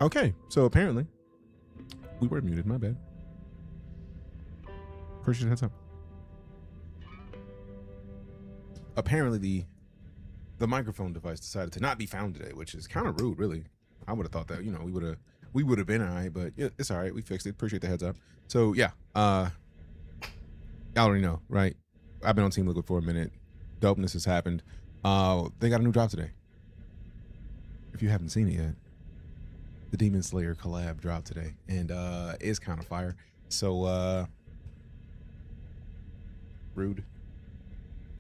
Okay, so apparently we were muted. My bad. Appreciate the heads up. Apparently the microphone device decided to not be found today, which is kind of rude, really. I would have thought that, you know, we would have been all right, but yeah, it's all right. We fixed it. Appreciate the heads up. So yeah, y'all already know, right? I've been on Team Liquid for a minute. Dopeness has happened. They got a new drop today. If you haven't seen it yet, the Demon Slayer collab dropped today, and it's kind of fire. So rude.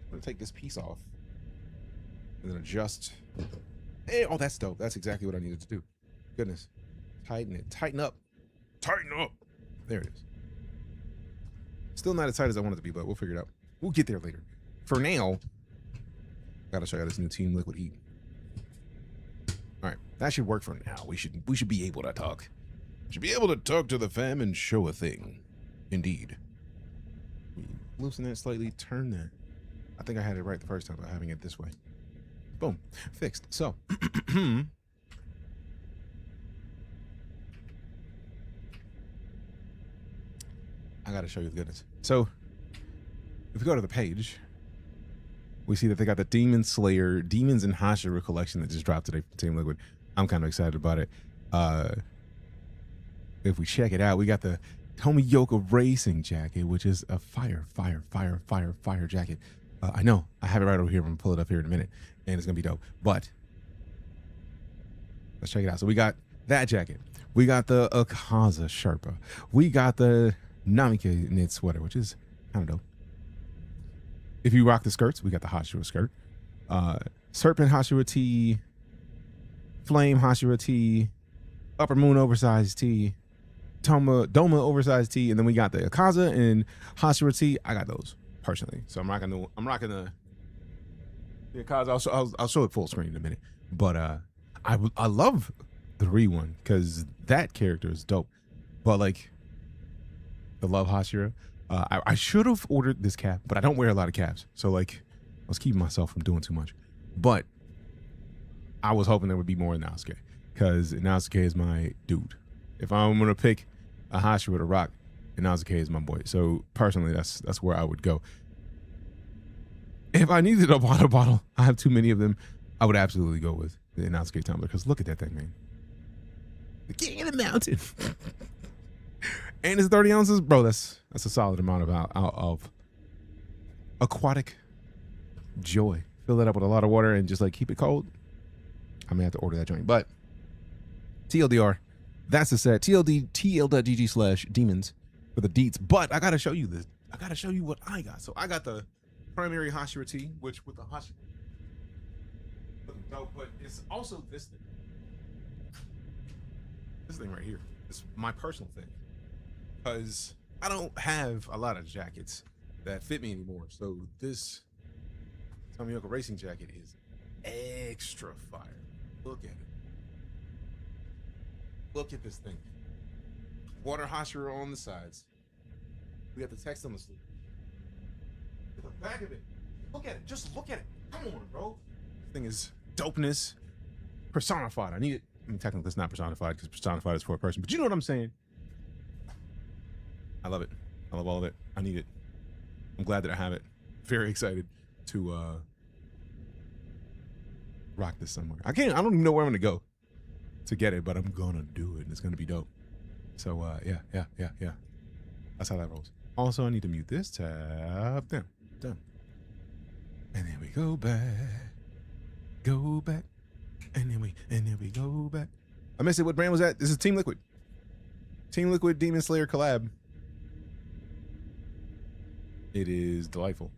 I'm gonna take this piece off and then adjust. Hey, oh, that's dope. That's exactly what I needed to do. Goodness. Tighten it. Tighten up. Tighten up. There it is. Still not as tight as I want it to be, but we'll figure it out. We'll get there later. For now, gotta show you this new Team Liquid heat. All right, that should work for now. We should be able to talk. Should be able to talk to the fam and show a thing. Indeed. Loosen that slightly. Turn that. I think I had it right the first time by having it this way. Boom. Fixed. So. I gotta show you the goodness. So, if we go to the page, we see that they got the Demon Slayer, Demons and Hashira collection that just dropped today from Team Liquid. I'm kind of excited about it. If we check it out, we got the Tomioka Racing jacket, which is a fire jacket. I know, I have it right over here. I'm gonna pull it up here in a minute, and it's gonna be dope. But let's check it out. So we got that jacket. We got the Akaza Sherpa. We got the Namike knit sweater, which is kind of dope. If you rock the skirts, we got the Hashira skirt. Serpent Hashira tee. Flame Hashira tee. Upper Moon oversized tee. Doma oversized tee. And then we got the Akaza and Hashira tee. I got those personally. So I'm rocking the Akaza. I'll show it full screen in a minute. But I love the Re one because that character is dope. But like the Love Hashira, I should have ordered this cap, but I don't wear a lot of caps. So like I was keeping myself from doing too much. But I was hoping there would be more in Naosuke because Naosuke is my dude. If I'm gonna pick a Hashira to rock, Naosuke is my boy. So personally, that's where I would go. If I needed a water bottle, I have too many of them. I would absolutely go with the Naosuke tumbler because look at that thing, man. The king of the mountain. And it's 30 ounces, bro. That's a solid amount of aquatic joy. Fill that up with a lot of water and just like keep it cold. I may have to order that joint, but TLDR, that's the set. TL.gg/demons for the deets. But I gotta show you this. I gotta show you what I got. So I got the primary Hashira tee, which with the Hashira, no, but it's also this thing. This thing right here. It's my personal thing. Because I don't have a lot of jackets that fit me anymore. So this Tomioka Racing jacket is extra fire. Look at it. Look at this thing. Water Hashira on the sides. We got the text on the sleeve. At the back of it. Look at it. Just look at it. Come on, bro. This thing is dopeness personified. I need it. I mean, technically it's not personified because personified is for a person, but you know what I'm saying. I love it. I love all of it. I need it. I'm glad that I have it. Very excited to rock this somewhere. I don't even know where I'm gonna go to get it, but I'm gonna do it and it's gonna be dope. So yeah. That's how that rolls. Also, I need to mute this tab. Done. And then we go back. And then we go back. I missed it. What brand was that? This is Team Liquid. Team Liquid Demon Slayer collab. It is delightful.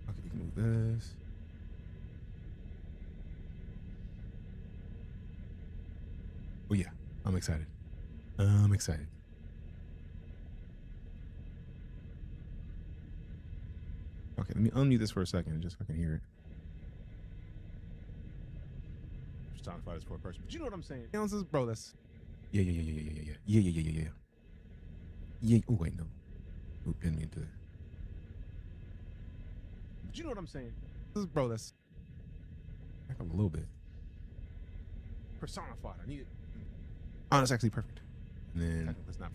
Okay, we can move this. Oh yeah, I'm excited. Okay, let me unmute this for a second just so I can hear it. Personified as for a person, but you know what I'm saying. Ounces, bro, that's yeah. Oh wait, no. Ooh, pin me into it. But you know what I'm saying. Bro, that's back up a little bit. personified. I need it. Oh, that's actually perfect. And then let's not.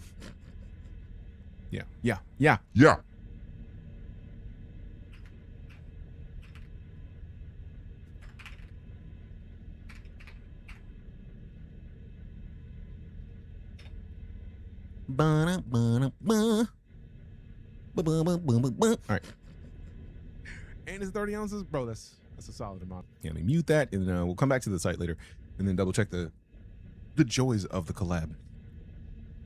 Yeah. All right. And it's 30 ounces, bro. That's a solid amount. Yeah, let me mute that, and we'll come back to the site later, and then double check the joys of the collab.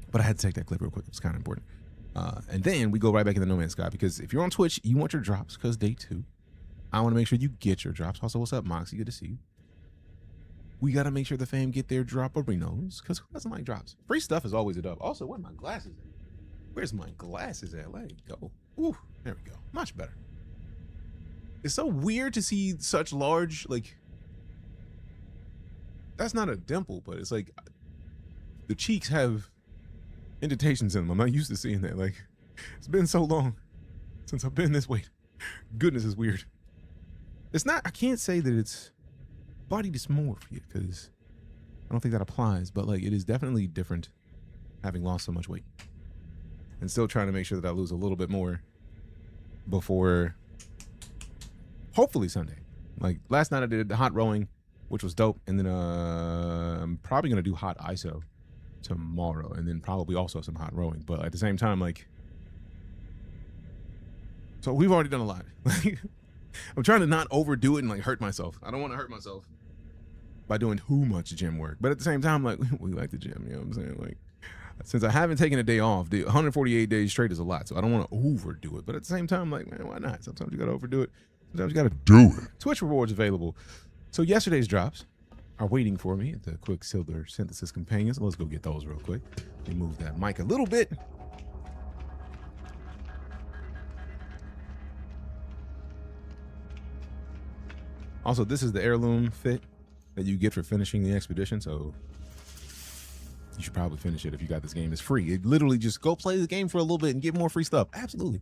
But I had to take that clip real quick. It's kind of important. And then we go right back into NoMansSky, because if you're on Twitch, you want your drops, because day 2. I want to make sure you get your drops. Also, what's up, Moxie? Good to see you. We got to make sure the fam get their drop-arinos, because who doesn't like drops? Free stuff is always a dub. Also, where are my glasses at? Where's my glasses at? Let it go. Ooh, there we go. Much better. It's so weird to see such large, like, that's not a dimple, but it's like the cheeks have indentations in them. I'm not used to seeing that. Like, it's been so long since I've been this weight. Goodness, is weird. It's not, I can't say that it's body dysmorphia, because I don't think that applies, but like, it is definitely different having lost so much weight and still trying to make sure that I lose a little bit more before hopefully Sunday. Like last night I did hot rowing, which was dope, and then I'm probably gonna do hot ISO tomorrow, and then probably also some hot rowing. But at the same time, like, so we've already done a lot. Like, I'm trying to not overdo it and like hurt myself. I don't want to hurt myself by doing too much gym work, but at the same time, like, we like the gym, you know what I'm saying? Like, since I haven't taken a day off, the 148 days straight is a lot, so I don't want to overdo it. But at the same time, like, man, why not? Sometimes you gotta overdo it. Sometimes you gotta do it. Twitch rewards available. So yesterday's drops are waiting for me at the Quicksilver Synthesis Companions. Let's go get those real quick. Let me move that mic a little bit. Also, this is the heirloom fit that you get for finishing the expedition, so you should probably finish it if you got this game. It's free. It literally just go play the game for a little bit and get more free stuff. Absolutely.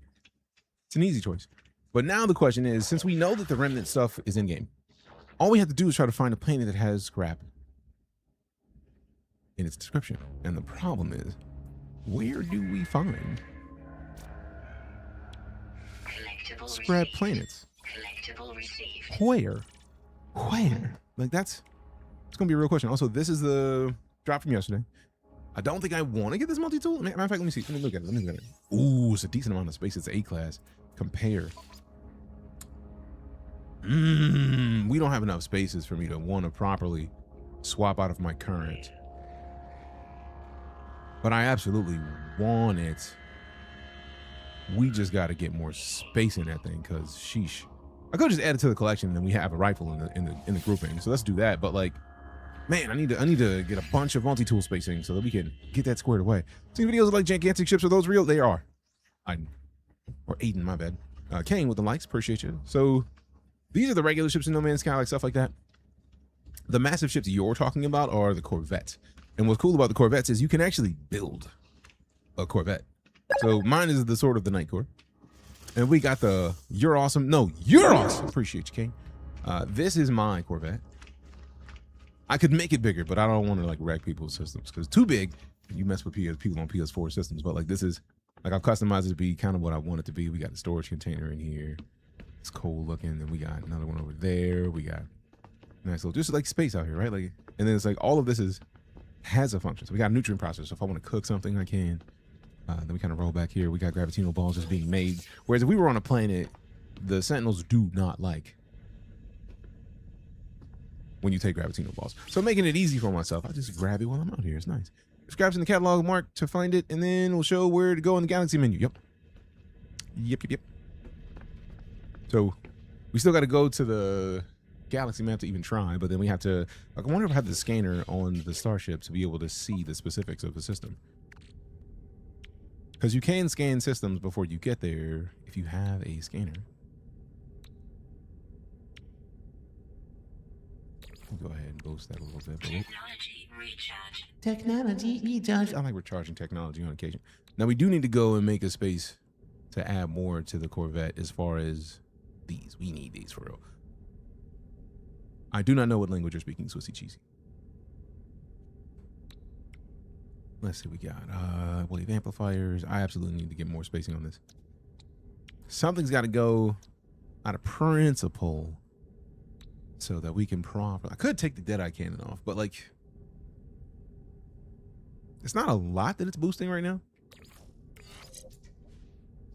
It's an easy choice. But now the question is, since we know that the Remnant stuff is in-game, all we have to do is try to find a planet that has scrap in its description. And the problem is, where do we find scrap planets? Where? Like, it's gonna be a real question. Also, this is the drop from yesterday. I don't think I want to get this multi-tool. Matter of fact, let me see. Let me look at it. Ooh, it's a decent amount of space. It's A-class. Compare. We don't have enough spaces for me to want to properly swap out of my current. But I absolutely want it. We just got to get more space in that thing, because sheesh. I could just add it to the collection and then we have a rifle in the grouping. So let's do that. But like, man, I need to get a bunch of multi-tool spacing so that we can get that squared away. See videos of like gigantic ships, are those real? They are. Or Aiden, my bad. Kane with the likes, appreciate you. So these are the regular ships in NoMansSky, like stuff like that. The massive ships you're talking about are the Corvettes. And what's cool about the Corvettes is you can actually build a Corvette. So mine is the Sword of the Night Corps. And we got the You're Awesome. No, You're Awesome. Appreciate you, King. This is my Corvette. I could make it bigger, but I don't want to like wreck people's systems, because too big, you mess with people on PS4 systems. But like, this is, like, I've customized it to be kind of what I want it to be. We got the storage container in here. It's cool looking. And we got another one over there. We got nice little, just like space out here, right? Like, and then it's like all of this has a function. So we got a nutrient processor. So if I want to cook something, I can. Then we kind of roll back here. We got gravitino balls just being made. Whereas if we were on a planet, the Sentinels do not like when you take gravitino balls. So making it easy for myself, I just grab it while I'm out here. It's nice. Scraps in the catalog mark to find it, and then we'll show where to go in the galaxy menu. Yep. So we still got to go to the galaxy map to even try, but then we have to, like, I wonder if I have the scanner on the starship to be able to see the specifics of the system. Because you can scan systems before you get there if you have a scanner. We'll go ahead and boost that a little bit. Technology recharge. I like recharging technology on occasion. Now we do need to go and make a space to add more to the Corvette as far as these. We need these for real. I do not know what language you're speaking, Swissy Cheesy. Let's see what we got. Wave amplifiers. I absolutely need to get more spacing on this. Something's got to go out of principle so that we can properly. I could take the Deadeye cannon off, but like, it's not a lot that it's boosting right now.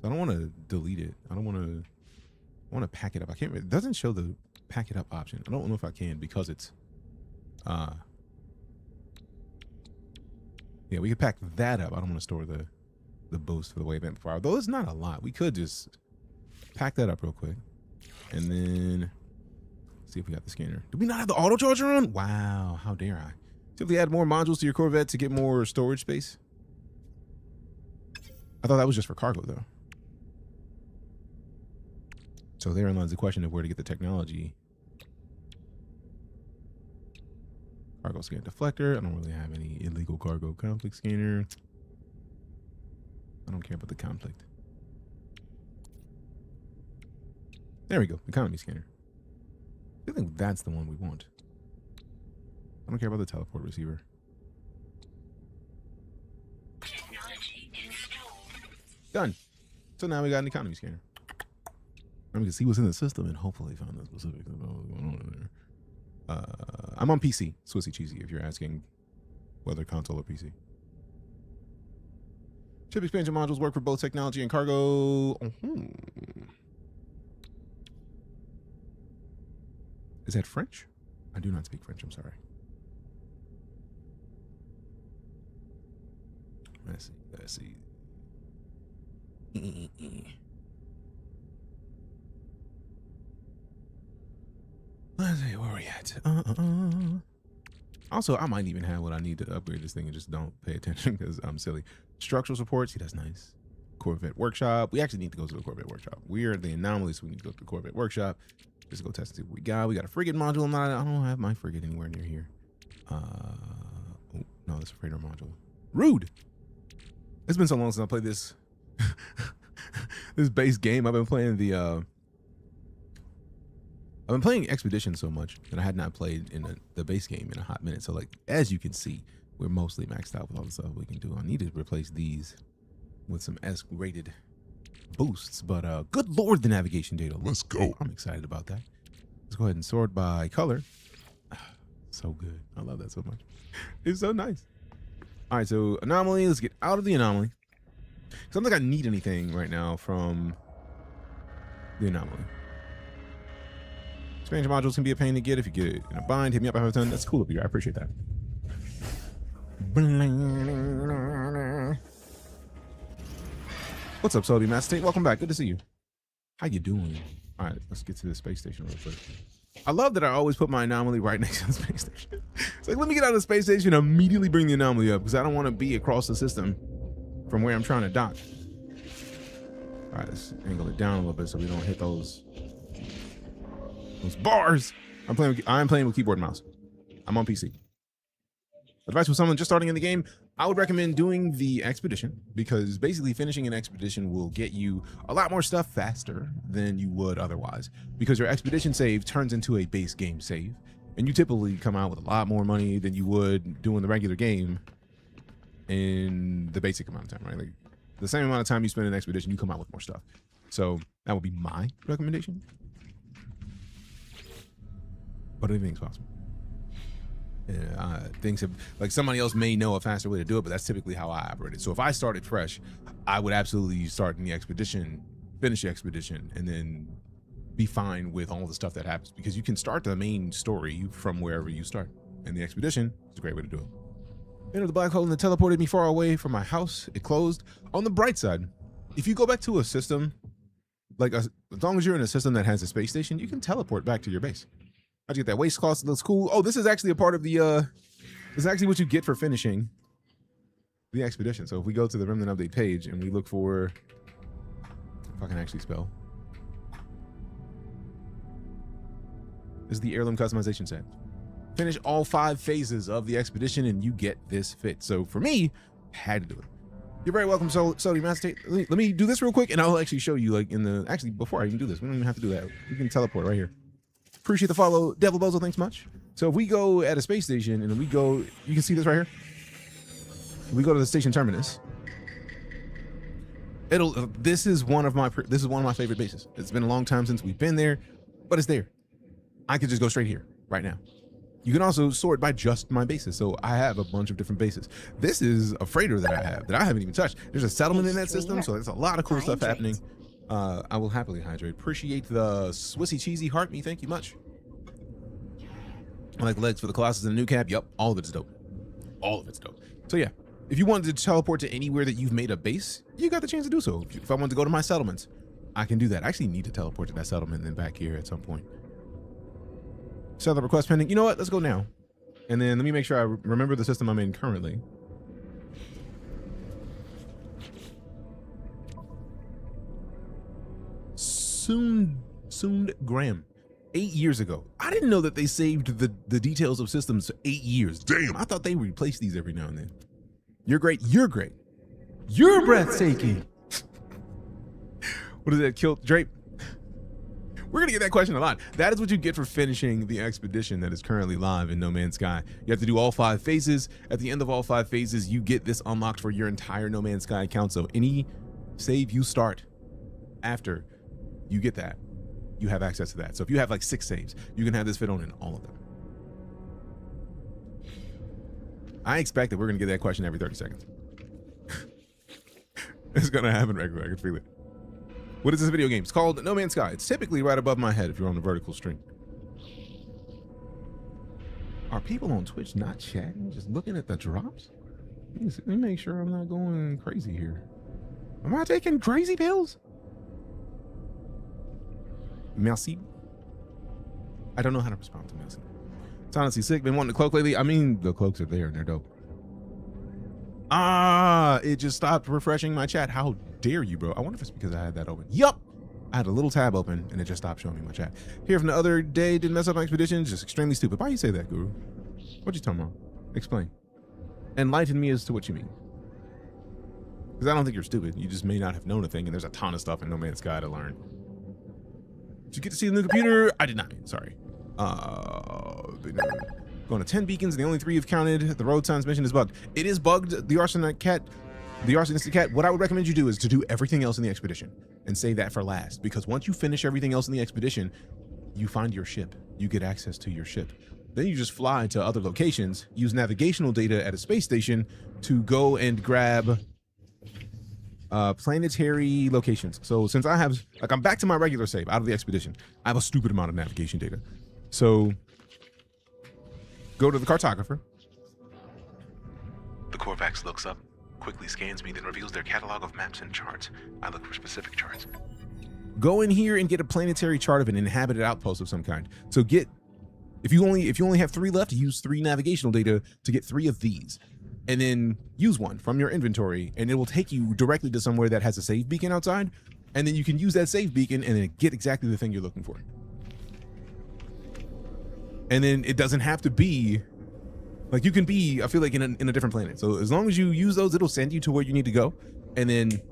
So I don't want to delete it. I don't want to. I want to pack it up. I can't. It doesn't show the pack it up option. I don't know if I can because it's. Yeah, we could pack that up. I don't want to store the boost for the wave amplifier, though it's not a lot. We could just pack that up real quick, and then see if we got the scanner. Do we not have the auto charger on? Wow, how dare I? Simply add more modules to your Corvette to get more storage space. I thought that was just for cargo, though. So therein lies the question of where to get the technology. Cargo scan deflector. I don't really have any illegal cargo conflict scanner. I don't care about the conflict. There we go. Economy scanner. I think that's the one we want. I don't care about the teleport receiver. Done. So now we got an economy scanner. We can see what's in the system and hopefully find the specifics of what's going on in there. I'm on PC, Swissy Cheesy, if you're asking whether console or PC. Chip expansion modules work for both technology and cargo. Is that French? I do not speak French, I'm sorry. Let's see. Let's see, where are we at? Also, I might even have what I need to upgrade this thing and just don't pay attention because I'm silly. Structural support, see, that's nice. Corvette Workshop. We actually need to go to the Corvette Workshop. We are the anomaly, so we need to go to the Corvette Workshop. Just go test and see what we got. We got a frigate module. I don't have my frigate anywhere near here. Oh, no, that's a freighter module. Rude. It's been so long since I played this this base game. I've been playing I've been playing Expedition so much that I had not played in the base game in a hot minute. So, like, as you can see, we're mostly maxed out with all the stuff we can do. I need to replace these with some S-rated boosts. But good lord, the navigation data. Let's go. I'm excited about that. Let's go ahead and sort by color. So good. I love that so much. It's so nice. All right, so anomaly. Let's get out of the anomaly. Because I don't think I need anything right now from the anomaly. Expansion modules can be a pain to get if you get it in a bind. Hit me up. I have a ton. That's cool of you. I appreciate that. What's up, Sody Master Tate? Welcome back. Good to see you. How you doing? All right, let's get to the space station real quick. I love that I always put my anomaly right next to the space station. It's like, let me get out of the space station and immediately bring the anomaly up because I don't want to be across the system from where I'm trying to dock. All right, let's angle it down a little bit so we don't hit those bars. I'm playing with keyboard and mouse. I'm on PC. Advice for someone just starting in the game, I would recommend doing the expedition because basically finishing an expedition will get you a lot more stuff faster than you would otherwise because your expedition save turns into a base game save and you typically come out with a lot more money than you would doing the regular game in the basic amount of time, right? Like the same amount of time you spend in an expedition, you come out with more stuff. So that would be my recommendation. But anything's possible. Things have, like somebody else may know a faster way to do it, but that's typically how I operated. So if I started fresh, I would absolutely start in the expedition, finish the expedition, and then be fine with all the stuff that happens because you can start the main story from wherever you start. And the expedition is a great way to do it. Entered the black hole and it teleported me far away from my house. It closed. On the bright side, if you go back to a system, like as long as you're in a system that has a space station, you can teleport back to your base. How'd you get that waste cost? It looks cool. Oh, this is actually a part of the, this is actually what you get for finishing the expedition. So if we go to the Remnant update page and we look for, if I can actually spell, this is the heirloom customization set. Finish all 5 phases of the expedition and you get this fit. So for me, had to do it. You're very welcome, Sody Master. Let me do this real quick and I'll actually show you like in the, actually before I even do this, we don't even have to do that. We can teleport right here. Appreciate the follow, Devil Bozo. Thanks much. So if we go at a space station and we go, you can see this right here. we go to the station terminus. This is one of my favorite bases. It's been a long time since we've been there, but it's there. I could just go straight here right now. You can also sort by just my bases. So I have a bunch of different bases. This is a freighter that I have that I haven't even touched. There's a settlement in that system, so there's a lot of cool stuff happening. I will happily hydrate. Appreciate the Swissy cheesy heart me. Thank you much. I like legs for the Colossus and the new cap. Yep, all of it's dope. All of it's dope. So yeah, if you wanted to teleport to anywhere that you've made a base, you got the chance to do so. If I wanted to go to my settlements, I can do that. I actually need to teleport to that settlement and then back here at some point. Settlement request pending. You know what? Let's go now. And then let me make sure I remember the system I'm in currently. Soon Graham. 8 years ago. I didn't know that they saved the details of systems for 8 years. Damn, I thought they replace these every now and then. You're great. You're great. You're breathtaking. What is that? Kill Drape? We're gonna get that question a lot. That is what you get for finishing the expedition that is currently live in No Man's Sky. You have to do all 5 phases. At the end of all 5 phases, you get this unlocked for your entire No Man's Sky account. So any save you start after you get that, you have access to that. So if you have like 6 saves, you can have this fit on in all of them. I expect that we're gonna get that question every 30 seconds. It's gonna happen regularly, I can feel it. What is this video game? It's called No Man's Sky. It's typically right above my head if you're on the vertical string. Are people on Twitch not chatting, just looking at the drops? Let me make sure I'm not going crazy here. Am I taking crazy pills? Merci. I don't know how to respond to merci. It's honestly sick. Been wanting to cloak lately. I mean, the cloaks are there and they're dope. It just stopped refreshing my chat. How dare you, bro? I wonder if it's because I had that open. Yup. I had a little tab open and it just stopped showing me my chat. Here from the other day, didn't mess up my expedition. Just extremely stupid. Why you say that, Guru? What you talking about? Explain. Enlighten me as to what you mean. Because I don't think you're stupid. You just may not have known a thing, and there's a ton of stuff in No Man's Sky to learn. Did you get to see the new computer? I did not. Sorry. Going to 10 beacons. The only 3 you've counted. The road signs mission is bugged. It is bugged. The Arsonistic Cat. What I would recommend you do is to do everything else in the expedition and save that for last. Because once you finish everything else in the expedition, you find your ship. You get access to your ship. Then you just fly to other locations, use navigational data at a space station to go and grab planetary locations. So since I have, like, I'm back to my regular save out of the expedition, I have a stupid amount of navigation data. So go to the cartographer. The Corvax looks up, quickly scans me, then reveals their catalog of maps and charts. I look for specific charts. Go in here and get a planetary chart of an inhabited outpost of some kind. So get, if you only have 3 left, use 3 navigational data to get 3 of these. And then use one from your inventory, and it will take you directly to somewhere that has a save beacon outside. And then you can use that save beacon and then get exactly the thing you're looking for. And then it doesn't have to be, like, you can be, I feel like, in a different planet. So as long as you use those, it'll send you to where you need to go, and then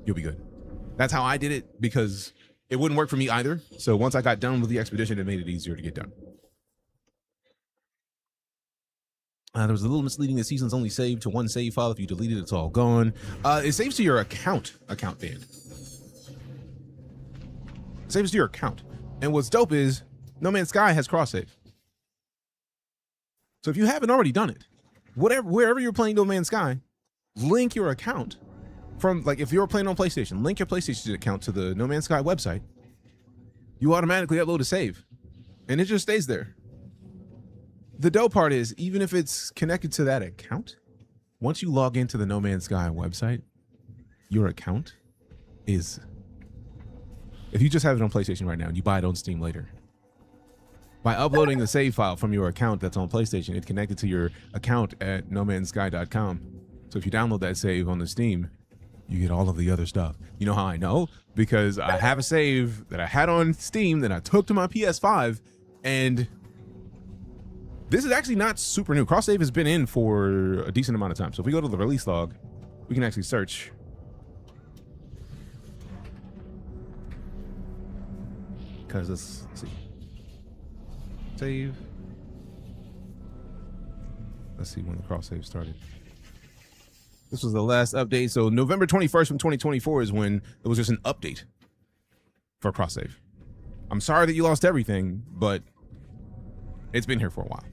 you'll be good. That's how I did it, because it wouldn't work for me either. So once I got done with the expedition, it made it easier to get done. There was a little misleading. The season's only saved to 1 save file. If you delete it, it's all gone. It saves to your account band. It saves to your account. And what's dope is No Man's Sky has cross save. So if you haven't already done it, wherever you're playing No Man's Sky, link your account from, like, if you're playing on PlayStation, link your PlayStation account to the No Man's Sky website. You automatically upload a save, and it just stays there. The dope part is, even if it's connected to that account, once you log into the No Man's Sky website, your account is, if you just have it on PlayStation right now and you buy it on Steam later, by uploading the save file from your account that's on PlayStation, it's connected to your account at nomansky.com. So if you download that save on the Steam, you get all of the other stuff. You know how I know? Because I have a save that I had on Steam that I took to my PS5, and this is actually not super new. Cross save has been in for a decent amount of time. So if we go to the release log, we can actually search. Because let's see. Save. Let's see when the cross save started. This was the last update. So November 21st from 2024 is when it was just an update for cross save. I'm sorry that you lost everything, but it's been here for a while.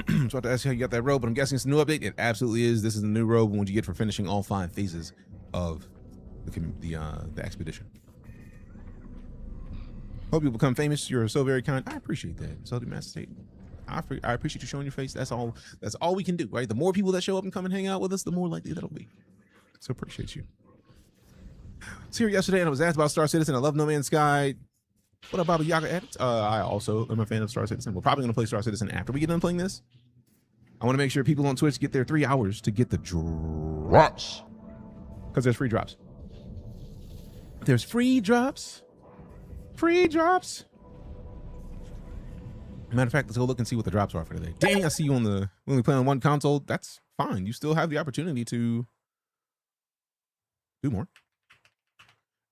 So I have to ask you how you got that robe, but I'm guessing it's a new update. It absolutely is. This is the new robe when you get for finishing all 5 phases of the expedition. Hope you become famous. You're so very kind. I appreciate that. So do Master State. I appreciate you showing your face. That's all we can do, right? The more people that show up and come and hang out with us, the more likely that'll be. So appreciate you. I was here yesterday and I was asked about StarCitizen. I love NoMansSky. What about Yaga edits? I also am a fan of StarCitizen. We're probably going to play StarCitizen after we get done playing this. I want to make sure people on Twitch get their 3 hours to get the drops. Because there's free drops. There's free drops. Free drops. Matter of fact, let's go look and see what the drops are for today. Dang, I see you when we play on one console. That's fine. You still have the opportunity to do more.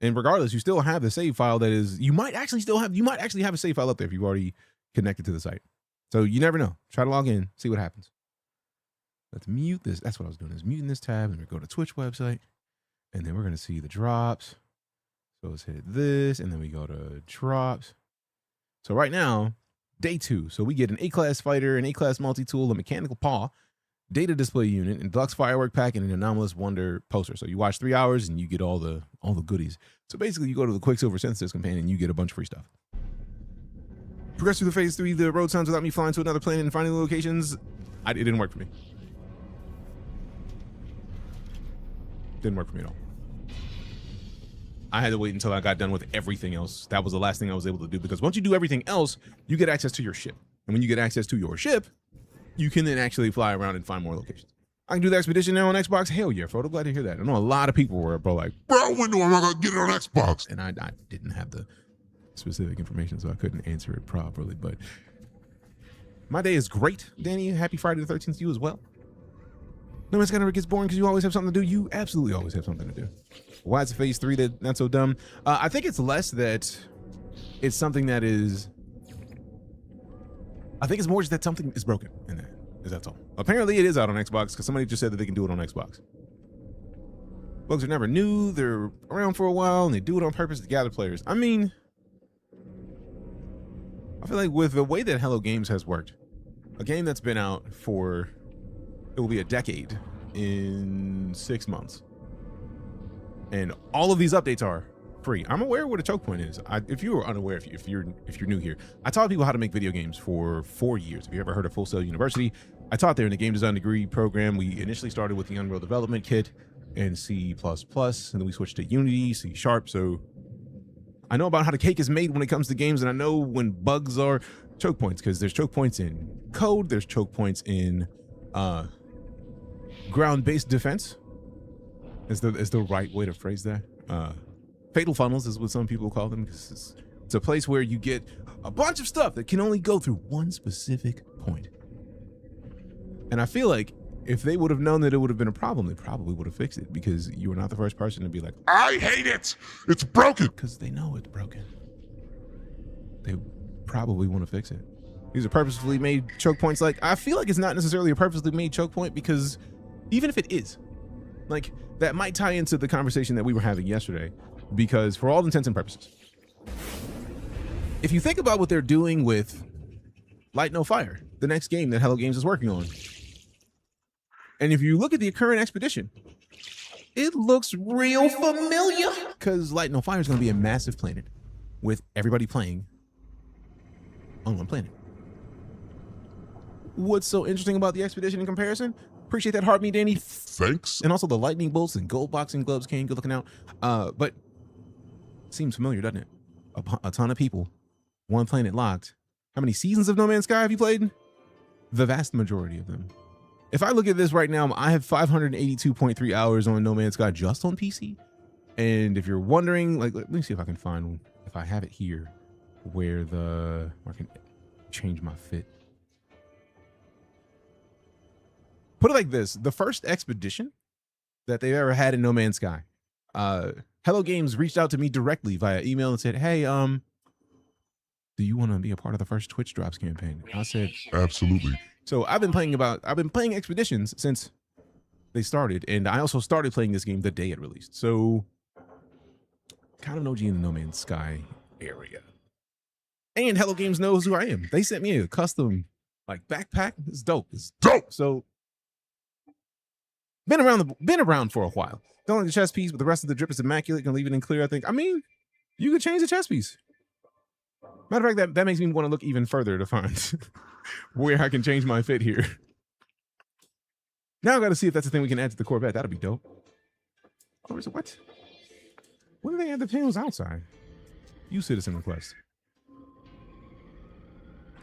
And regardless, you still have the save file that is, you might actually have a save file up there if you've already connected to the site. So you never know. Try to log in, see what happens. Let's mute this. That's what I was doing, is muting this tab, and we go to Twitch website, and then we're going to see the drops. So let's hit this, and then we go to drops. So right now, day 2. So we get an A-class fighter, an A-class multi-tool, a mechanical paw, data display unit, and deluxe firework pack, and an anomalous wonder poster. So you watch 3 hours and you get all the goodies. So basically you go to the Quicksilver Synthesis Companion and you get a bunch of free stuff. Progress through the phase 3, the road signs without me flying to another planet and finding the locations. It didn't work for me. Didn't work for me at all. I had to wait until I got done with everything else. That was the last thing I was able to do, because once you do everything else, you get access to your ship. And when you get access to your ship, you can then actually fly around and find more locations. I can do the expedition now on Xbox. Hell yeah, Frodo. Glad to hear that. I know a lot of people were like, bro, when do I gonna get it on Xbox? And I didn't have the specific information, so I couldn't answer it properly. But my day is great, Danny. Happy Friday the 13th to you as well. No Man's Sky never gets boring because you always have something to do. You absolutely always have something to do. Why is phase 3 that not so dumb? I think it's less that it's something that is. I think it's more just that something is broken in that. That's all. Apparently it is out on Xbox because somebody just said that they can do it on Xbox. Bugs are never new. They're around for a while and they do it on purpose to gather players. I mean, I feel like with the way that Hello Games has worked, a game that's been out for, it will be a decade in 6 months. And all of these updates are free. I'm aware what a choke point is. If you were unaware, if you're new here, I taught people how to make video games for 4 years. Have you ever heard of Full Sail University? I taught there in the game design degree program. We initially started with the Unreal Development Kit and C++, and then we switched to Unity, C#. So I know about how the cake is made when it comes to games, and I know when bugs are choke points, because there's choke points in code, there's choke points in ground-based defense. Is the right way to phrase that? Fatal funnels is what some people call them, because it's a place where you get a bunch of stuff that can only go through one specific point. And I feel like if they would have known that it would have been a problem, they probably would have fixed it, because you were not the first person to be like, I hate it, it's broken. Because they know it's broken. They probably want to fix it. These are purposefully made choke points. Like, I feel like it's not necessarily a purposely made choke point, because even if it is, like, that might tie into the conversation that we were having yesterday, because for all intents and purposes, if you think about what they're doing with Light No Fire, the next game that Hello Games is working on, and if you look at the current expedition, it looks real familiar, because Light No Fire is going to be a massive planet with everybody playing on one planet. What's so interesting about the expedition in comparison? Appreciate that heart, me, Danny. Thanks. And also the lightning bolts and gold boxing gloves came good looking out. But seems familiar, doesn't it? A ton of people, one planet locked. How many seasons of No Man's Sky have you played? The vast majority of them. If I look at this right now, I have 582.3 hours on No Man's Sky just on PC. And if you're wondering, like, let me see if I can find, if I have it here, where I can change my fit. Put it like this, the first expedition that they've ever had in No Man's Sky, Hello Games reached out to me directly via email and said, hey, do you want to be a part of the first Twitch Drops campaign? I said, absolutely. So I've been playing Expeditions since they started, and I also started playing this game the day it released. So kind of an OG in the No Man's Sky area. And Hello Games knows who I am. They sent me a custom like backpack. It's dope. It's dope. So been around for a while. Don't like the chest piece, but the rest of the drip is immaculate. Gonna leave it in clear, I think. I mean, you could change the chest piece. Matter of fact, that makes me want to look even further to find where I can change my fit here. Now I got to see if that's a thing we can add to the Corvette. That'd be dope. Or is it what? When do they add the panels outside? Use citizen request.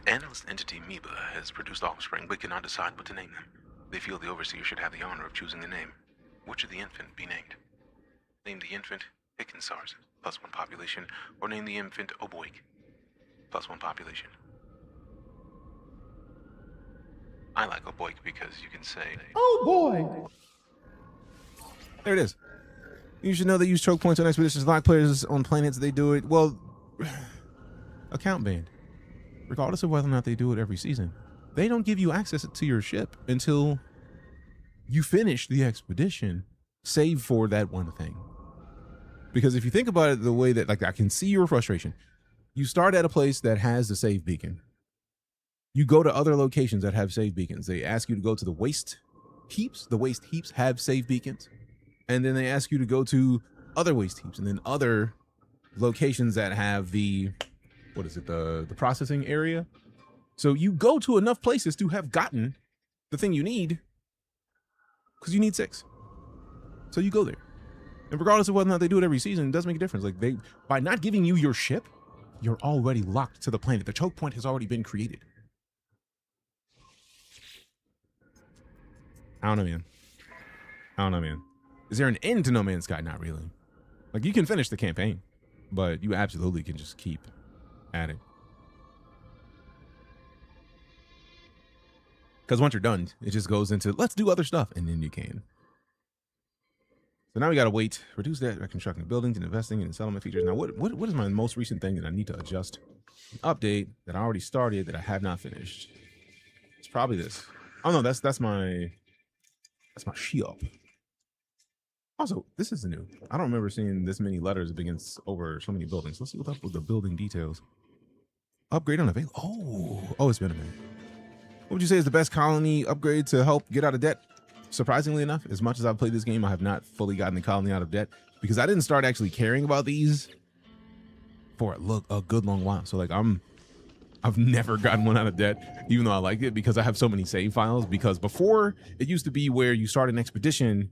Analyst entity Meba has produced offspring but cannot decide what to name them. They feel the overseer should have the honor of choosing the name. What should the infant be named? Name the infant Hickinsars, +1 population, or name the infant Oboik, +1 population. I like Oboik because you can say, "Oh boy!" There it is. You should know they use choke points on expeditions. Lock players on planets. They do it. Well, account banned. Regardless of whether or not they do it every season, they don't give you access to your ship until you finish the expedition, save for that one thing. Because if you think about it the way that, like, I can see your frustration. You start at a place that has the save beacon. You go to other locations that have save beacons. They ask you to go to the waste heaps. The waste heaps have save beacons. And then they ask you to go to other waste heaps and then other locations that have the, what is it, the processing area. So you go to enough places to have gotten the thing you need, because you need 6. So you go there. And regardless of whether or not they do it every season, it doesn't make a difference. Like, by not giving you your ship, you're already locked to the planet. The choke point has already been created. I don't know, man. Is there an end to No Man's Sky? Not really. Like, you can finish the campaign, but you absolutely can just keep at it. Because once you're done, it just goes into, let's do other stuff, and then you can. So now we got to wait. Reduce that by constructing buildings and investing in settlement features. Now, what is my most recent thing that I need to adjust? Update that I already started that I have not finished. It's probably this. Oh, no, that's my shop. Also, this is new. I don't remember seeing this many letters against over so many buildings. Let's see what's up with the building details. Upgrade unavailable. Oh, it's been a minute. What would you say is the best colony upgrade to help get out of debt? Surprisingly enough, as much as I've played this game, I have not fully gotten the colony out of debt because I didn't start actually caring about these for a good long while. So like I've never gotten one out of debt, even though I liked it because I have so many save files. Because before it used to be where you start an expedition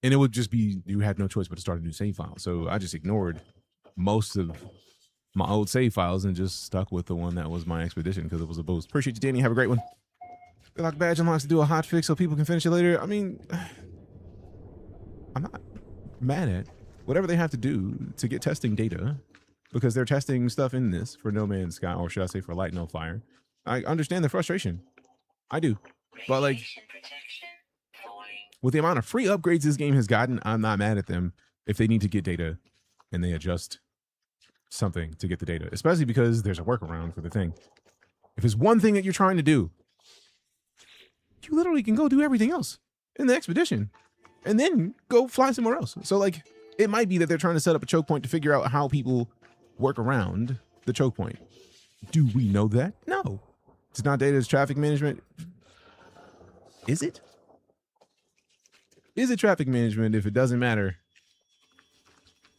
and it would just be, you had no choice but to start a new save file. So I just ignored most of my old save files and just stuck with the one that was my expedition because it was a boost. Appreciate you, Danny. Have a great one. Good luck badge unlocks to do a hot fix so people can finish it later. I mean, I'm not mad at whatever they have to do to get testing data, because they're testing stuff in this for No Man's Sky, or should I say for Light No Fire. I understand the frustration. I do. But like, with the amount of free upgrades this game has gotten, I'm not mad at them if they need to get data and they adjust something to get the data, especially because there's a workaround for the thing. If it's one thing that you're trying to do, you literally can go do everything else in the expedition and then go fly somewhere else. So like, it might be that they're trying to set up a choke point to figure out how people work around the choke point. Do we know that? No. It's not data, it's traffic management. Is it? Is it traffic management if it doesn't matter?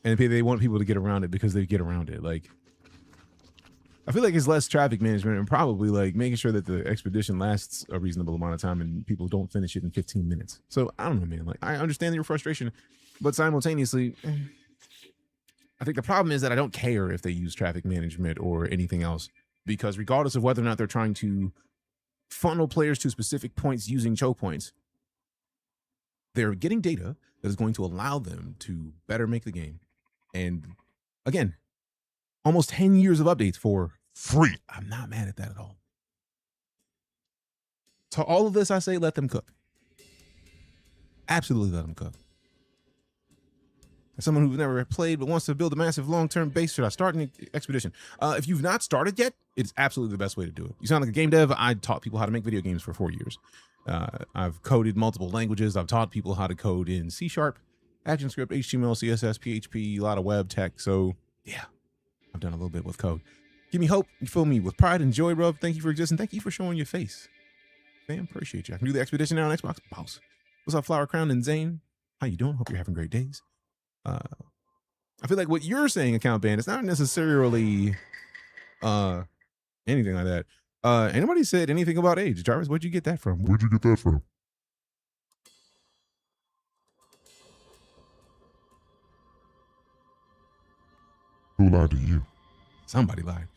And they want people to get around it because they get around it. Like, I feel like it's less traffic management and probably like making sure that the expedition lasts a reasonable amount of time and people don't finish it in 15 minutes. So I don't know, man. Like, I understand your frustration, but simultaneously, I think the problem is that I don't care if they use traffic management or anything else, because regardless of whether or not they're trying to funnel players to specific points using choke points, they're getting data that is going to allow them to better make the game. And again, almost 10 years of updates for free. I'm not mad at that at all. To all of this, I say, let them cook. Absolutely let them cook. As someone who's never played but wants to build a massive long-term base, should I start an expedition? If you've not started yet, it's absolutely the best way to do it. You sound like a game dev. I taught people how to make video games for 4 years. I've coded multiple languages. I've taught people how to code in C#, ActionScript, HTML, CSS, PHP, a lot of web tech. So yeah, I've done a little bit with code. Give me hope. You fill me with pride and joy, bro. Thank you for existing. Thank you for showing your face. Man, appreciate you. I can do the expedition now on Xbox. Pause. What's up, Flower Crown and Zane? How you doing? Hope you're having great days. I feel like what you're saying, account ban, it's not necessarily anything like that. Anybody said anything about age? Jarvis, where'd you get that from? Where'd you get that from? Who lied to you? Somebody lied.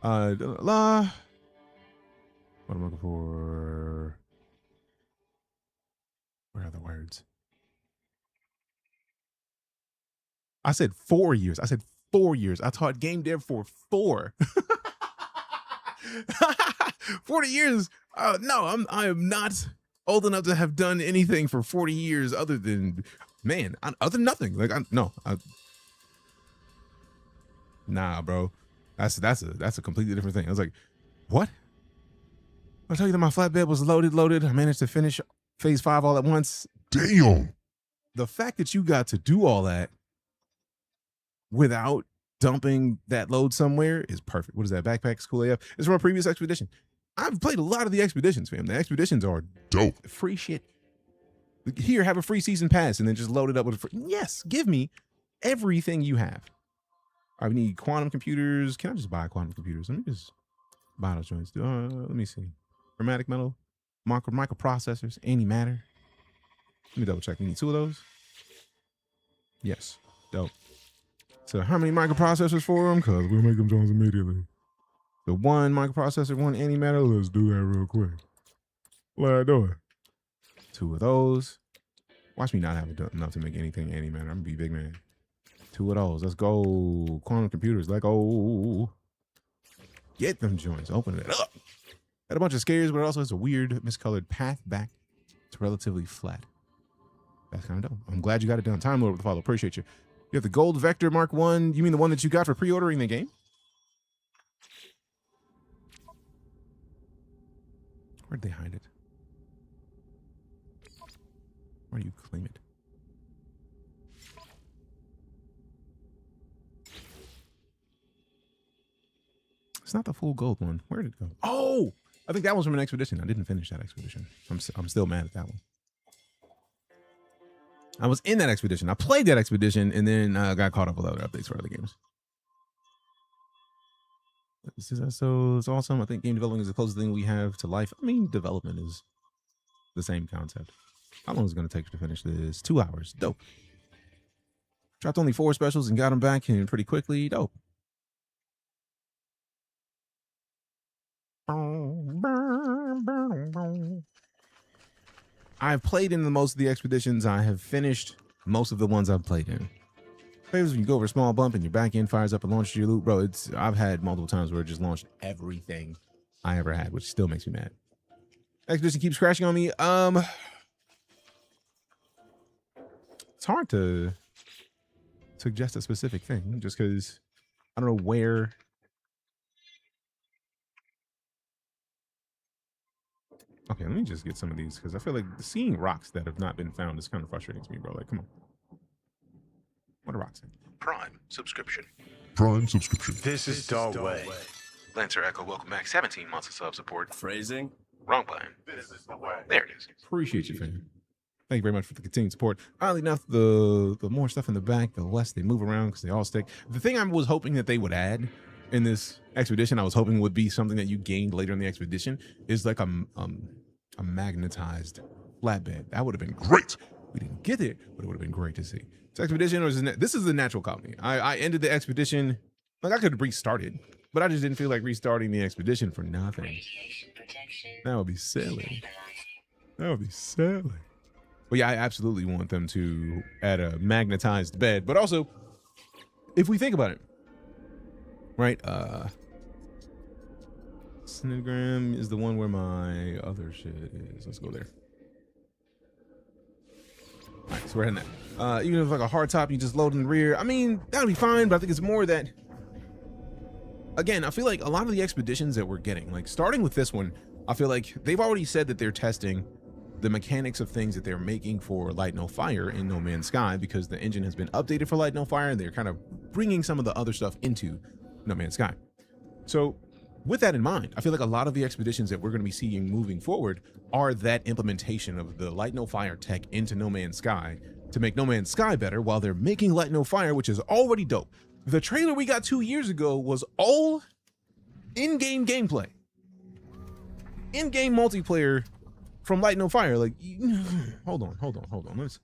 What am I looking for? Where are the words? I said 4 years. I said 4 years. I taught game dev for 4. 40 years. No, I am not old enough to have done anything for 40 years other than, man, other than nothing. Like, nah, bro. That's a completely different thing. I was like, what? I'll tell you that my flatbed was loaded. I managed to finish phase 5 all at once. Damn. The fact that you got to do all that without dumping that load somewhere is perfect. What is that? Backpack Cool AF? It's from a previous expedition. I've played a lot of the expeditions, fam. The expeditions are dope. Free shit. Here, have a free season pass and then just load it up with a free. Yes, give me everything you have. I need quantum computers. Can I just buy quantum computers? Let me just buy those joints. Let me see. Chromatic metal, microprocessors, antimatter. Let me double check. We need 2 of those. Yes, dope. So how many microprocessors for them? Because we'll make them joins immediately. The 1 microprocessor, 1 antimatter. Let's do that real quick. What I doing? 2 of those. Watch me not have enough to make anything antimatter. I'm gonna be big man. 2 of those. Let's go. Quantum computers. Like, oh, get them joints. Open it up. Got a bunch of scares, but it also has a weird miscolored path back. It's relatively flat. That's kind of dope. I'm glad you got it done. Time Lord with the follow. Appreciate you. You have the Gold Vector Mark 1. You mean the one that you got for pre-ordering the game? Where'd they hide it? Where do you claim it? It's not the full gold one. Where did it go? Oh, I think that was from an expedition. I didn't finish that expedition. I'm still mad at that one. I was in that expedition. I played that expedition and then got caught up with other updates for other games. So it's awesome. I think game development is the closest thing we have to life. I mean, development is the same concept. How long is it going to take to finish this? 2 hours. Dope. Dropped only 4 specials and got them back in pretty quickly. Dope. I've played in most of the expeditions. I have finished most of the ones I've played in. Favors when you go over a small bump and your back end fires up and launches your loot. Bro, I've had multiple times where it just launched everything I ever had, which still makes me mad. Expedition keeps crashing on me. It's hard to suggest a specific thing just because I don't know where. Okay, let me just get some of these because I feel like seeing rocks that have not been found is kind of frustrating to me, bro. Like, come on. What are rocks in? Prime subscription. Prime subscription. This is Dog Way. Lancer Echo, welcome back. 17 months of sub support. Phrasing? Wrong button. This is the way. There it is. Appreciate you, fam. Thank you very much for the continued support. Oddly enough, the more stuff in the back, the less they move around because they all stick. The thing I was hoping that they would add in this expedition, I was hoping would be something that you gained later in the expedition, is like a magnetized flatbed. That would have been great. We didn't get it, but it would have been great to see. This expedition, or this is the natural colony. I ended the expedition, like I could have restarted, but I just didn't feel like restarting the expedition for nothing. That would be silly. That would be silly. But yeah, I absolutely want them to add a magnetized bed. But also, if we think about it, right? Cinegram is the one where my other shit is. Let's go there. All right, so we're heading that. Even if like a hard top, you just load in the rear. I mean, that'll be fine, but I think it's more that, again, I feel like a lot of the expeditions that we're getting, like starting with this one, I feel like they've already said that they're testing the mechanics of things that they're making for Light No Fire in No Man's Sky, because the engine has been updated for Light No Fire, and they're kind of bringing some of the other stuff into No Man's Sky. So with that in mind, I feel like a lot of the expeditions that we're going to be seeing moving forward are that implementation of the Light No Fire tech into No Man's Sky to make No Man's Sky better, while they're making Light No Fire, which is already dope. The trailer we got 2 years ago was all in-game gameplay, in-game multiplayer from Light No Fire. Like, hold on. Let's.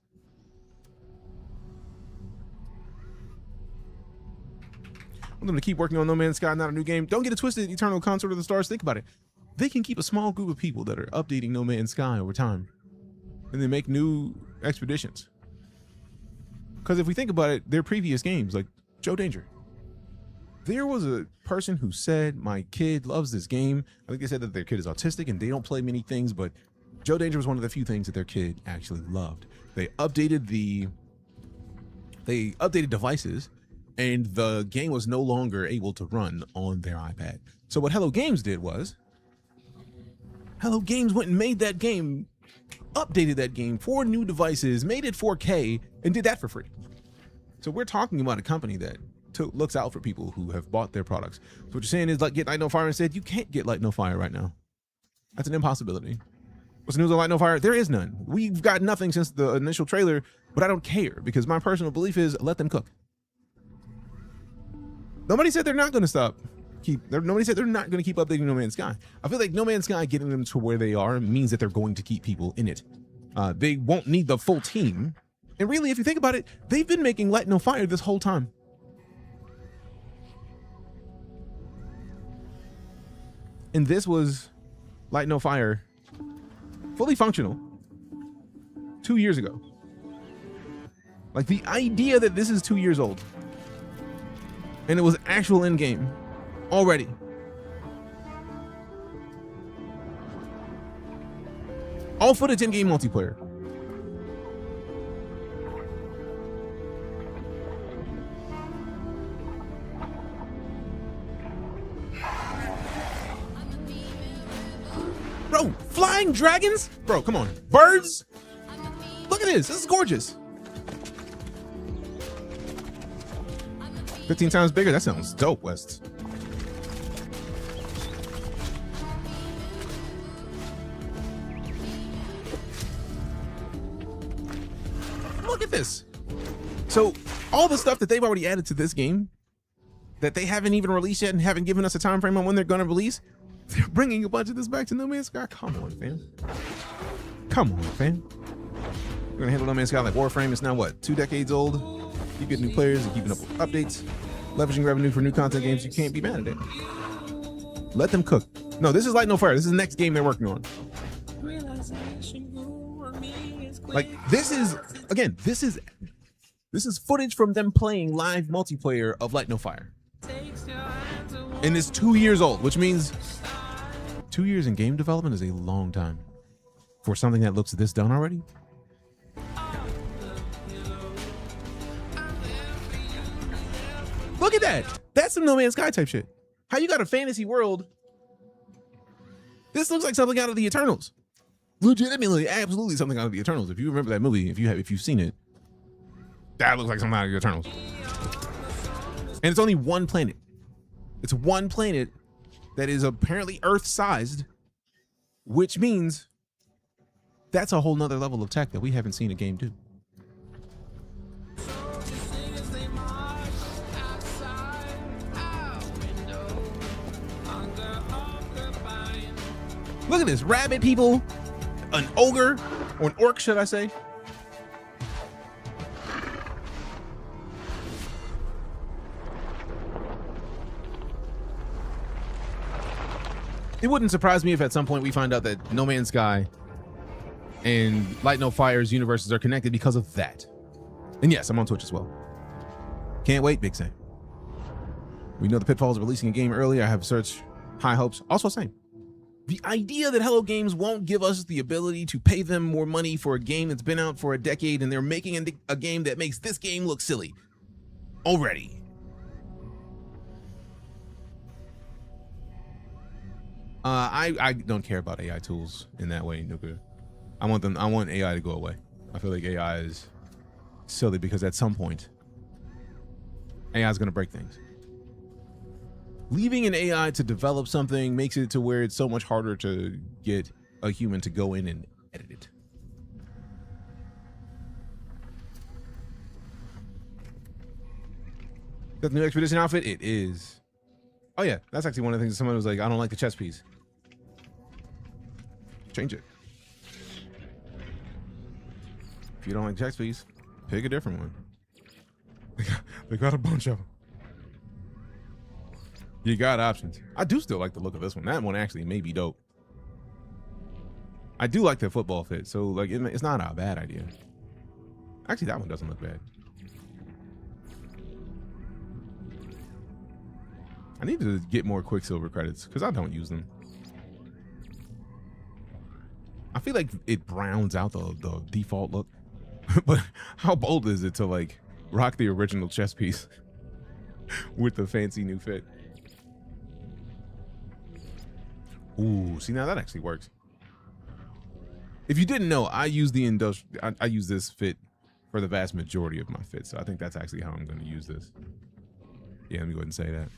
I'm going to keep working on No Man's Sky, not a new game. Don't get it twisted, Eternal Consort of the Stars. Think about it. They can keep a small group of people that are updating No Man's Sky over time, and they make new expeditions. Because if we think about it, their previous games, like Joe Danger, there was a person who said, my kid loves this game. I think they said that their kid is autistic and they don't play many things, but Joe Danger was one of the few things that their kid actually loved. They updated devices, and the game was no longer able to run on their iPad. So what Hello Games did was, Hello Games went and made that game, updated that game for new devices, made it 4K, and did that for free. So we're talking about a company that looks out for people who have bought their products. So what you're saying is, like, get Light No Fire instead? You can't get Light No Fire right now. That's an impossibility. What's the news on Light No Fire? There is none. We've got nothing since the initial trailer, but I don't care, because my personal belief is let them cook. Nobody said they're not going to stop. Nobody said they're not going to keep updating No Man's Sky. I feel like No Man's Sky getting them to where they are means that they're going to keep people in it. They won't need the full team. And really, if you think about it, they've been making Light No Fire this whole time. And this was Light No Fire, fully functional, 2 years ago. Like, the idea that this is 2 years old, and it was actual in-game already. All footage in-game multiplayer. Bro, flying dragons? Bro, come on. Birds? Look at this. This is gorgeous. 15 times bigger. That sounds dope, West. Look at this. So all the stuff that they've already added to this game that they haven't even released yet and haven't given us a time frame on when they're going to release, they're bringing a bunch of this back to No Man's Sky. Come on, fam. Come on, fam. We're going to handle No Man's Sky like Warframe. It's now, what, 2 decades old? You get new players and keeping up with updates, leveraging revenue for new content games. You can't be mad at it. Let them cook. No, this is Light No Fire. This is the next game they're working on. Like, this is, again, this is footage from them playing live multiplayer of Light No Fire. And it's 2 years old, which means 2 years in game development is a long time for something that looks this done already. Look at that. That's some No Man's Sky type shit. How you got a fantasy world? This looks like something out of the Eternals. Legitimately, absolutely something out of the Eternals. If you remember that movie, if you've seen it, that looks like something out of the Eternals. And it's only one planet. It's one planet that is apparently Earth-sized, which means that's a whole nother level of tech that we haven't seen a game do. Look at this, rabbit people, an ogre, or an orc, should I say? It wouldn't surprise me if at some point we find out that No Man's Sky and Light No Fire's universes are connected because of that. And yes, I'm on Twitch as well. Can't wait, Big Sam. We know the pitfalls of releasing a game early. I have such high hopes. Also, same. The idea that Hello Games won't give us the ability to pay them more money for a game that's been out for a decade, and they're making a game that makes this game look silly already. I don't care about AI tools in that way, Nuka. I want AI to go away. I feel like AI is silly because at some point, AI is going to break things. Leaving an AI to develop something makes it to where it's so much harder to get a human to go in and edit it. Is that the new Expedition outfit? It is. Oh yeah, that's actually one of the things. Someone was like, I don't like the chest piece. Change it. If you don't like chest piece, pick a different one. They got a bunch of them. You got options. I do still like the look of this one. That one actually may be dope. I do like the football fit, so like it's not a bad idea. Actually, that one doesn't look bad. I need to get more Quicksilver credits because I don't use them. I feel like it browns out the default look. But how bold is it to like rock the original chest piece with the fancy new fit? Ooh, see, now that actually works. If you didn't know, I use I use this fit for the vast majority of my fits. So I think that's actually how I'm going to use this. Yeah, let me go ahead and say that.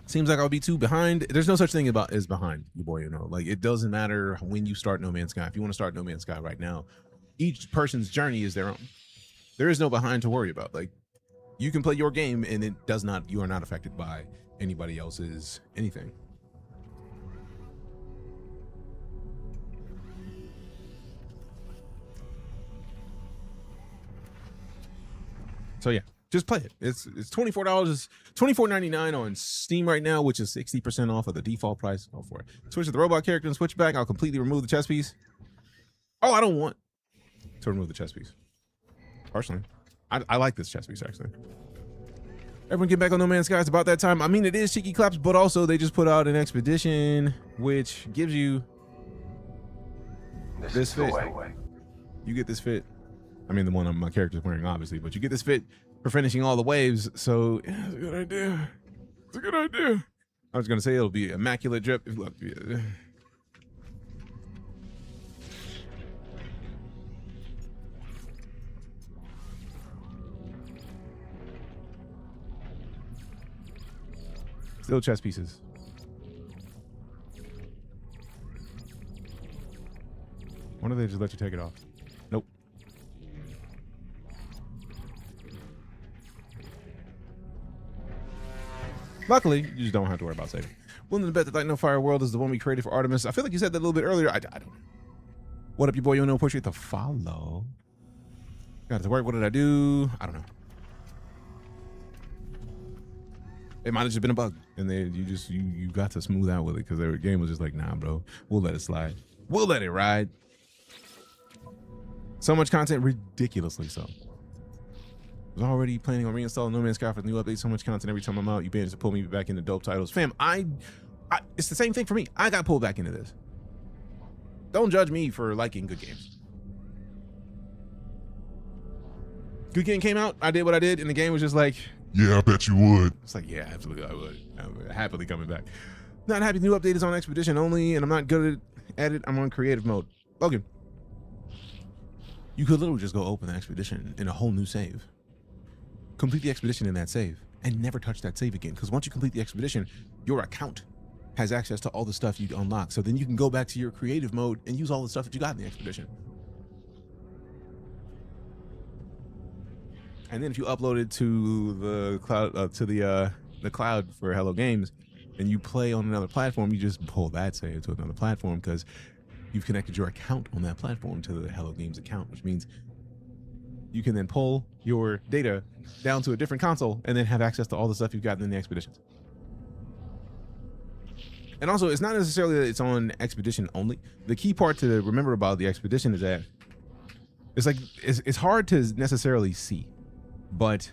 Seems like I'll be too behind. There's no such thing as behind, you boy, you know. Like, it doesn't matter when you start No Man's Sky. If you want to start No Man's Sky right now, each person's journey is their own. There is no behind to worry about. Like, you can play your game and you are not affected by anybody else's anything. So yeah, just play it. It's $24. It's $24.99 on Steam right now, which is 60% off of the default price. Go for it. Switch to the robot character and switch back. I'll completely remove the chest piece. Oh, I don't want to remove the chest piece. Personally, I like this chest piece actually. Everyone get back on No Man's Sky. It's about that time. I mean, it is cheeky claps, but also they just put out an expedition which gives you this fit. You get this fit. I mean, the one my character's wearing, obviously, but you get this fit for finishing all the waves. So yeah, it's a good idea. It's a good idea. I was gonna say it'll be immaculate drip. Look, yeah. Still chess pieces. Why don't they just let you take it off? Nope. Luckily, you just don't have to worry about saving. Willing to bet that Light No Fire World is the one we created for Artemis. I feel like you said that a little bit earlier. I don't. What up, your boy? You know, appreciate the follow. Got to work. What did I do? I don't know. It might have just been a bug, and then you got to smooth out with it because their game was just like, nah, bro, we'll let it slide. We'll let it ride. So much content, ridiculously so. I was already planning on reinstalling No Man's Sky for the new update. So much content every time I'm out. You managed to pull me back into dope titles. Fam, it's the same thing for me. I got pulled back into this. Don't judge me for liking good games. Good game came out. I did what I did, and the game was just like, Yeah, I bet you would. it's like, yeah, absolutely, I would. I'm happily coming back. Not happy. New update is on Expedition only, and I'm not good at it. I'm on creative mode. Logan, you could literally just go open the Expedition in a whole new save. Complete the Expedition in that save, and never touch that save again. Because once you complete the Expedition, your account has access to all the stuff you unlock. So then you can go back to your creative mode and use all the stuff that you got in the Expedition. And then if you upload it to the cloud, the cloud for Hello Games, and you play on another platform, you just pull that save to another platform because you've connected your account on that platform to the Hello Games account, which means you can then pull your data down to a different console and then have access to all the stuff you've gotten in the Expeditions. And also, it's not necessarily that it's on Expedition only. The key part to remember about the Expedition is that it's hard to necessarily see, but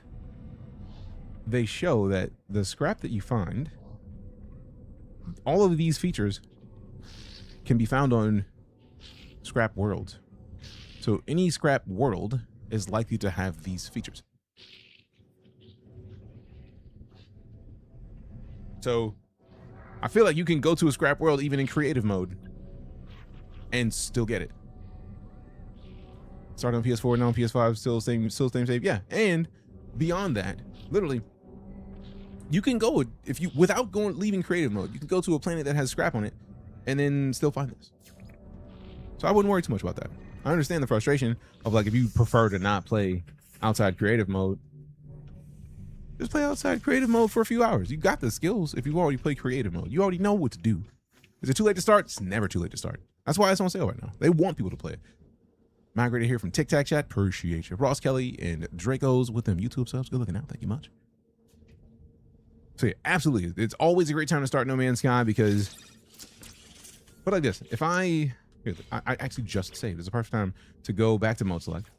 they show that the scrap that you find all of these features can be found on Scrap World. So any Scrap World is likely to have these features. So I feel like you can go to a Scrap World even in creative mode and still get it. Start on PS4, now on PS5, still same save. Yeah, and beyond that, literally, you can go if you without leaving creative mode. You can go to a planet that has scrap on it, and then still find this. So I wouldn't worry too much about that. I understand the frustration of like if you prefer to not play outside creative mode, just play outside creative mode for a few hours. You got the skills if you already play creative mode. You already know what to do. Is it too late to start? It's never too late to start. That's why it's on sale right now. They want people to play it. Migrated here from Tic Tac Chat. Appreciate you. Ross Kelly and Draco's with them YouTube subs. Good looking out. Thank you much. So yeah, absolutely. It's always a great time to start No Man's Sky because, but like this, if I actually just saved. It's a perfect time to go back to mode select.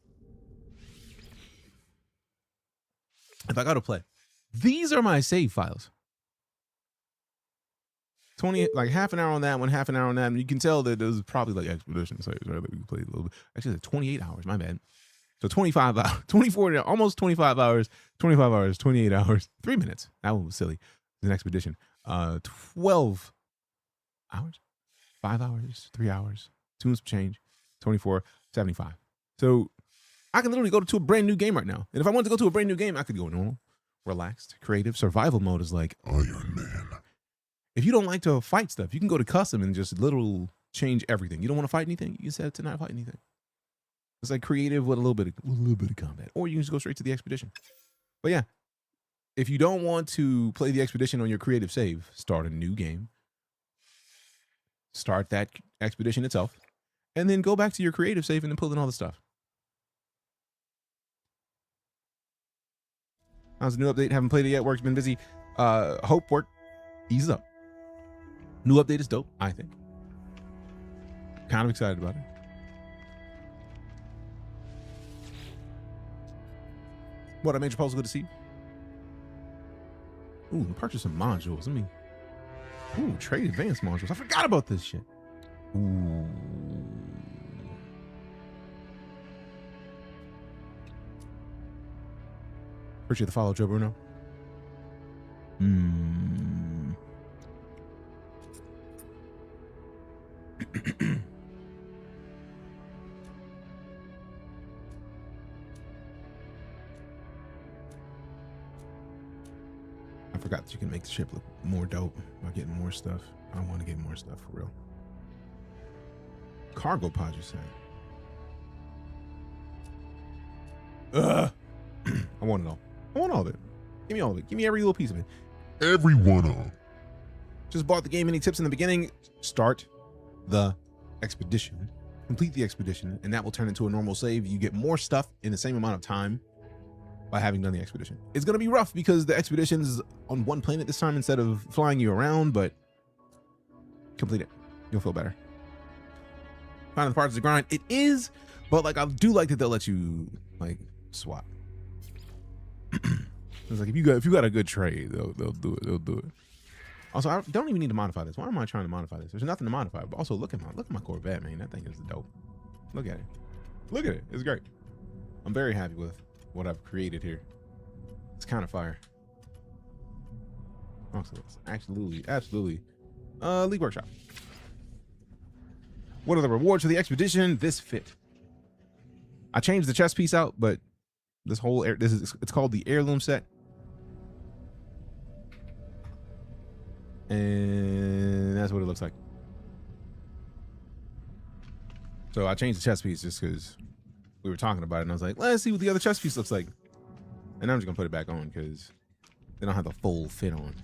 If I go to play, these are my save files. 20, like half an hour on that one, half an hour on that. And you can tell that there's probably like expedition saves, right? Like we played a little bit. Actually, it's 28 hours, my bad. So 25 hours, 24, almost 25 hours, 25 hours, 28 hours, 3 minutes. That one was silly. It's an expedition. 12 hours, 5 hours, 3 hours, 2 months change, 24, 75. So I can literally go to a brand new game right now. And if I wanted to go to a brand new game, I could go normal, relaxed, creative. Survival mode is like Iron Man. If you don't like to fight stuff, you can go to custom and just literal change everything. You don't want to fight anything, you can set it to not fight anything. It's like creative with a little bit of combat, or you can just go straight to the expedition. But yeah, if you don't want to play the expedition on your creative save, start a new game, start that expedition itself, and then go back to your creative save and then pull in all the stuff. How's the new update? Haven't played it yet. Work's been busy. Hope work eases up. New update is dope, I think. Kind of excited about it. What, I made your proposal good to see you? Ooh, purchase some modules. Ooh, trade advanced modules. I forgot about this shit. Ooh. Appreciate the follow, Joe Bruno. I forgot that you can make the ship look more dope by getting more stuff. I want to get more stuff for real. Cargo pod, you saying? I want it all. I want all of it. Give me all of it. Give me every little piece of it. Every one of them. Just bought the game. Any tips in the beginning? Start the expedition. Complete the expedition, and that will turn into a normal save. You get more stuff in the same amount of time by having done the expedition. It's going to be rough because the expedition is on one planet this time instead of flying you around, but complete it. You'll feel better. Finding the parts of the grind. It is, but like I do like that they'll let you like swap. It's like if you got a good trade, they'll do it. They'll do it. Also, I don't even need to modify this. Why am I trying to modify this? There's nothing to modify. But also, look at my Corvette, man. That thing is dope. Look at it. Look at it. It's great. I'm very happy with what I've created here. It's kind of fire. Also, it's absolutely. League Workshop. What are the rewards for the expedition? This fit. I changed the chest piece out, but this whole it's called the heirloom set. And that's what it looks like. So I changed the chest piece just because we were talking about it, and I was like, let's see what the other chest piece looks like. And I'm just gonna put it back on because they don't have the full fit on.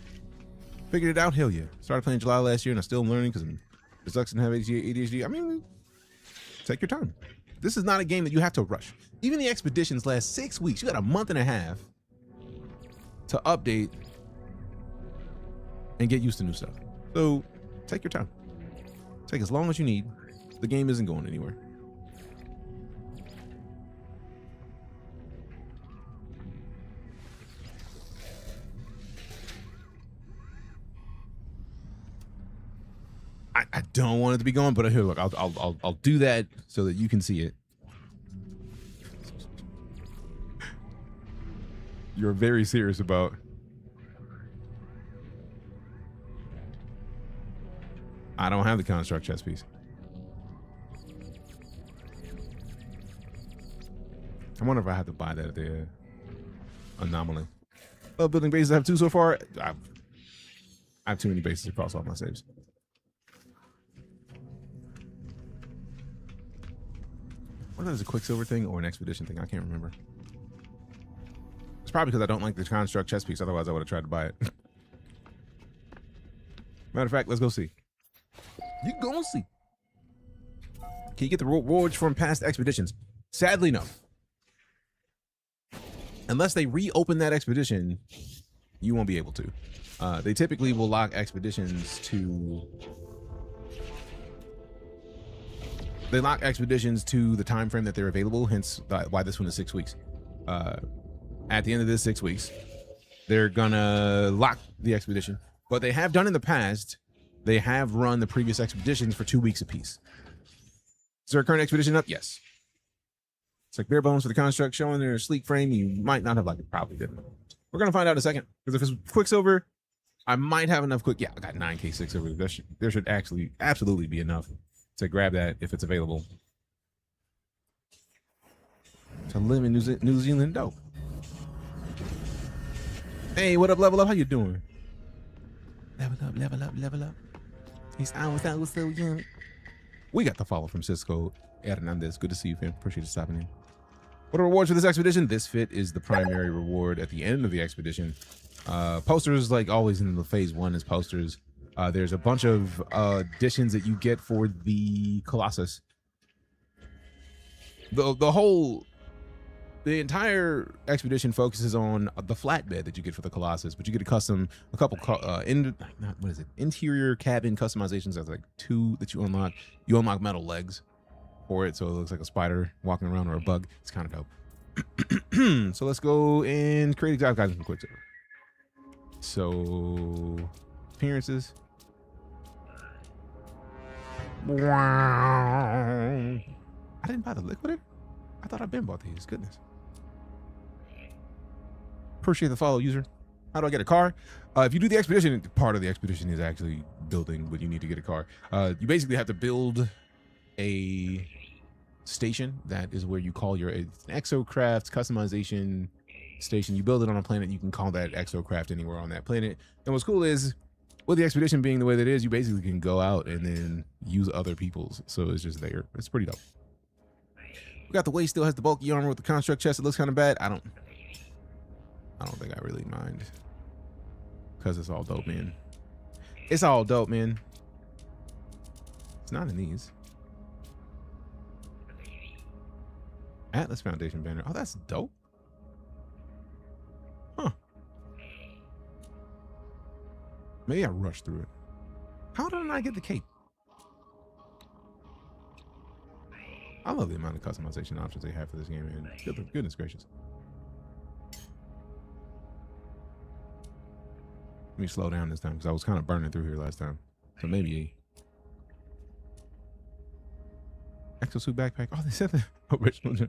Figured it out, hell yeah. Started playing July last year, and I'm still learning because I'm dyslexic and have ADHD. I mean, take your time. This is not a game that you have to rush. Even the expeditions last 6 weeks. You got a month and a half to update and get used to new stuff. So take your time. Take as long as you need. The game isn't going anywhere. I don't want it to be going, but here, look, I'll do that so that you can see it. You're very serious about. I don't have the construct chess piece. I wonder if I have to buy that at the anomaly. Well, building bases, I have 2 so far. I have too many bases across all my saves. Whether it's a Quicksilver thing or an expedition thing, I can't remember. It's probably because I don't like the construct chess piece. Otherwise, I would have tried to buy it. Matter of fact, let's go see. You gonna see. Can you get the rewards from past expeditions? Sadly, no. Unless they reopen that expedition, you won't be able to. They typically will lock expeditions to. They lock expeditions to the time frame that they're available. Hence, why this one is 6 weeks. At the end of this 6 weeks, they're gonna lock the expedition. But they have done in the past. They have run the previous expeditions for 2 weeks apiece. Is there a current expedition up? Yes. It's like bare bones for the construct, showing their sleek frame. You might not have liked it. Probably didn't. We're going to find out in a second. Because if it's Quicksilver, I might have enough quick. Yeah, I got 9K6 over there. There should actually absolutely be enough to grab that if it's available. To live in New Zealand, dope. Hey, what up, Level Up? How you doing? Level up, level up, level up. He's out so young. We got the follow from Cisco Hernandez. Good to see you, fam. Appreciate you stopping in. What are rewards for this expedition? This fit is the primary reward at the end of the expedition. Posters, like always in the phase 1, is posters. There's a bunch of additions that you get for the Colossus. The entire expedition focuses on the flatbed that you get for the Colossus, but you get a couple interior cabin customizations. That's like 2 that you unlock. You unlock metal legs for it, so it looks like a spider walking around or a bug. It's kind of dope. So let's go and create exotic items from Quicksilver. So appearances. Wow. I didn't buy the liquidator. I thought I'd been bought these. Goodness. Appreciate the follow, user. How do I get a car? If you do the expedition, part of the expedition is actually building what you need to get a car. You basically have to build a station. That is where you call your exocraft customization station. You build it on a planet. You can call that exocraft anywhere on that planet. And what's cool is, with the expedition being the way that it is, you basically can go out and then use other people's. So it's just there. It's pretty dope. We got the waist still has the bulky armor with the construct chest. It looks kind of bad. I don't think I really mind, because it's all dope, man. It's all dope, man. It's not in these. Atlas Foundation banner. Oh, that's dope. Huh. Maybe I rushed through it. How did I get the cape? I love the amount of customization options they have for this game, man. Goodness gracious. Let me slow down this time, because I was kind of burning through here last time. So maybe exosuit backpack. Oh, they said the original.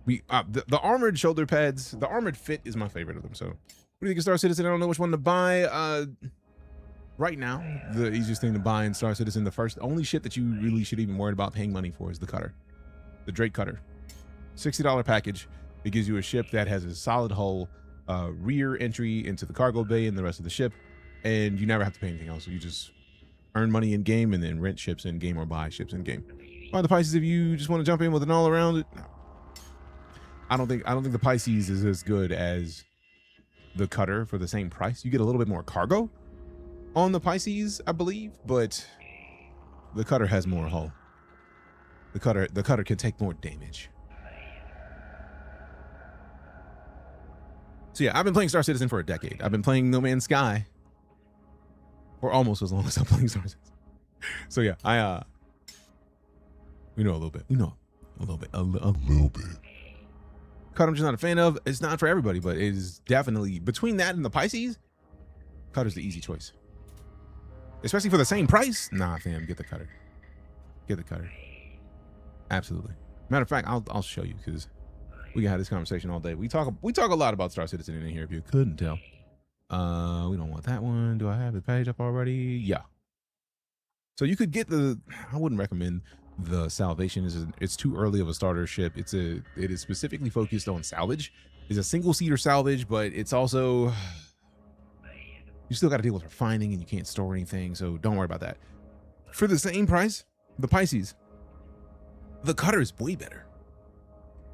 The armored shoulder pads, the armored fit is my favorite of them. So what do you think of StarCitizen? I don't know which one to buy. Right now, the easiest thing to buy in StarCitizen, the only shit that you really should even worry about paying money for, is the cutter. The Drake cutter. $60 package. It gives you a ship that has a solid hull, rear entry into the cargo bay and the rest of the ship, and you never have to pay anything else. So you just earn money in game and then rent ships in game or buy ships in game. Buy the Pisces if you just want to jump in with an all around it. No. I don't think the Pisces is as good as the cutter for the same price. You get a little bit more cargo on the Pisces, I believe, but the cutter has more hull. The cutter can take more damage. So yeah, I've been playing StarCitizen for a decade. I've been playing NoMansSky for almost as long as I'm playing StarCitizen. So yeah, we know a little bit. We know a little bit. A little bit. Cut I'm just not a fan of. It's not for everybody, but it is definitely between that and the Pisces. Cutter's the easy choice, especially for the same price. Nah, fam, get the Cutter. Get the Cutter. Absolutely. Matter of fact, I'll show you because we can have this conversation all day. We talk a lot about StarCitizen in here. If you couldn't tell, we don't want that one. Do I have the page up already? Yeah. So you could get the. I wouldn't recommend the Salvation. It's too early of a starter ship. It is specifically focused on salvage. It's a single seater salvage, but it's also you still got to deal with refining and you can't store anything. So don't worry about that. For the same price, the Pisces, the Cutter is way better.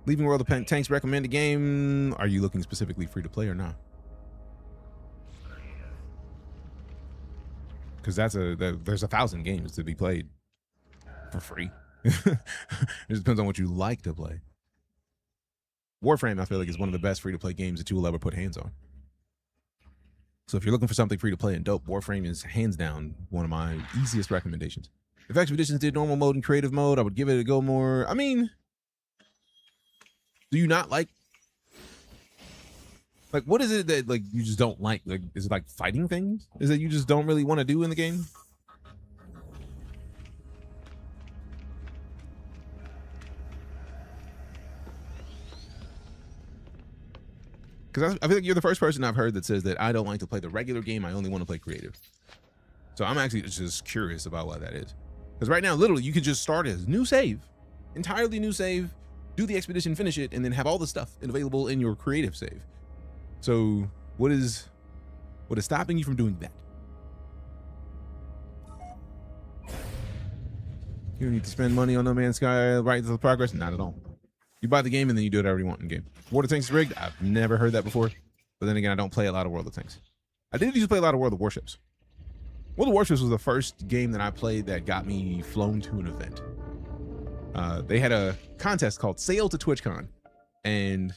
Leaving World of Tanks recommended game. Are you looking specifically free to play or not? Because there's 1,000 games to be played for free. It just depends on what you like to play. Warframe, I feel like, is one of the best free to play games that you will ever put hands on. So if you're looking for something free to play and dope, Warframe is hands down one of my easiest recommendations. If Expeditions did normal mode and creative mode, I would give it a go more. I mean, do you not like what is it that like you just don't like? Like, is it like fighting things? Is it you just don't really want to do in the game? Because I feel like you're the first person I've heard that says that I don't like to play the regular game. I only want to play creative. So I'm actually just curious about why that is. Because right now, literally, you could just start as new save, entirely new save, do the expedition, finish it, and then have all the stuff available in your creative save. So what is stopping you from doing that? You don't need to spend money on NoMansSky right to the progress. Not at all. You buy the game and then you do whatever you want in game. World of Tanks is rigged. I've never heard that before. But then again, I don't play a lot of World of Tanks. I did used to play a lot of World of Warships. World of Warships was the first game that I played that got me flown to an event. They had a contest called Sail to TwitchCon, and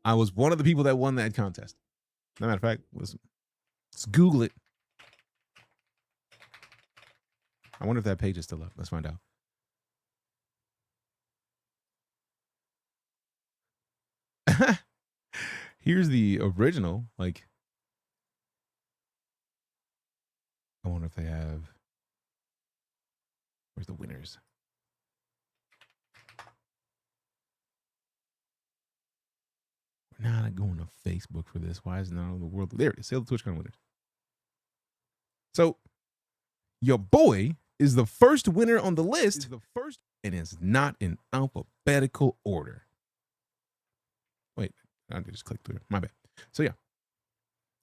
I was one of the people that won that contest. As a matter of fact, let's Google it. I wonder if that page is still up. Let's find out. Here's the original. Like, I wonder if they have. Where's the winners? We're not going to Facebook for this. Why isn't it on the world? There it is. Sail the TwitchCon winners. So, your boy is the first winner on the list. And it's not in alphabetical order. Wait, I just clicked through. My bad. So yeah,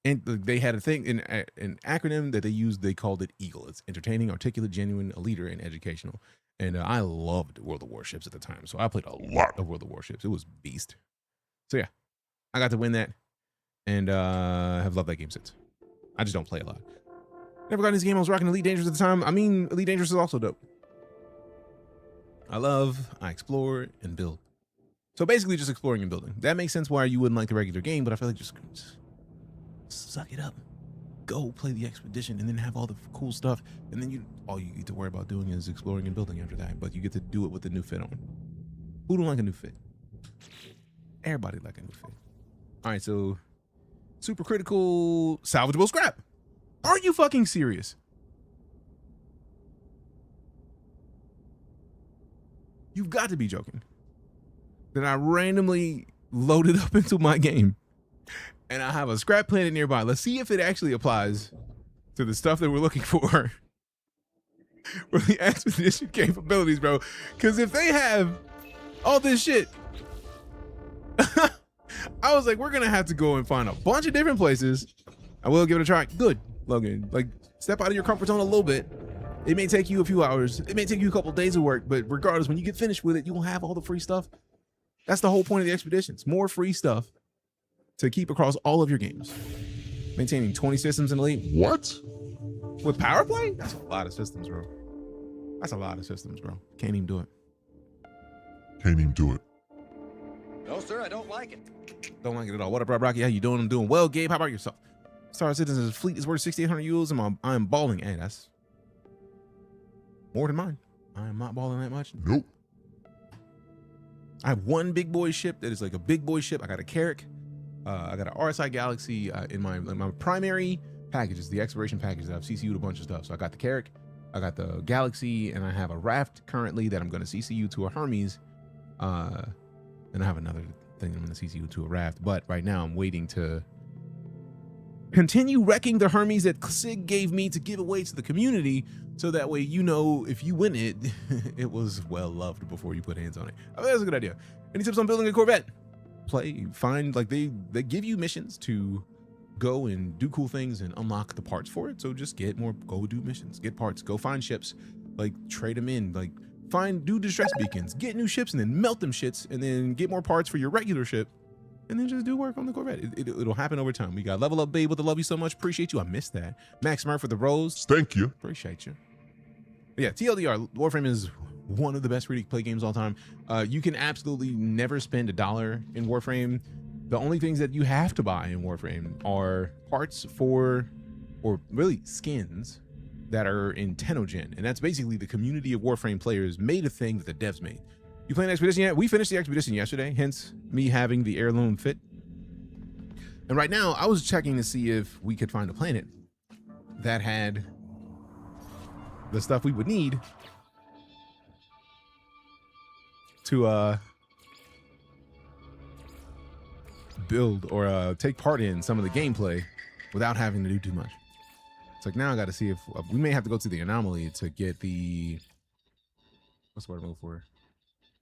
and they had a thing in an acronym that they used. They called it EAGLE. It's entertaining, articulate, genuine, a leader, and educational. And I loved World of Warships at the time, so I played a lot of World of Warships. It was beast. So yeah, I got to win that, and have loved that game since. I just don't play a lot. Never got in this game. I was rocking Elite Dangerous at the time. I mean, Elite Dangerous is also dope. I explore and build. So basically just exploring and building. That makes sense why you wouldn't like the regular game, but I feel like just suck it up. Go play the expedition and then have all the cool stuff. And then all you get to worry about doing is exploring and building after that. But you get to do it with the new fit on. Who don't like a new fit? Everybody like a new fit. All right, so super critical salvageable scrap. Are you fucking serious? You've got to be joking. That I randomly loaded up into my game and I have a scrap planet nearby. Let's see if it actually applies to the stuff that we're looking for the expedition capabilities, bro. Because if they have all this shit, I was like, we're going to have to go and find a bunch of different places. I will give it a try. Good, Logan. Like, step out of your comfort zone a little bit. It may take you a few hours. It may take you a couple of days of work, but regardless, when you get finished with it, you will have all the free stuff. That's the whole point of the expeditions. More free stuff to keep across all of your games. Maintaining 20 systems in Elite. What? With power play? That's a lot of systems, bro. That's a lot of systems, bro. Can't even do it. Can't even do it. No, sir, I don't like it. Don't like it at all. What up, Rocky? How you doing? I'm doing well, Gabe. How about yourself? StarCitizen's fleet is worth 6,800 euros, and I'm balling. Hey, that's more than mine. I am not balling that much. Nope. I have one big boy ship that is like a big boy ship. I got a Carrack. I got an RSI Galaxy in my primary packages, the exploration package that I've CCU'd a bunch of stuff. So I got the Carrack, I got the Galaxy, and I have a raft currently that I'm going to CCU to a Hermes. And I have another thing I'm going to CCU to a raft. But right now I'm waiting to continue wrecking the Hermes that Sig gave me to give away to the community. So that way, you know, if you win it, it was well loved before you put hands on it. I mean, that's a good idea. Any tips on building a Corvette? Find, like they give you missions to go and do cool things and unlock the parts for it. So just get more, go do missions, get parts, go find ships, like trade them in, like do distress beacons, get new ships and then melt them shits and then get more parts for your regular ship and then just do work on the Corvette. It'll happen over time. We got Level Up Babe with the love you so much. Appreciate you. I missed that. Max Smurf with the rose. Thank you. Appreciate you. But yeah, TLDR, Warframe is one of the best free-to-play games of all time. You can absolutely never spend $1 in Warframe. The only things that you have to buy in Warframe are parts for, or really skins that are in Tenogen. And that's basically the community of Warframe players made a thing that the devs made. You playing Expedition yet? We finished the Expedition yesterday, hence me having the heirloom fit. And right now, I was checking to see if we could find a planet that had the stuff we would need to build or take part in some of the gameplay without having to do too much. It's like now I got to see if we may have to go to the anomaly to get the, what's the word I'm looking for?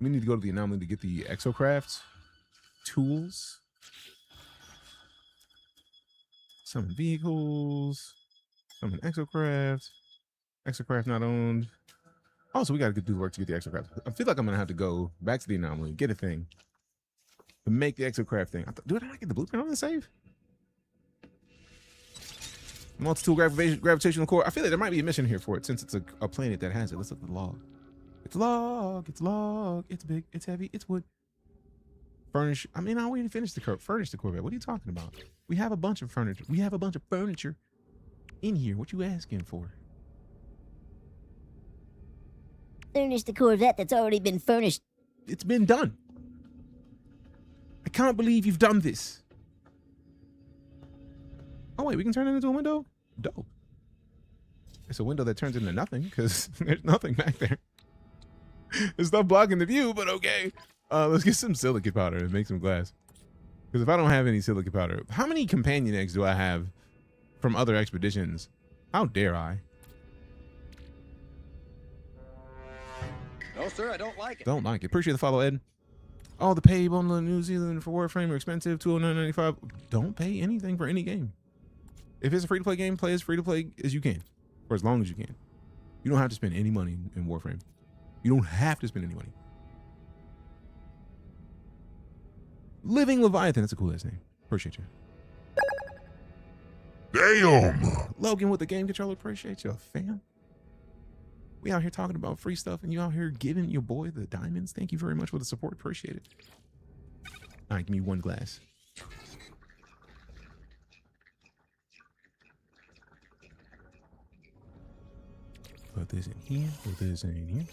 We need to go to the anomaly to get the exocraft tools, summon vehicles, summon exocraft not owned. Also, we got to do the work to get the exocraft. I feel like I'm gonna have to go back to the anomaly, get a thing to make the exocraft thing. Did I not get the blueprint on the save? Multi-tool gravitational core. I feel like there might be a mission here for it since it's a planet that has it. Let's look at the log. It's log. It's log. It's big. It's heavy. It's wood. Furnish. I mean, I already finished furnish the Corvette. What are you talking about? We have a bunch of furniture. We have a bunch of furniture in here. What you asking for? Furnish the Corvette that's already been furnished. It's been done. I can't believe you've done this. Oh wait, we can turn it into a window? Dope. It's a window that turns into nothing because there's nothing back there. There's stuff blocking the view, but okay. Let's get some silica powder and make some glass. Because if I don't have any silica powder, how many companion eggs do I have from other expeditions? How dare I? No, sir, I don't like it. Don't like it. Appreciate the follow, Ed. Oh, the pay bundle in New Zealand for Warframe are expensive, $209.95. Don't pay anything for any game. If it's a free-to-play game, play as free-to-play as you can, or as long as you can. You don't have to spend any money in Warframe. You don't have to spend any money. Living Leviathan, that's a cool ass name. Appreciate you. Damn! Logan with the game controller, appreciate you, fam. We out here talking about free stuff and you out here giving your boy the diamonds. Thank you very much for the support, appreciate it. All right, give me one glass. Put this in here, put this in here.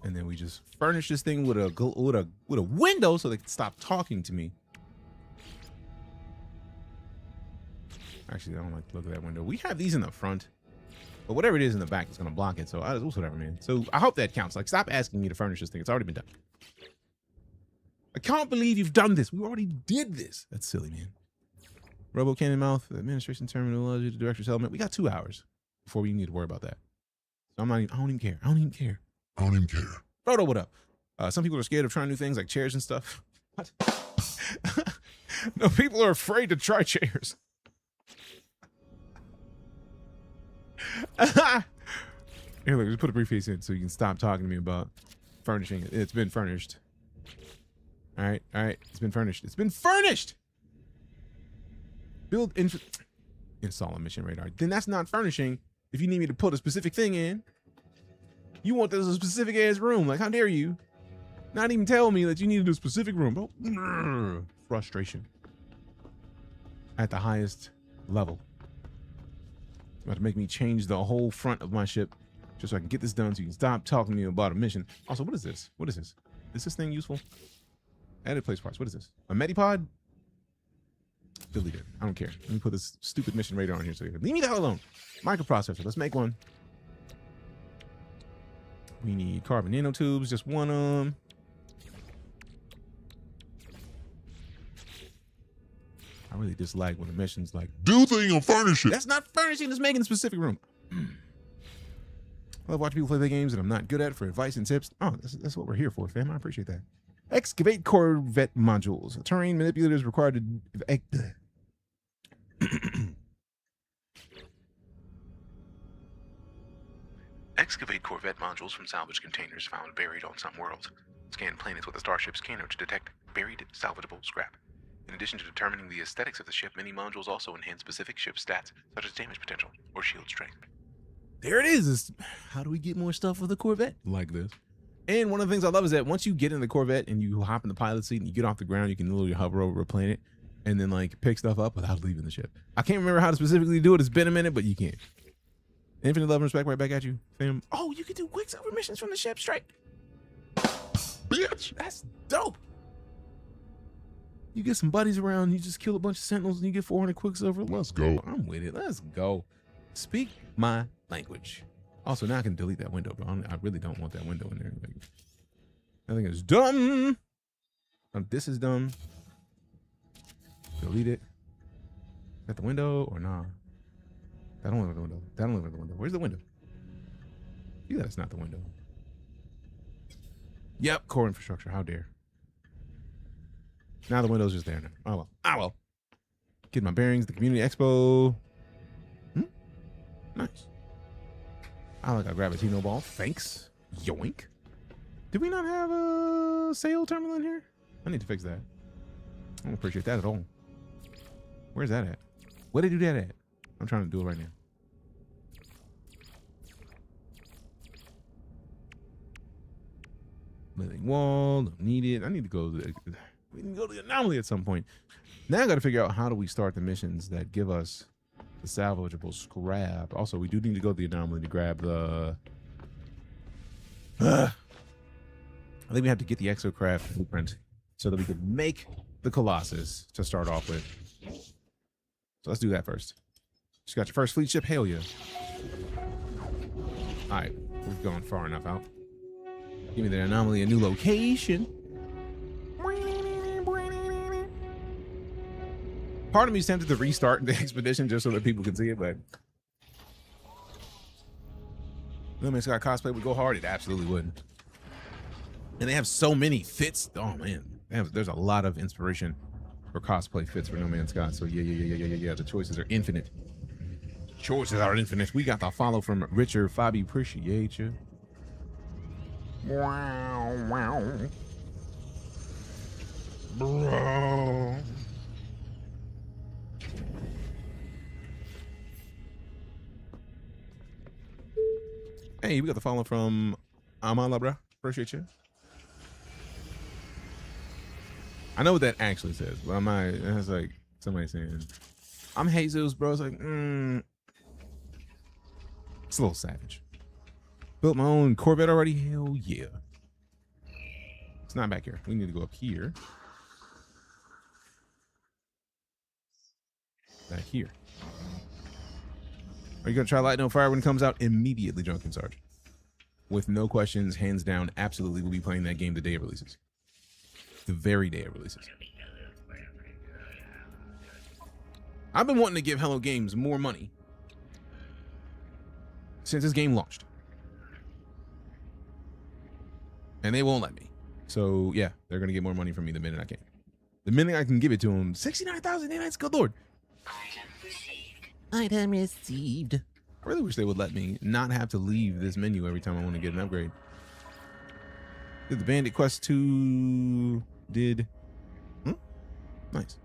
And then we just furnish this thing with a window so they can stop talking to me. Actually, I don't like to look at that window. We have these in the front, but whatever it is in the back is going to block it. So whatever, man. So I hope that counts. Like, stop asking me to furnish this thing. It's already been done. I can't believe you've done this. We already did this. That's silly, man. Robo Cannon Mouth, administration terminology, the director's element. We got 2 hours before we need to worry about that. So I don't even care. I don't even care. I don't even care. Frodo, what up? Some people are scared of trying new things like chairs and stuff. What? No, people are afraid to try chairs. Here, look, just put a briefcase in so you can stop talking to me about furnishing it. It's been furnished. All right. It's been furnished. It's been furnished. Build install a mission radar. Then that's not furnishing. If you need me to put a specific thing in, you want this a specific ass room. Like, how dare you not even tell me that you needed a specific room? Oh, frustration at the highest level. About to make me change the whole front of my ship just so I can get this done so you can stop talking to me about a mission. Also, what is this? What is this? Is this thing useful? Added place parts. What is this? A Medipod? Delete it. I don't care. Let me put this stupid mission radar on here so you can leave me the hell alone. Microprocessor. Let's make one. We need carbon nanotubes. Just one of them. I really dislike when the mission's like, Do thing and furnish it. that's not furnishing, it's making a specific room. I love watching people play the games that I'm not good at for advice and tips. Oh, that's what we're here for, fam. I appreciate that. Excavate Corvette modules. Terrain manipulators required to... Excavate Corvette modules from salvage containers found buried on some worlds. Scan planets with a starship scanner to detect buried salvageable scrap. In addition to determining the aesthetics of the ship, many modules also enhance specific ship stats, such as damage potential or shield strength. There it is. How do we get more stuff with a Corvette like this? And one of the things I love is that once you get in the Corvette and you hop in the pilot seat and you get off the ground, you can literally hover over a planet and then like pick stuff up without leaving the ship. I can't remember how to specifically do it. It's been a minute, but you can. Infinite love and respect right back at you, fam. Oh, you can do Quicksilver missions from the ship straight. Bitch. That's dope. You get some buddies around, you just kill a bunch of sentinels and you get 400 Quicksilver. Let's go. I'm with it. Let's go. Speak my language. Also, now I can delete that window, bro. I really don't want that window in there. Like, I think it's dumb. This is dumb. Delete it. Is that the window or nah? That don't look like the window. That don't look like the window. Where's the window? See, that's not the window. Yep, core infrastructure. How dare. Now the window's just there now. Oh well. Ah well. Get my bearings. The community expo. Nice. I like a Gravitino ball. Thanks. Yoink. Did we not have a sale terminal in here? I need to fix that. I don't appreciate that at all. Where's that at? Where did they do that at? I'm trying to do it right now. Living wall. Don't need it. I need to go. We can go to the anomaly at some point. Now I got to figure out how do we start the missions that give us the salvageable scrap. Also, we do need to go to the anomaly to grab the... I think we have to get the exocraft blueprint so that we can make the Colossus to start off with. So let's do that first. Just got your first fleet ship? Hell yeah. All right, we've gone far enough out. Give me the anomaly, a new location. Part of me is tempted to restart the expedition just so that people can see it, but NoMansSky cosplay would go hard. It absolutely would. And they have so many fits. Oh man, there's a lot of inspiration for cosplay fits for NoMansSky. So yeah. The choices are infinite. Choices are infinite. We got the follow from Richard. Fabi, appreciate you. Wow. Bro. Hey, we got the follow from Amalabra. Appreciate you. I know what that actually says, but I'm not. It's like somebody saying, "I'm Jesus, bro." It's like, it's a little savage. Built my own Corvette already. Hell yeah. It's not back here. We need to go up here. Back here. Are you going to try Light No Fire when it comes out? Immediately, Drunken Sarge. With no questions, hands down, absolutely will be playing that game the day it releases. The very day it releases. I've been wanting to give Hello Games more money since this game launched. And they won't let me. So, yeah, they're going to get more money from me the minute I can. The minute I can give it to them, 69,000 nights, good lord. Item received. I really wish they would let me not have to leave this menu every time I want to get an upgrade. Did the Bandit Quest 2 did... Nice.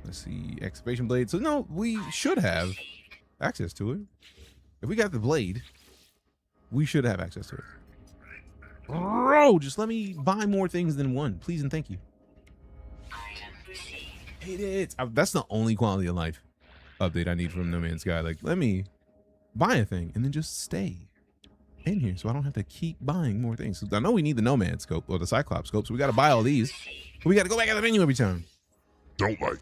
Let's see. Excavation Blade. So, no, we should have access to it. If we got the blade, we should have access to it. Bro, just let me buy more things than one. Please and thank you. Hate it. That's the only quality of life update I need from NoMansSky. Like, let me buy a thing and then just stay. in here, so I don't have to keep buying more things. I know we need the Nomad scope or the Cyclops scope, so we got to buy all these. But we got to go back to the menu every time. Don't like.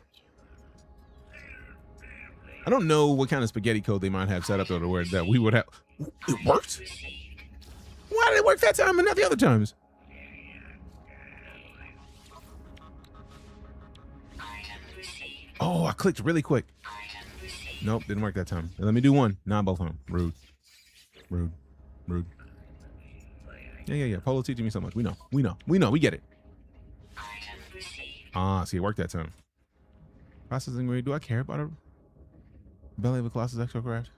I don't know what kind of spaghetti code they might have set up though to where that we would have. It worked. Why did it work that time and not the other times? Oh, I clicked really quick. Nope, didn't work that time. Let me do one. Not both of them. Rude. Rude. Rude. Yeah. Polo teaching me so much. We know. We get it. Ah, see, it worked that time. Processing rate. Do I care about a belly of a Colossus exocraft?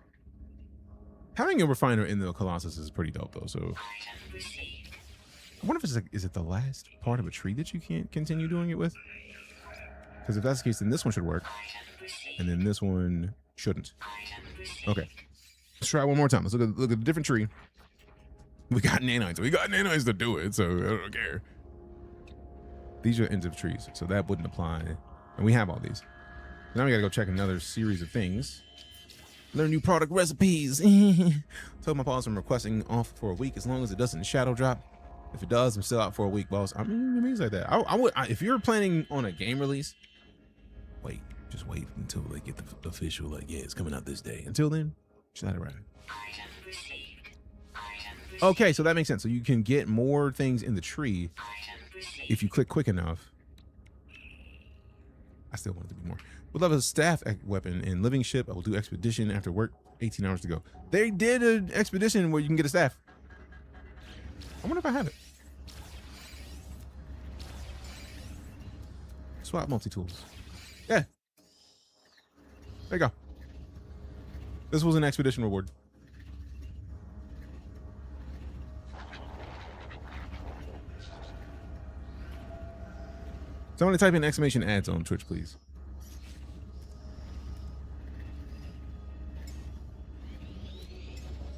Having a refiner in the Colossus is pretty dope, though. So, I wonder if it's like, is it the last part of a tree that you can't continue doing it with? Because if that's the case, then this one should work, and then this one shouldn't. Okay, let's try it one more time. Let's look at a different tree. We got nanites. We got nanites to do it, so I don't care. These are ends of trees, so that wouldn't apply. And we have all these. Now we gotta go check another series of things. Learn new product recipes. Told my boss I'm requesting off for a week as long as it doesn't shadow drop. If it does, I'm still out for a week, boss. I mean, it means like that. I would, if you're planning on a game release, just wait until they get the official, like, yeah, it's coming out this day. Until then, just let it ride. Okay, so that makes sense. So you can get more things in the tree if you click quick enough. I still want it to be more. Would love a staff weapon in living ship. I will do expedition after work. 18 hours to go. They did an expedition where you can get a staff. I wonder if I have it. Swap multi-tools. Yeah. There you go. This was an expedition reward. Someone type in exclamation ads on Twitch, please.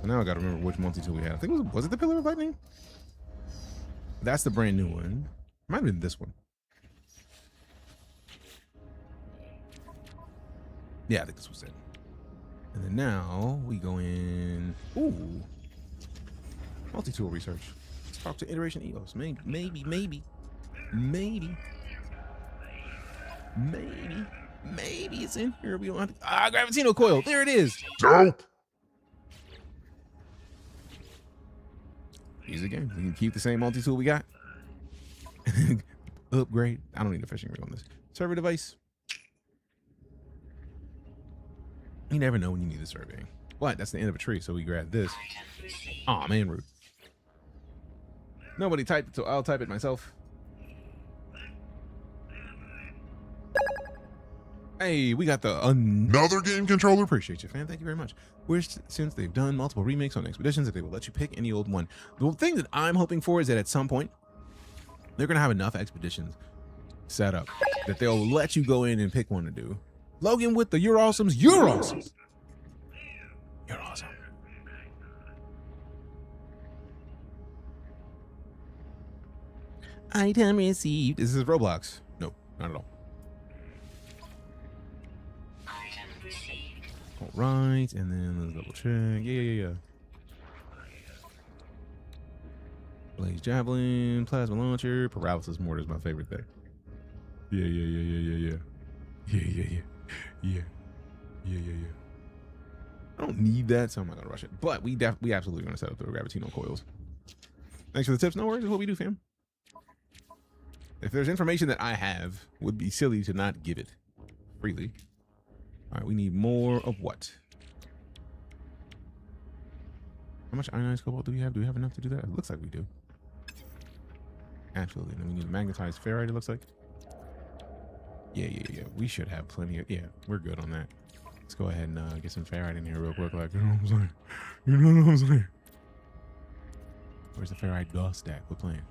Now I gotta remember which multi-tool we had. I think was it the Pillar of Lightning? That's the brand new one. Might have been this one. Yeah, I think this was it. And then now we go in. Ooh. Multi-tool research. Let's talk to Iteration EOS. Maybe it's in here. We don't have to. Gravitino coil. There it is. Dope. Use it again. We can keep the same multi-tool we got. Upgrade. I don't need a fishing rig on this. Server device. You never know when you need a survey. What? That's the end of a tree, so we grab this. Aw, man, rude. Nobody typed it, so I'll type it myself. Hey, we got the Another game controller. Appreciate you, fan. Thank you very much. Wish since they've done multiple remakes on Expeditions that they will let you pick any old one. The thing that I'm hoping for is that at some point they're gonna have enough Expeditions set up that they'll let you go in and pick one to do. Logan with the You're Awesomes. You're awesome. You're awesome. Item received. Is this Roblox? No, not at all. All right, and then let's double check. Yeah. Blaze Javelin, Plasma Launcher, Paralysis Mortar is my favorite thing. Yeah. I don't need that, so I'm not gonna rush it. But we absolutely gonna set up the Gravitino coils. Thanks for the tips. No worries, it's what we do, fam. If there's information that I have, would be silly to not give it freely. All right, we need more of what? How much ionized cobalt do we have? Do we have enough to do that? It looks like we do. Absolutely. And then we need magnetized ferrite, it looks like. Yeah. We should have plenty of, yeah, we're good on that. Let's go ahead and get some ferrite in here real quick. Like, you know what I'm saying? You know what I'm saying? Where's the ferrite dust stack? We're playing.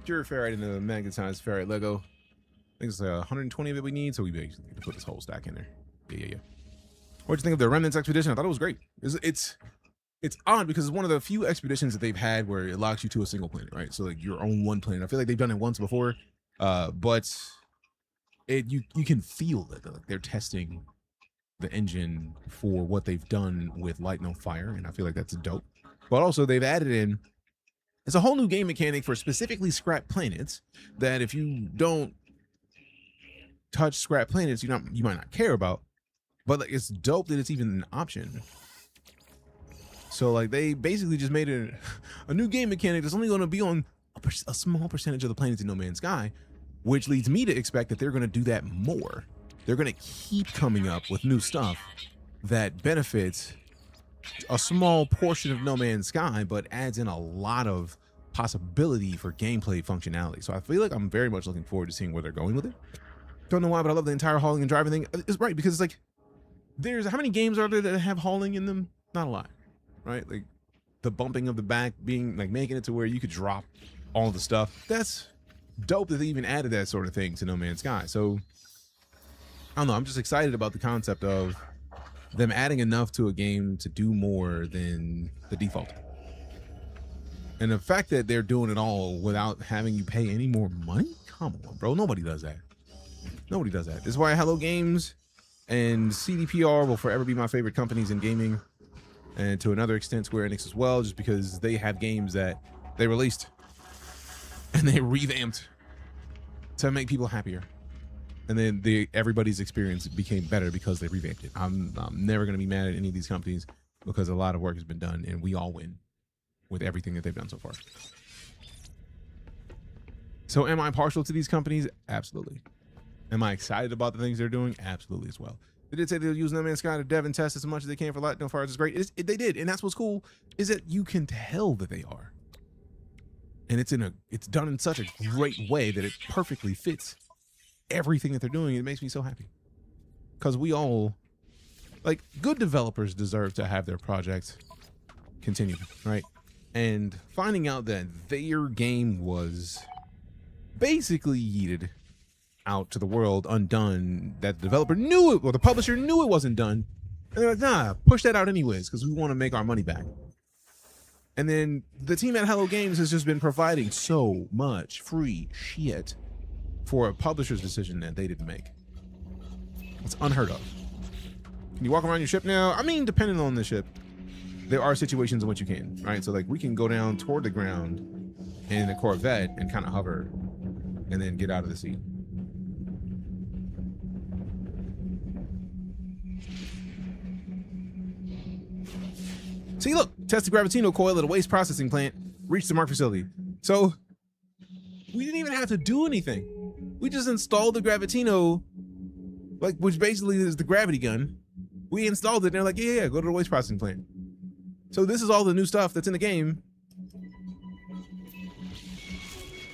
Pure ferrite in the magnetized ferrite Lego. I think it's 120 of it we need, so we basically need to put this whole stack in there. Yeah. What'd you think of the Remnant's expedition? I thought it was great. It's odd because it's one of the few expeditions that they've had where it locks you to a single planet, right? So like you're on one planet. I feel like they've done it once before, but you can feel that they're testing the engine for what they've done with Light No Fire, and I feel like that's dope. but also they've added in, it's a whole new game mechanic for specifically scrap planets that if you don't touch scrap planets, you might not care about, but like it's dope that it's even an option. So like they basically just made it a new game mechanic that's only going to be on a small percentage of the planets in No Man's Sky, which leads me to expect that they're going to do that more. They're going to keep coming up with new stuff that benefits a small portion of No Man's Sky, but adds in a lot of possibility for gameplay functionality. So I feel like I'm very much looking forward to seeing where they're going with it. Don't know why, but I love the entire hauling and driving thing. It's right, because it's like, there's, how many games are there that have hauling in them? Not a lot, right? Like the bumping of the back being like making it to where you could drop all the stuff. That's dope that they even added that sort of thing to No Man's Sky. So I don't know, I'm just excited about the concept of them adding enough to a game to do more than the default. And the fact that they're doing it all without having you pay any more money? Come on, bro. Nobody does that. Nobody does that. This is why Hello Games and CDPR will forever be my favorite companies in gaming, and to another extent Square Enix as well, just because they have games that they released and they revamped to make people happier, and then everybody's experience became better because they revamped it. I'm never going to be mad at any of these companies because a lot of work has been done and we all win with everything that they've done so far. So am I partial to these companies? Absolutely. Am I excited about the things they're doing? Absolutely as well. They did say they'll use No Man's Sky to dev and test as much as they can for light no fires. It's great. They did, and that's what's cool, is that you can tell that they are. And it's done in such a great way that it perfectly fits everything that they're doing. It makes me so happy. Because we all, like, good developers deserve to have their projects continue, right? And finding out that their game was basically yeeted out to the world undone, that the developer knew it, or the publisher knew it wasn't done, and they're like, nah, push that out anyways because we want to make our money back. And then the team at Hello Games has just been providing so much free shit for a publisher's decision that they didn't make. It's unheard of. Can you walk around your ship now? I mean, depending on the ship, there are situations in which you can, right? So like we can go down toward the ground in a Corvette and kind of hover and then get out of the sea. See, look, test the Gravitino coil at a waste processing plant, reach the mark facility. So we didn't even have to do anything. We just installed the Gravitino, like, which basically is the gravity gun. We installed it and they're like, yeah, go to the waste processing plant. So this is all the new stuff that's in the game.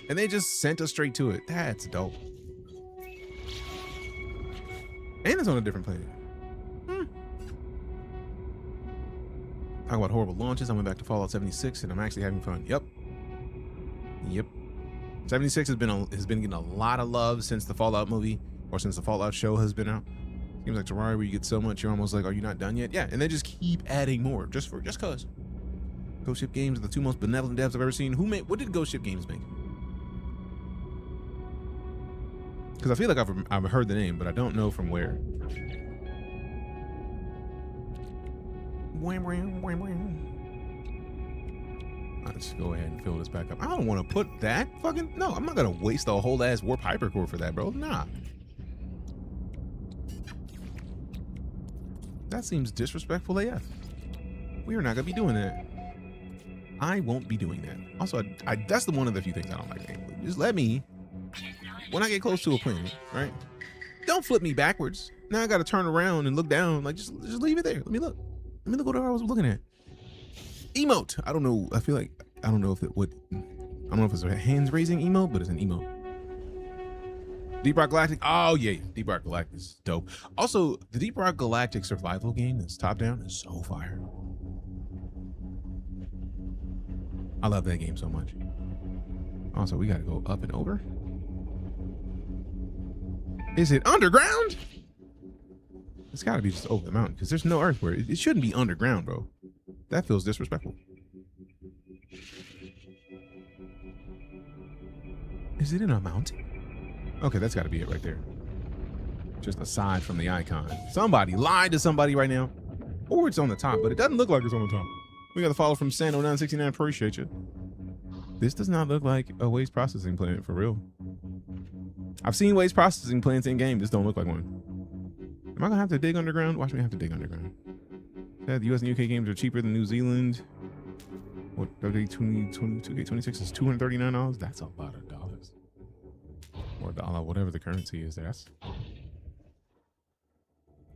And they just sent us straight to it. That's dope. And it's on a different planet. Talk about horrible launches. I went back to Fallout 76 and I'm actually having fun. Yep. 76 has been getting a lot of love since the Fallout movie, or since the Fallout show has been out. Seems like Terraria, where you get so much, you're almost like, are you not done yet? Yeah, and they just keep adding more, just cause. Ghost Ship Games are the two most benevolent devs I've ever seen. What did Ghost Ship Games make? Because I feel like I've heard the name, but I don't know from where. Let's go ahead and fill this back up. I don't want to put that fucking, no, I'm not gonna waste a whole ass warp hypercore for that, bro. Nah. That seems disrespectful AF. We are not gonna be doing that. I won't be doing that. Also, that's the one of the few things I don't like. Just let me, when I get close to a planet, right? Don't flip me backwards. Now I gotta turn around and look down. Like, just leave it there. Let me look what I was looking at. Emote. I don't know. I feel like, I don't know if it's a hands raising emote, but it's an emote. Deep Rock Galactic. Oh yeah, Deep Rock Galactic is dope. Also, the Deep Rock Galactic survival game that's top down is so fire. I love that game so much. Also, we gotta go up and over. Is it underground? It's gotta be just over the mountain because there's no earth where it shouldn't be underground, bro. That feels disrespectful. Is it in a mountain? Okay, that's gotta be it right there. Just aside from the icon. Somebody lied to somebody right now. Or it's on the top, but it doesn't look like it's on the top. We got a follow from Sando969. Appreciate you. This does not look like a waste processing plant for real. I've seen waste processing plants in game. This don't look like one. Am I gonna have to dig underground? Watch me have to dig underground. Yeah, the US and UK games are cheaper than New Zealand. What WD2K26 is $239. That's a lot of dollars. Or dollar, whatever the currency is. That's.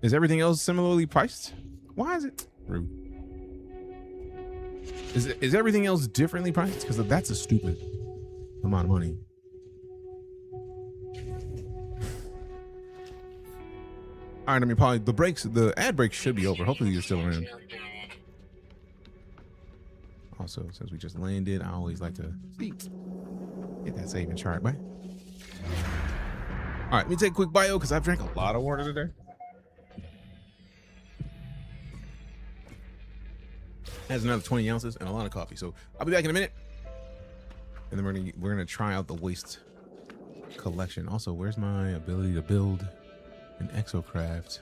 Is everything else similarly priced? Why is it rude? Is everything else differently priced? Because that's a stupid amount of money. All right, I mean, probably the ad breaks should be over. Hopefully you're still around. Also, since we just landed, I always like to get that saving chart, boy. All right, let me take a quick bio because I've drank a lot of water today. Has another 20 ounces and a lot of coffee. So I'll be back in a minute. And then we're gonna try out the waste collection. Also, where's my ability to build an exocraft?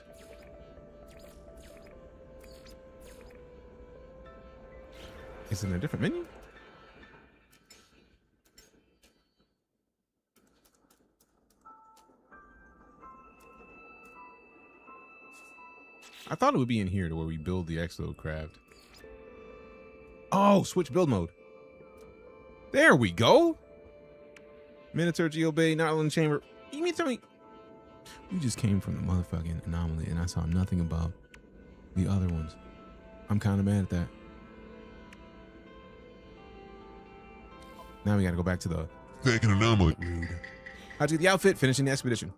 Is it in a different menu? I thought it would be in here to where we build the exocraft. Oh, switch build mode. There we go. Minotaur, Geobay, Notland Chamber. You mean tell me? We just came from the motherfucking anomaly and I saw nothing about the other ones. I'm kind of mad at that. Now we got to go back to the Fucking anomaly. rude. How'd you get the outfit? Finishing the expedition.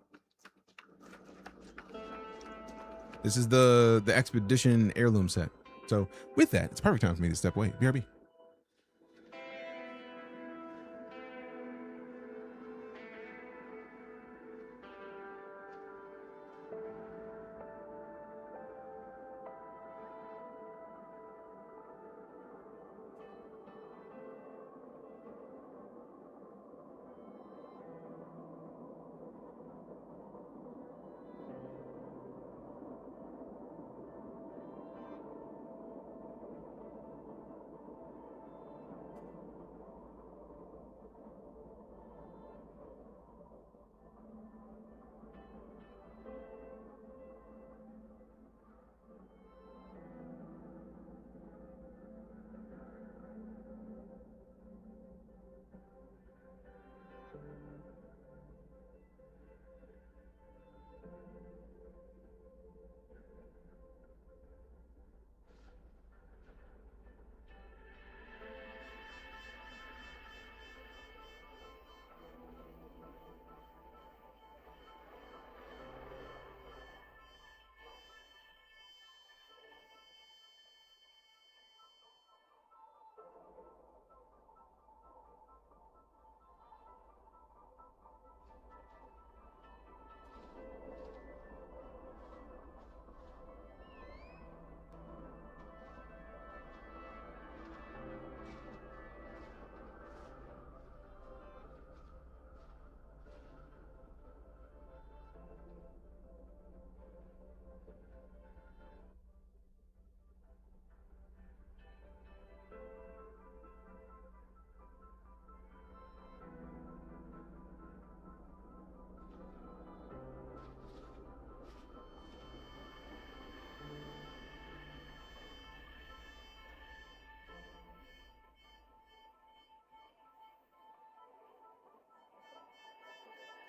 This is the expedition heirloom set. So with that, it's perfect time for me to step away. BRB.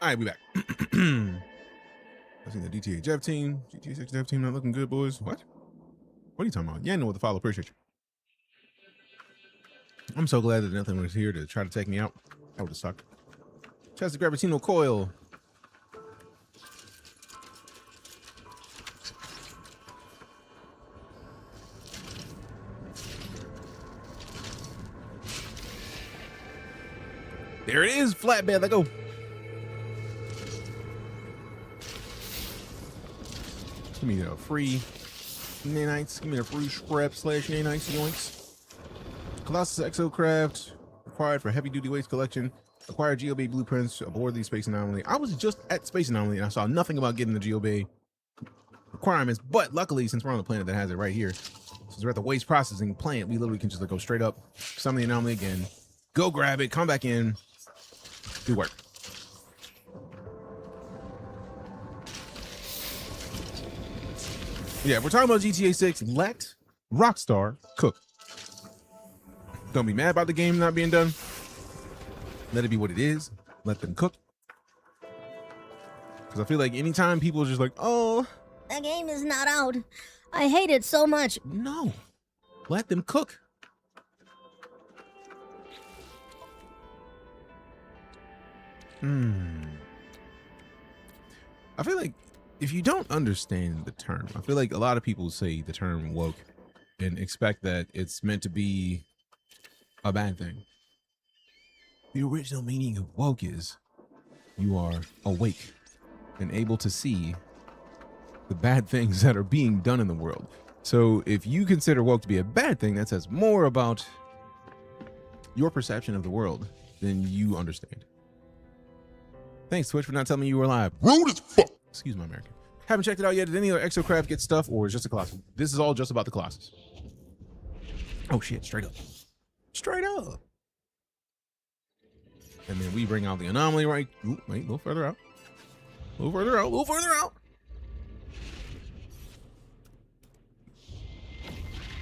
All right, we back. I've seen the GTA Jeff team. GTA 6 Jeff team not looking good, boys. What? What are you talking about? Yeah, I know what the follow. Appreciate you. I'm so glad that nothing was here to try to take me out. That would have sucked. Chest Gravitino coil. There it is, flatbed. Let go. Give me the free nanites. Give me the free scrap / nanites yoinks. Colossus Exocraft required for heavy duty waste collection. Acquire GeoBay blueprints aboard the Space Anomaly. I was just at Space Anomaly and I saw nothing about getting the GeoBay requirements, but luckily, since we're on the planet that has it right here, Since we're at the waste processing plant, we literally can just like go straight up, summon the anomaly again, go grab it, come back in, do work. Yeah, if we're talking about GTA 6, let Rockstar cook. Don't be mad about the game not being done. Let it be what it is. Let them cook. Because I feel like anytime people are just like, oh, The game is not out. I hate it so much. no, let them cook. I feel like if you don't understand the term, I feel like a lot of people say the term woke and expect that it's meant to be a bad thing. The original meaning of woke is you are awake and able to see the bad things that are being done in the world. So if you consider woke to be a bad thing, that says more about your perception of the world than you understand. Thanks, Twitch, for not telling me you were live. Rude as fuck. Excuse my American. Haven't checked it out yet. Did any other Exocraft get stuff, or is just a Colossus? This is all just about the Colossus. Oh shit, straight up. Straight up. And then we bring out the anomaly, right? Ooh, wait, a little further out. A little further out, a little further out.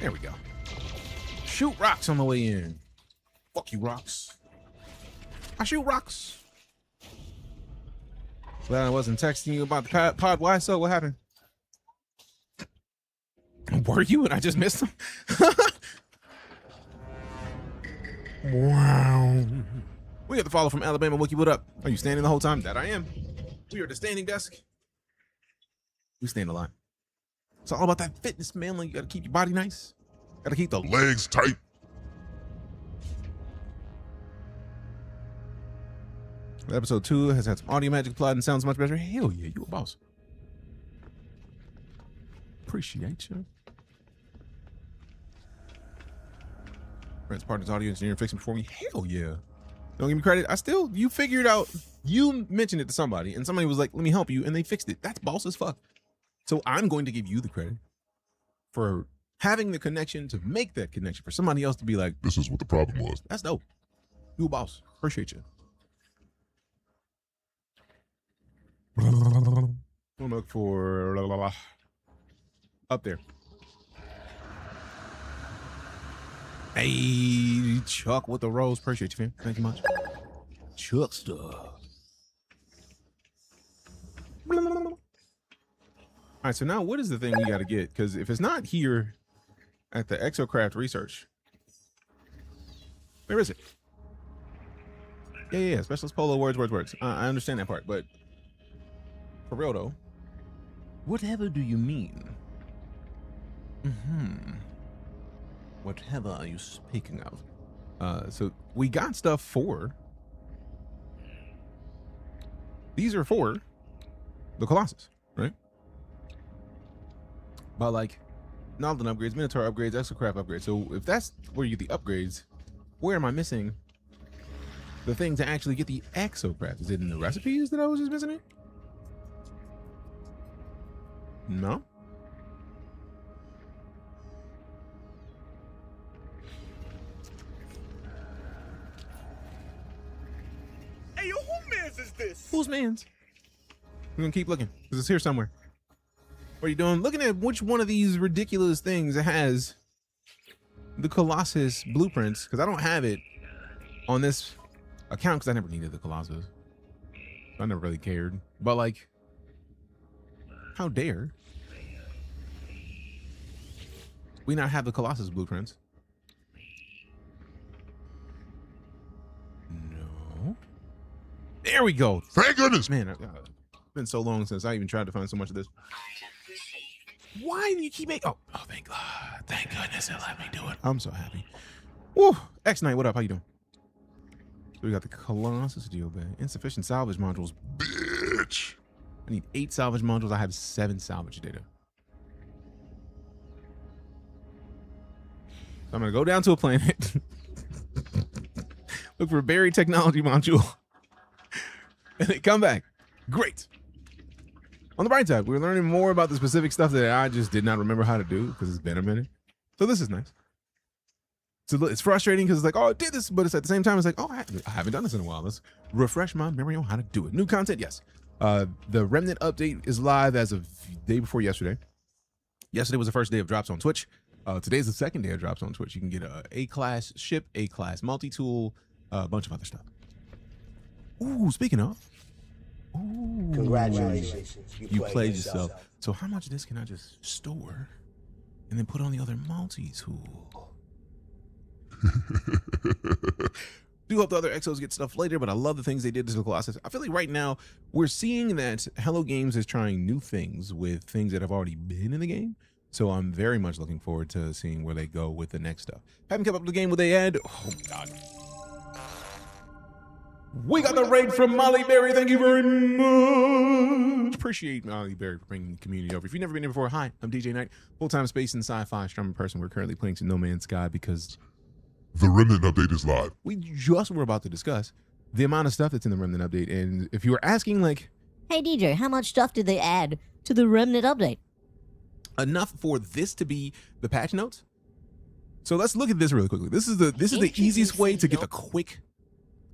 There we go. Shoot rocks on the way in. Fuck you, rocks. I shoot rocks. Glad I wasn't texting you about the pod. Why so? What happened? Were you and I just missed him? Wow. We got the follow from Alabama. Wookie, what up? Are you standing the whole time? That I am. We are at the standing desk. We stand a lot. It's all about that fitness, man. Like, you gotta keep your body nice. Gotta keep the Legs tight. Episode 2 has had some audio magic applied and sounds much better. Hell yeah, you a boss. Appreciate you. Friends, partners, audio engineer, fixing before me. Hell yeah. Don't give me credit. You figured out, you mentioned it to somebody and somebody was like, let me help you. And they fixed it. That's boss as fuck. So I'm going to give you the credit for having the connection to make that connection for somebody else to be like, This is what the problem was. that's dope. You a boss. Appreciate you. We'll look for up there. Hey, Chuck with the rose. Appreciate you, fam. Thank you much. Chuck stuff. All right, so now what is the thing we got to get? Because if it's not here at the Exocraft research, where is it? Yeah. Specialist polo words. I understand that part, but for real though, whatever do you mean? Whatever are you speaking of? So we got stuff for. These are for the Colossus, right? But like, Noldin upgrades, Minotaur upgrades, Exocraft upgrades. So if that's where you get the upgrades, where am I missing the thing to actually get the Exocraft? Is it in the recipes that I was just missing it? No. Hey, yo, who mans is this? Whose man's? We're gonna keep looking because it's here somewhere. What are you doing? Looking at which one of these ridiculous things has the Colossus blueprints, because I don't have it on this account because I never needed the Colossus. I never really cared. But like, how dare we not have the Colossus blueprints? No. There we go. Thank goodness. Man, it's been so long since I even tried to find so much of this. Why do you keep making? Oh, thank God. Thank goodness it let me do it. I'm so happy. Woo. X-Knight, what up? How you doing? So we got the Colossus deal bay. Insufficient salvage modules. Bitch. I need 8 salvage modules. I have 7 salvage data. So I'm gonna go down to a planet. Look for a buried technology module. And then come back. Great. On the bright side, we're learning more about the specific stuff that I just did not remember how to do because it's been a minute. So this is nice. So it's frustrating because it's like, oh, I did this, but it's at the same time, it's like, oh, I haven't done this in a while. Let's refresh my memory on how to do it. New content, yes. The Remnant update is live as of day before yesterday. Yesterday was the first day of drops on Twitch. Today's the second day of drops on Twitch. You can get a A-class ship, A-class multi-tool, a bunch of other stuff. Ooh, speaking of. Ooh, Congratulations. You played yourself. So how much of this can I just store and then put on the other multi-tool? Do hope the other exos get stuff later, but I love the things they did to the Colossus. I feel like right now we're seeing that Hello Games is trying new things with things that have already been in the game. So I'm very much looking forward to seeing where they go with the next stuff. Haven't kept up with the game what they add. Oh my God. We got the raid from Molly Berry. Thank you very much. Appreciate Molly Berry for bringing the community over. If you've never been here before, hi, I'm DeejayKnight, full-time space and sci-fi streamer person. We're currently playing some NoMansSky because The Remnant update is live. we just were about to discuss the amount of stuff that's in the Remnant update. And if you were asking, like, Hey DJ, how much stuff did they add to the Remnant update? enough for this to be the patch notes. So let's look at this really quickly. This is the easiest way to get the quick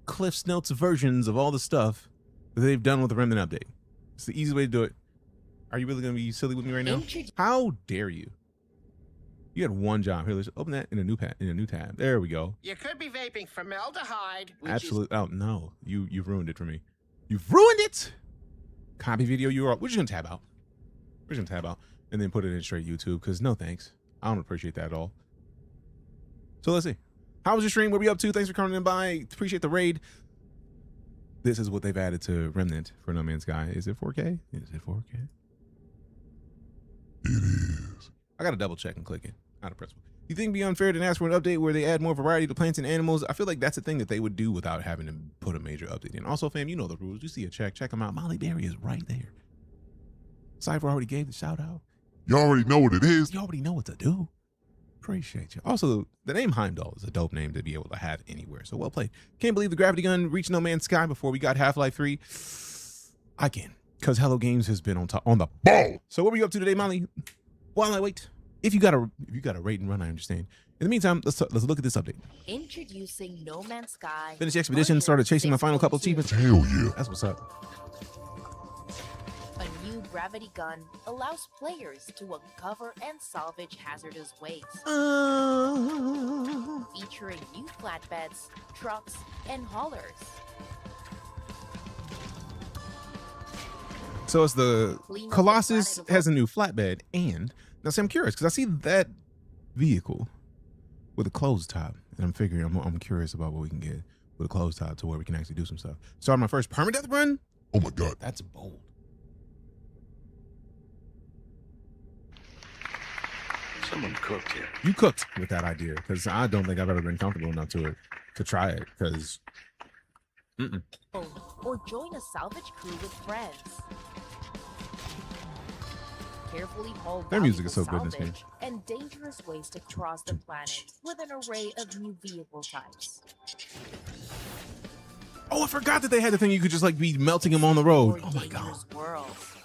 Cliff's Notes versions of all the stuff that they've done with the Remnant update. It's the easy way to do it. Are you really gonna be silly with me right now? How dare you? You had one job. Here, let's open that in a new tab. There we go. You could be vaping formaldehyde. Absolutely. Oh no, you've ruined it for me. You've ruined it. Copy video URL. We're just gonna tab out. We're just gonna tab out and then put it in straight YouTube because no thanks. I don't appreciate that at all. So let's see. How was your stream? What are we up to? Thanks for coming in by. Appreciate the raid. This is what they've added to Remnant for NoMansSky. Is it 4K? Is it 4K? It is. I gotta double check and click it. Out of principle. You think it'd be unfair to ask for an update where they add more variety to plants and animals? I feel like that's a thing that they would do without having to put a major update in. Also, fam, you know the rules. You see a check them out. Molly Berry is right there. Cypher already gave the shout out. You already know what it is. You already know what to do. Appreciate you. Also, the name Heimdall is a dope name to be able to have anywhere. So well played. Can't believe the gravity gun reached NoMansSky before we got Half-Life 3. I can, because Hello Games has been on the ball. So what were you up to today, Molly? While I wait, if you got a rate and run, I understand. In the meantime, let's look at this update. Introducing NoMansSky. Finished the expedition, started chasing my final couple achievements. Hell yeah. That's what's up. A new gravity gun allows players to uncover and salvage hazardous waste, featuring new flatbeds, trucks, and haulers. So it's the Colossus has a new flatbed, and now see, I'm curious because I see that vehicle with a closed top, and I'm figuring I'm curious about what we can get with a closed top to where we can actually do some stuff. Start my first permadeath run. Oh my God. That's bold. Someone cooked here. You cooked with that idea because I don't think I've ever been comfortable enough to try it because. Or join a salvage crew with friends. Carefully haul Their music is so valuable good in this game. salvage and dangerous waste across the planet with an array of new vehicle types. Oh, I forgot that they had the thing you could just like be melting them on the road. For Oh my God. dangerous worlds.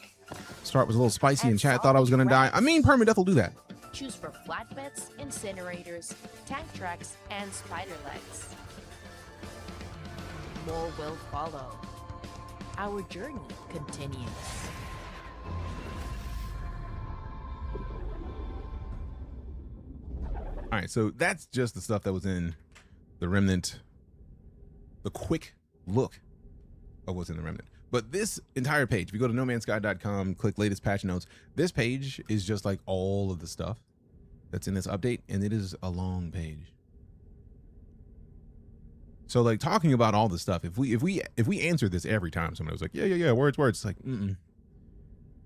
Start was a little spicy and chat thought I was gonna die. I mean, permadeath will do that. Choose for flatbeds, incinerators, tank tracks, and spider legs. More will follow. Our journey continues. All right, so that's just the stuff that was in the Remnant, the quick look of what's in the Remnant. But this entire page, if you go to nomansky.com, click latest patch notes, this page is just like all of the stuff that's in this update, and it is a long page. So like talking about all the stuff, if we answer this every time somebody was like, yeah, words, it's like,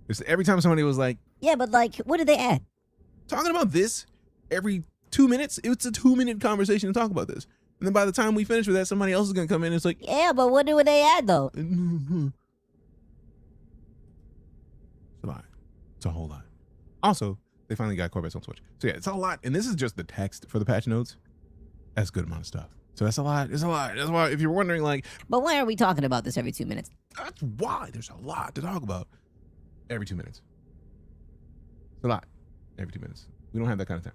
It's every time somebody was like, Yeah, but like, what did they add? talking about this every 2 minutes, it's a 2-minute conversation to talk about this. And then by the time we finish with that, somebody else is going to come in and it's like, Yeah, but what do they add though? it's a lot. It's a whole lot. Also, they finally got Corvettes on Switch. So yeah, it's a lot. And this is just the text for the patch notes. That's a good amount of stuff. So that's a lot. It's a lot. That's why if you're wondering like, But why are we talking about this every 2 minutes? that's why there's a lot to talk about every 2 minutes. It's a lot every 2 minutes. We don't have that kind of time.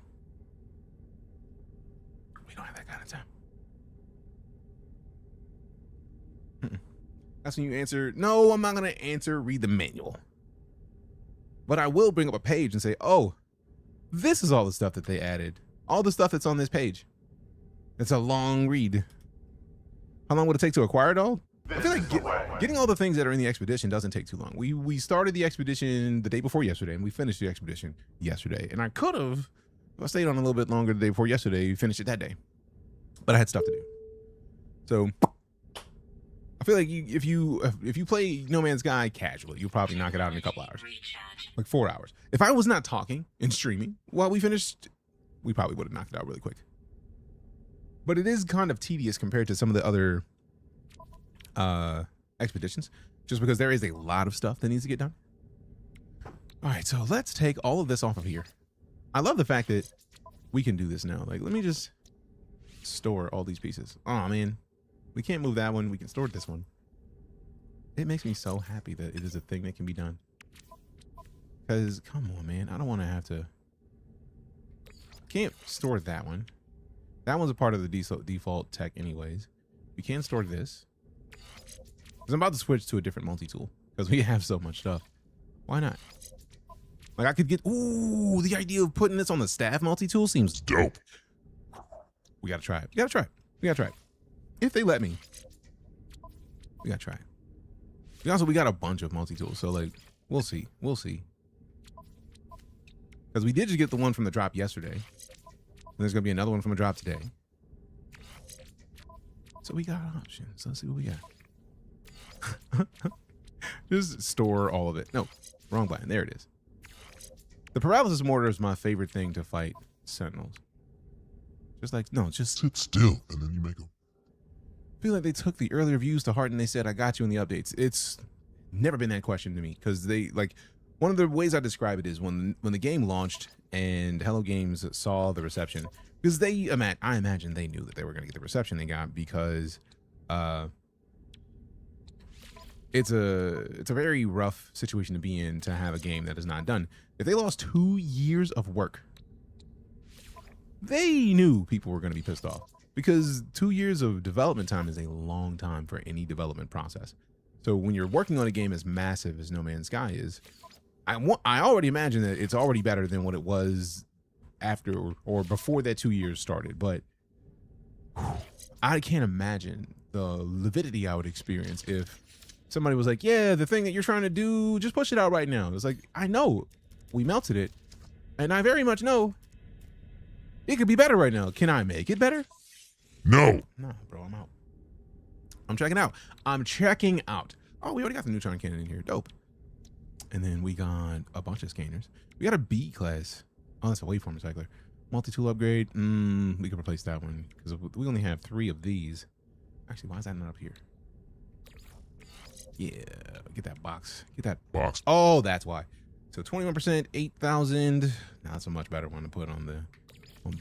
We don't have that kind of time. That's when you answer, no, I'm not going to answer, read the manual. But I will bring up a page and say, oh, this is all the stuff that they added. All the stuff that's on this page. It's a long read. How long would it take to acquire it all? I feel like getting all the things that are in the expedition doesn't take too long. We started the expedition the day before yesterday, and we finished the expedition yesterday. And I could have, if I stayed on a little bit longer the day before yesterday, finished it that day. But I had stuff to do. So I feel like if you play No Man's Sky casually, you'll probably knock it out in a couple hours, like 4 hours. If I was not talking and streaming while we finished, we probably would have knocked it out really quick. But it is kind of tedious compared to some of the other expeditions, just because there is a lot of stuff that needs to get done. All right, so let's take all of this off of here. I love the fact that we can do this now. Like, let me just store all these pieces. Oh man, we can't move that one. We can store this one. It makes me so happy that it is a thing that can be done. Because come on, man, I don't want to have to. Can't store that one. That one's a part of the default tech anyways. We can store this. Because I'm about to switch to a different multi-tool. Because we have so much stuff. Why not? Like I could get, ooh, the idea of putting this on the staff multi-tool seems dope. We gotta try it. We gotta try it. We gotta try it. If they let me. We gotta try it. Also, we got a bunch of multi-tools. So like, we'll see. We'll see. Because we did just get the one from the drop yesterday. And there's going to be another one from a drop today. So we got options. Let's see what we got. Just store all of it. No, wrong button. There it is. The paralysis mortar is my favorite thing to fight sentinels. Just like, no, just Sit still, and then you make them. I feel like they took the early reviews to heart and they said, I got you in the updates. It's never been that question to me because they, like, one of the ways I describe it is when the game launched and Hello Games saw the reception, because I imagine they knew that they were going to get the reception they got because it's a very rough situation to be in to have a game that is not done. If they lost 2 years of work, they knew people were going to be pissed off because 2 years of development time is a long time for any development process. So when you're working on a game as massive as No Man's Sky is, I already imagine that it's already better than what it was after or before that 2 years started. But I can't imagine the lividity I would experience if somebody was like, yeah, the thing that you're trying to do, just push it out right now. It's like, I know we melted it and I very much know it could be better right now. Can I make it better? No. No, bro, I'm out. I'm checking out. I'm checking out. Oh, we already got the neutron cannon in here. Dope. And then we got a bunch of scanners. We got a B class. Oh, that's a waveform recycler. Multi-tool upgrade. We can replace that one because we only have 3 of these. Actually, why is that not up here? Yeah, get that box. Get that Box. Oh, that's why. So 21%, 8,000. Now that's a much better one to put on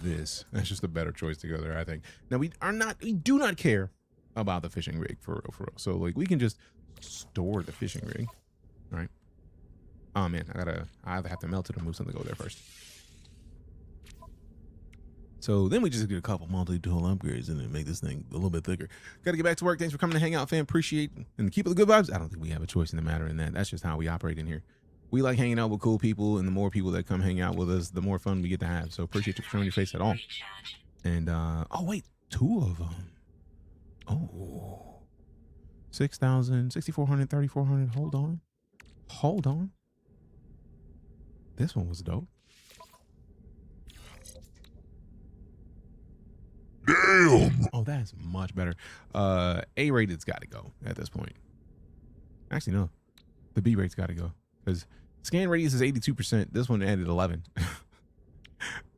this. That's just a better choice to go there, I think. Now we do not care about the fishing rig for real. So like we can just store the fishing rig, right? Oh man, I either have to melt it or move something to go there first. So then we just do a couple multi-tool upgrades and then make this thing a little bit thicker. Got to get back to work. Thanks for coming to hang out, fam. Appreciate and keep it the good vibes. I don't think we have a choice in the matter in that. That's just how we operate in here. We like hanging out with cool people, and the more people that come hang out with us, the more fun we get to have. So appreciate you for showing your face at all. And oh wait, 2 of them. Oh, 6,000, 6,400, 3,400. Hold on. This one was dope. Damn. Oh, that's much better. A rated's got to go at this point. Actually, no, the B rate's got to go because scan radius is 82%. This one added 11.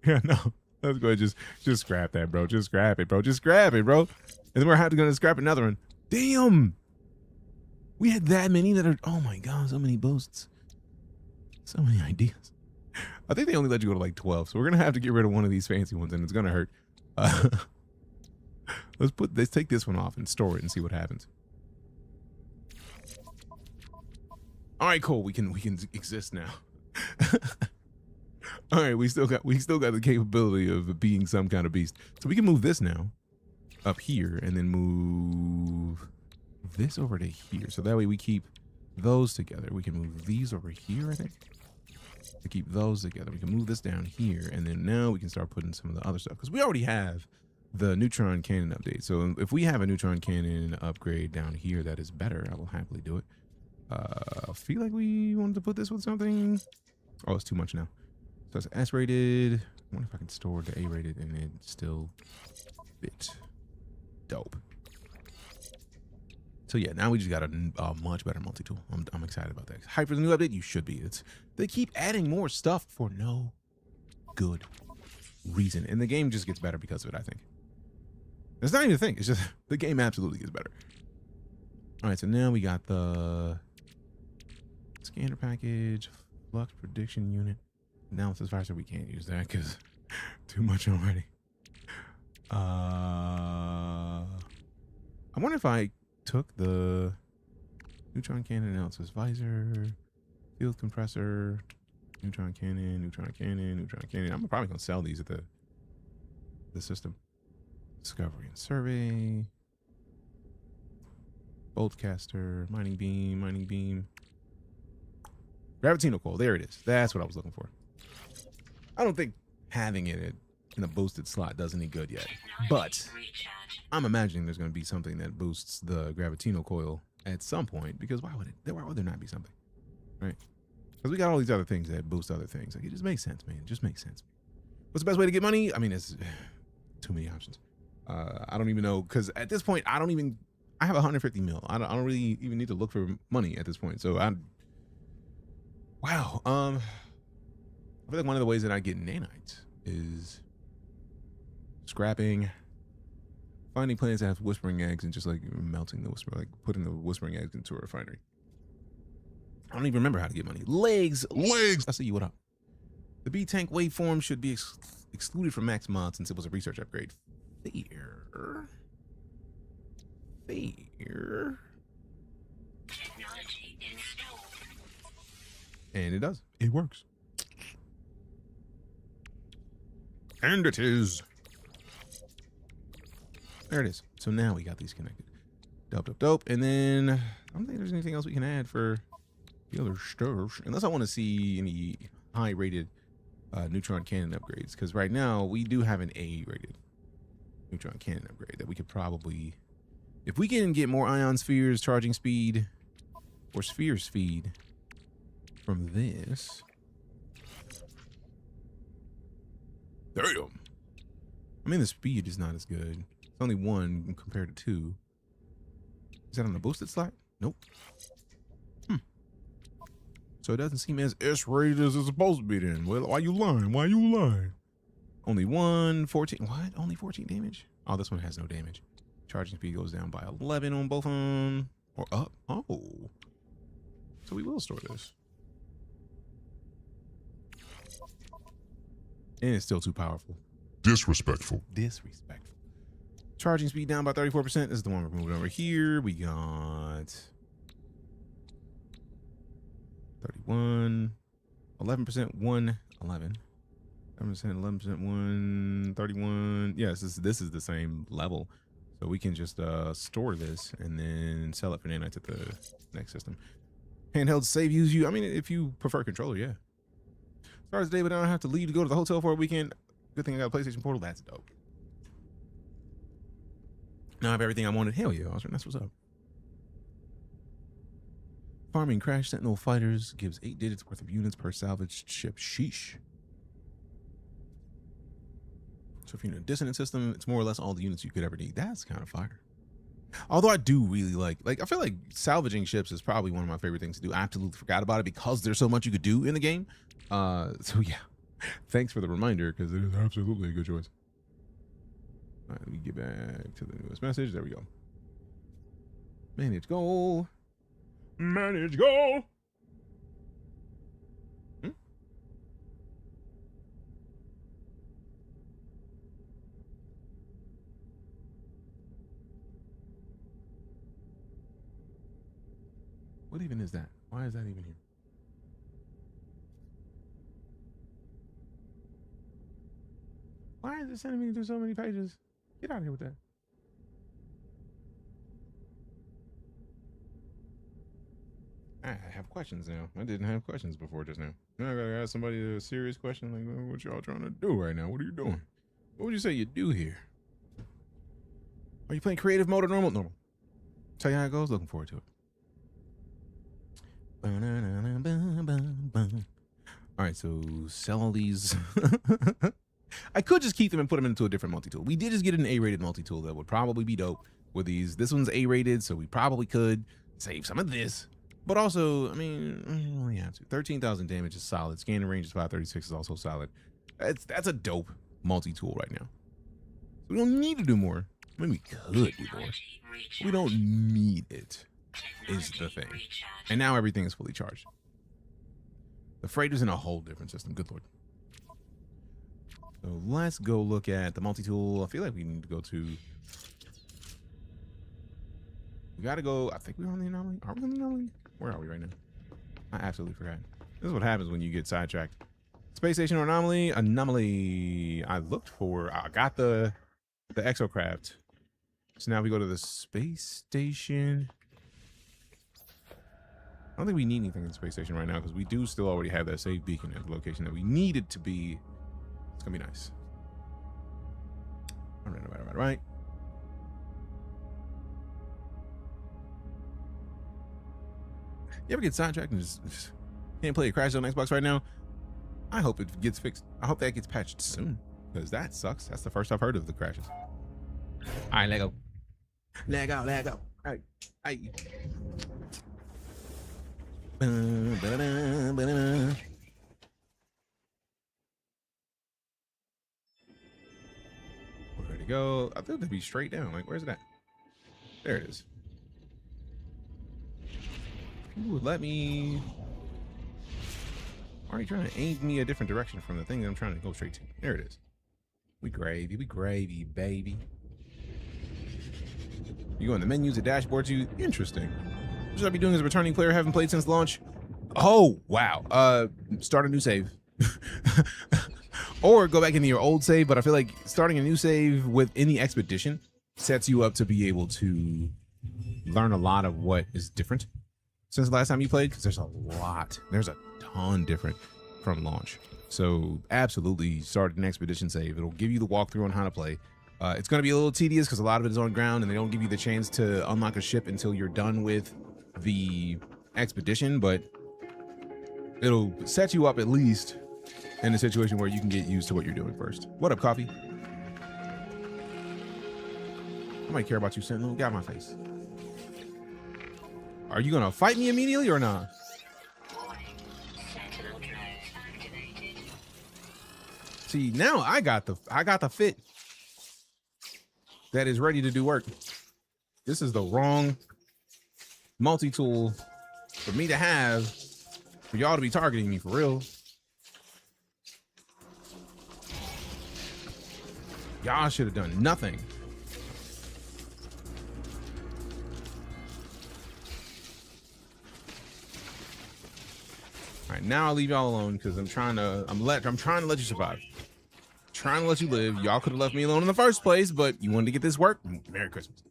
Yeah, no, let's go ahead, just scrap that, bro. Just scrap it, bro. Just scrap it, bro. And then we're going to scrap another one. Damn, we had that many that are. Oh my god, so many boosts, so many ideas. I think they only let you go to like 12, so we're gonna have to get rid of one of these fancy ones, and it's gonna hurt. Let's take this one off and store it and see what happens. All right, cool. We can exist now. All right, we still got the capability of being some kind of beast. So we can move this now up here and then move this over to here. So that way we keep those together. We can move these over here, I think, to keep those together. We can move this down here, and then now we can start putting some of the other stuff because we already have the neutron cannon update. So if we have a neutron cannon upgrade down here that is better, I will happily do it. I feel like we wanted to put this with something. Oh, it's too much now. So it's S-rated. I wonder if I can store the A-rated and it still fit. Dope. So yeah, now we just got a much better multi-tool. I'm excited about that. Hype for the new update? You should be. They keep adding more stuff for no good reason. And the game just gets better because of it, I think. It's not even a thing. It's just the game absolutely gets better. All right, so now we got the scanner package, flux prediction unit. Analysis visor, we can't use that because too much already. I wonder if I took the neutron cannon analysis visor, field compressor, neutron cannon, neutron cannon, neutron cannon. I'm probably gonna sell these at the system. Discovery and survey, bolt caster, mining beam, gravitino coil. There it is. That's what I was looking for. I don't think having it in a boosted slot does any good yet, but I'm imagining there's going to be something that boosts the gravitino coil at some point, because why would there not be something, right? Because we got all these other things that boost other things. Like, it just makes sense, man. It just makes sense. What's the best way to get money? I mean, it's too many options. I don't even know, because at this point, I have 150 mil. I don't really even need to look for money at this point. So wow. I feel like one of the ways that I get nanites is scrapping, finding plants that have whispering eggs, and just like melting the putting the whispering eggs into a refinery. I don't even remember how to get money. Legs. I see you. What up? The B tank waveform should be excluded from max mod since it was a research upgrade. Fair. And it does. It works. And it is. There it is. So now we got these connected. Dope. And then I don't think there's anything else we can add for the other stuff. Unless I want to see any high-rated neutron cannon upgrades. Because right now, we do have an A-rated neutron cannon upgrade that we could probably... If we can get more ion spheres, charging speed, or sphere speed from this... Damn. I mean, the speed is not as good. It's only 1 compared to 2. Is that on the boosted slot? Nope. So it doesn't seem as S-rated as it's supposed to be then. Well, why you lying? Only 14. What? Only 14 damage? Oh, this one has no damage. Charging speed goes down by 11 on both of them. Or up. Oh. So we will store this. And it's still too powerful. Disrespectful. Charging speed down by 34%. This is the one we're moving over here. We got 31, 11%, 1, 11. 7%, 11%, 1, 31. Yes, this is the same level. So we can just store this and then sell it for nanites at the next system. Handheld save use you. I mean, if you prefer controller, yeah. As far as today, but I don't have to leave to go to the hotel for a weekend. Good thing I got a PlayStation Portal. That's dope. Now I have everything I wanted. Hell yeah, Oscar. That's what's up. Farming Crash Sentinel Fighters gives 8 digits worth of units per salvaged ship. Sheesh. So if you're in a dissonant system, it's more or less all the units you could ever need. That's kind of fire. Although I do really like I feel like salvaging ships is probably one of my favorite things to do. I absolutely forgot about it because there's so much you could do in the game. So yeah, thanks for the reminder, because it is absolutely a good choice. All right, let me get back to the newest message. There we go. Manage goal. Manage goal. What even is that? Why is that even here? is it sending me to so many pages? Get out of here with that. I have questions now. I didn't have questions before just now. Now I gotta ask somebody a serious question like, what y'all trying to do right now? What are you doing? What would you say you do here? Are you playing creative mode or normal? Normal. Tell you how it goes. Looking forward to it. All right, so sell all these. I could just keep them and put them into a different multi-tool. We did just get an A-rated multi-tool that would probably be dope with these. This one's A-rated, so we probably could save some of this. But also, I mean, we only have to. 13,000 damage is solid. Scanning range is 536 is also solid. That's a dope multi-tool right now. So we don't need to do more. I mean, we could do more. We don't need it, is the thing. And now everything is fully charged. The freighter's in a whole different system. Good lord. So let's go look at the multi-tool. I feel like we need to go to... We gotta go... I think we're on the anomaly. Are we on the anomaly? Where are we right now? I absolutely forgot. This is what happens when you get sidetracked. Space station or anomaly? Anomaly. I looked for... I got the exocraft. So now we go to the space station. I don't think we need anything in the space station right now because we do still already have that save beacon at the location that we need it to be. It's gonna be nice. All right. You ever get sidetracked and just can't play a Crash on Xbox right now? I hope it gets fixed. I hope that gets patched soon because that sucks. That's the first I've heard of the crashes. All right, let go. Lag out. All right. Where'd it go? I thought it'd be straight down. Like, where's it at? There it is. Ooh, let me... Why are you trying to aim me a different direction from the thing that I'm trying to go straight to? There it is. We gravy, baby. You go in the menus, the dashboards, interesting. What should I be doing as a returning player? Haven't played since launch. Oh, wow. Start a new save. Or go back into your old save, but I feel like starting a new save within the expedition sets you up to be able to learn a lot of what is different since the last time you played, because there's a ton different from launch. So absolutely start an expedition save. It'll give you the walkthrough on how to play. It's going to be a little tedious because a lot of it is on ground and they don't give you the chance to unlock a ship until you're done with the expedition, but it'll set you up at least in a situation where you can get used to what you're doing first. What up, Coffee? I might care about you, Sentinel. Get out my face. Are you going to fight me immediately or not? See, now I got the fit that is ready to do work. This is the wrong multi-tool for me to have for y'all to be targeting me for real. Y'all should have done nothing. All right, now I'll leave y'all alone because I'm trying to let you survive. Trying to let you live. Y'all could have left me alone in the first place, but you wanted to get this work. Merry Christmas.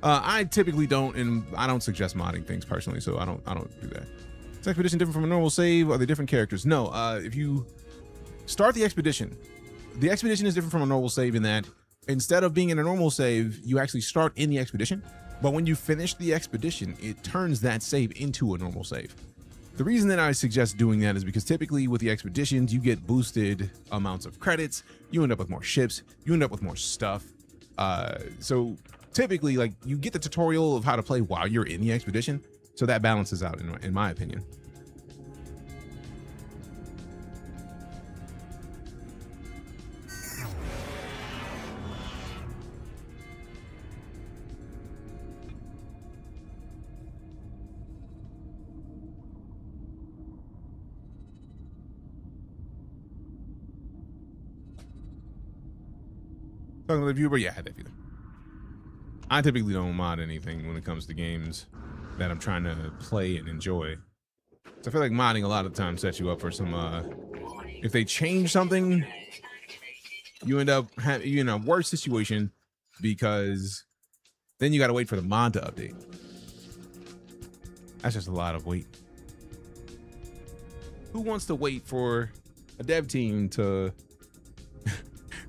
I typically don't, and I don't suggest modding things personally, so I don't do that. Is expedition different from a normal save? Are they different characters? No. If you start the expedition is different from a normal save in that instead of being in a normal save, you actually start in the expedition. But when you finish the expedition, it turns that save into a normal save. The reason that I suggest doing that is because typically with the expeditions, you get boosted amounts of credits. You end up with more ships. You end up with more stuff. So typically, like, you get the tutorial of how to play while you're in the expedition. So that balances out in my opinion. Talking to the viewer, yeah, I had that feeling. I typically don't mod anything when it comes to games that I'm trying to play and enjoy. So I feel like modding a lot of times sets you up for some if they change something, you end up you in a worse situation because then you got to wait for the mod to update. That's just a lot of wait. Who wants to wait for a dev team to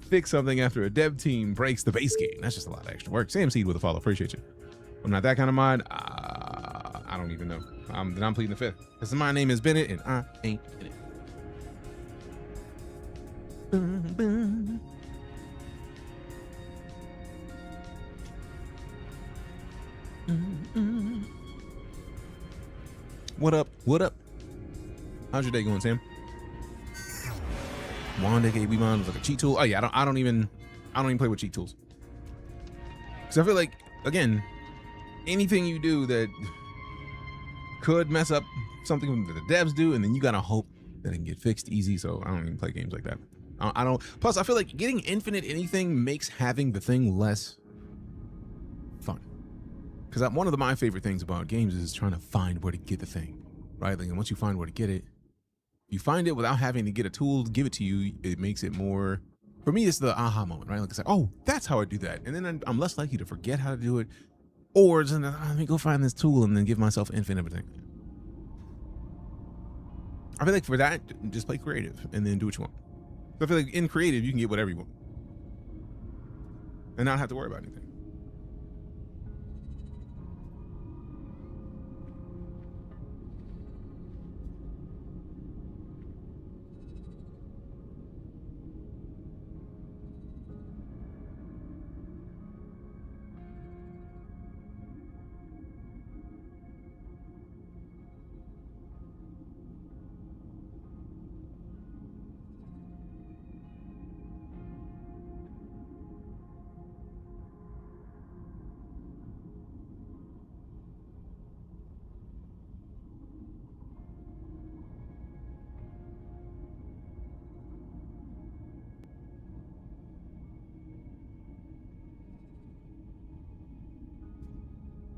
fix something after a dev team breaks the base game? That's just a lot of extra work. Sam Seed with a follow. Appreciate you. I'm not that kind of mod. I don't even know. I'm pleading the fifth. Because my name is Bennett and I ain't in it. Boom, boom. What up? What up? How's your day going, Sam? Wanda gave Weebon was like a cheat tool. Oh yeah, I don't even play with cheat tools. Because I feel like, again, anything you do that could mess up something that the devs do, and then you gotta hope that it can get fixed easy. So I don't even play games like that. I don't. Plus, I feel like getting infinite anything makes having the thing less fun. Because one of my favorite things about games is trying to find where to get the thing, right? Like, and once you find where to get it, you find it without having to get a tool to give it to you. It makes it more. For me, it's the aha moment, right? Like, it's like, oh, that's how I do that, and then I'm less likely to forget how to do it, or just let me go find this tool and then give myself infinite everything. I feel like for that, just play creative and then do what you want. So I feel like in creative, you can get whatever you want and not have to worry about anything.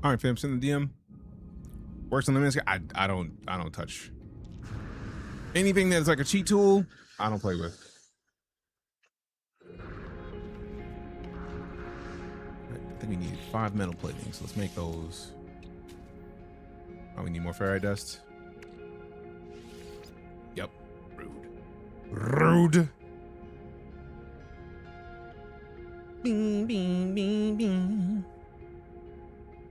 All right, fam, send the DM. Works on the minutes. I don't touch anything that's like a cheat tool. I don't play with. I think we need 5 metal platings. Let's make those. Oh, we need more ferrite dust. Yep. Rude. Bing, bing, bing, bing.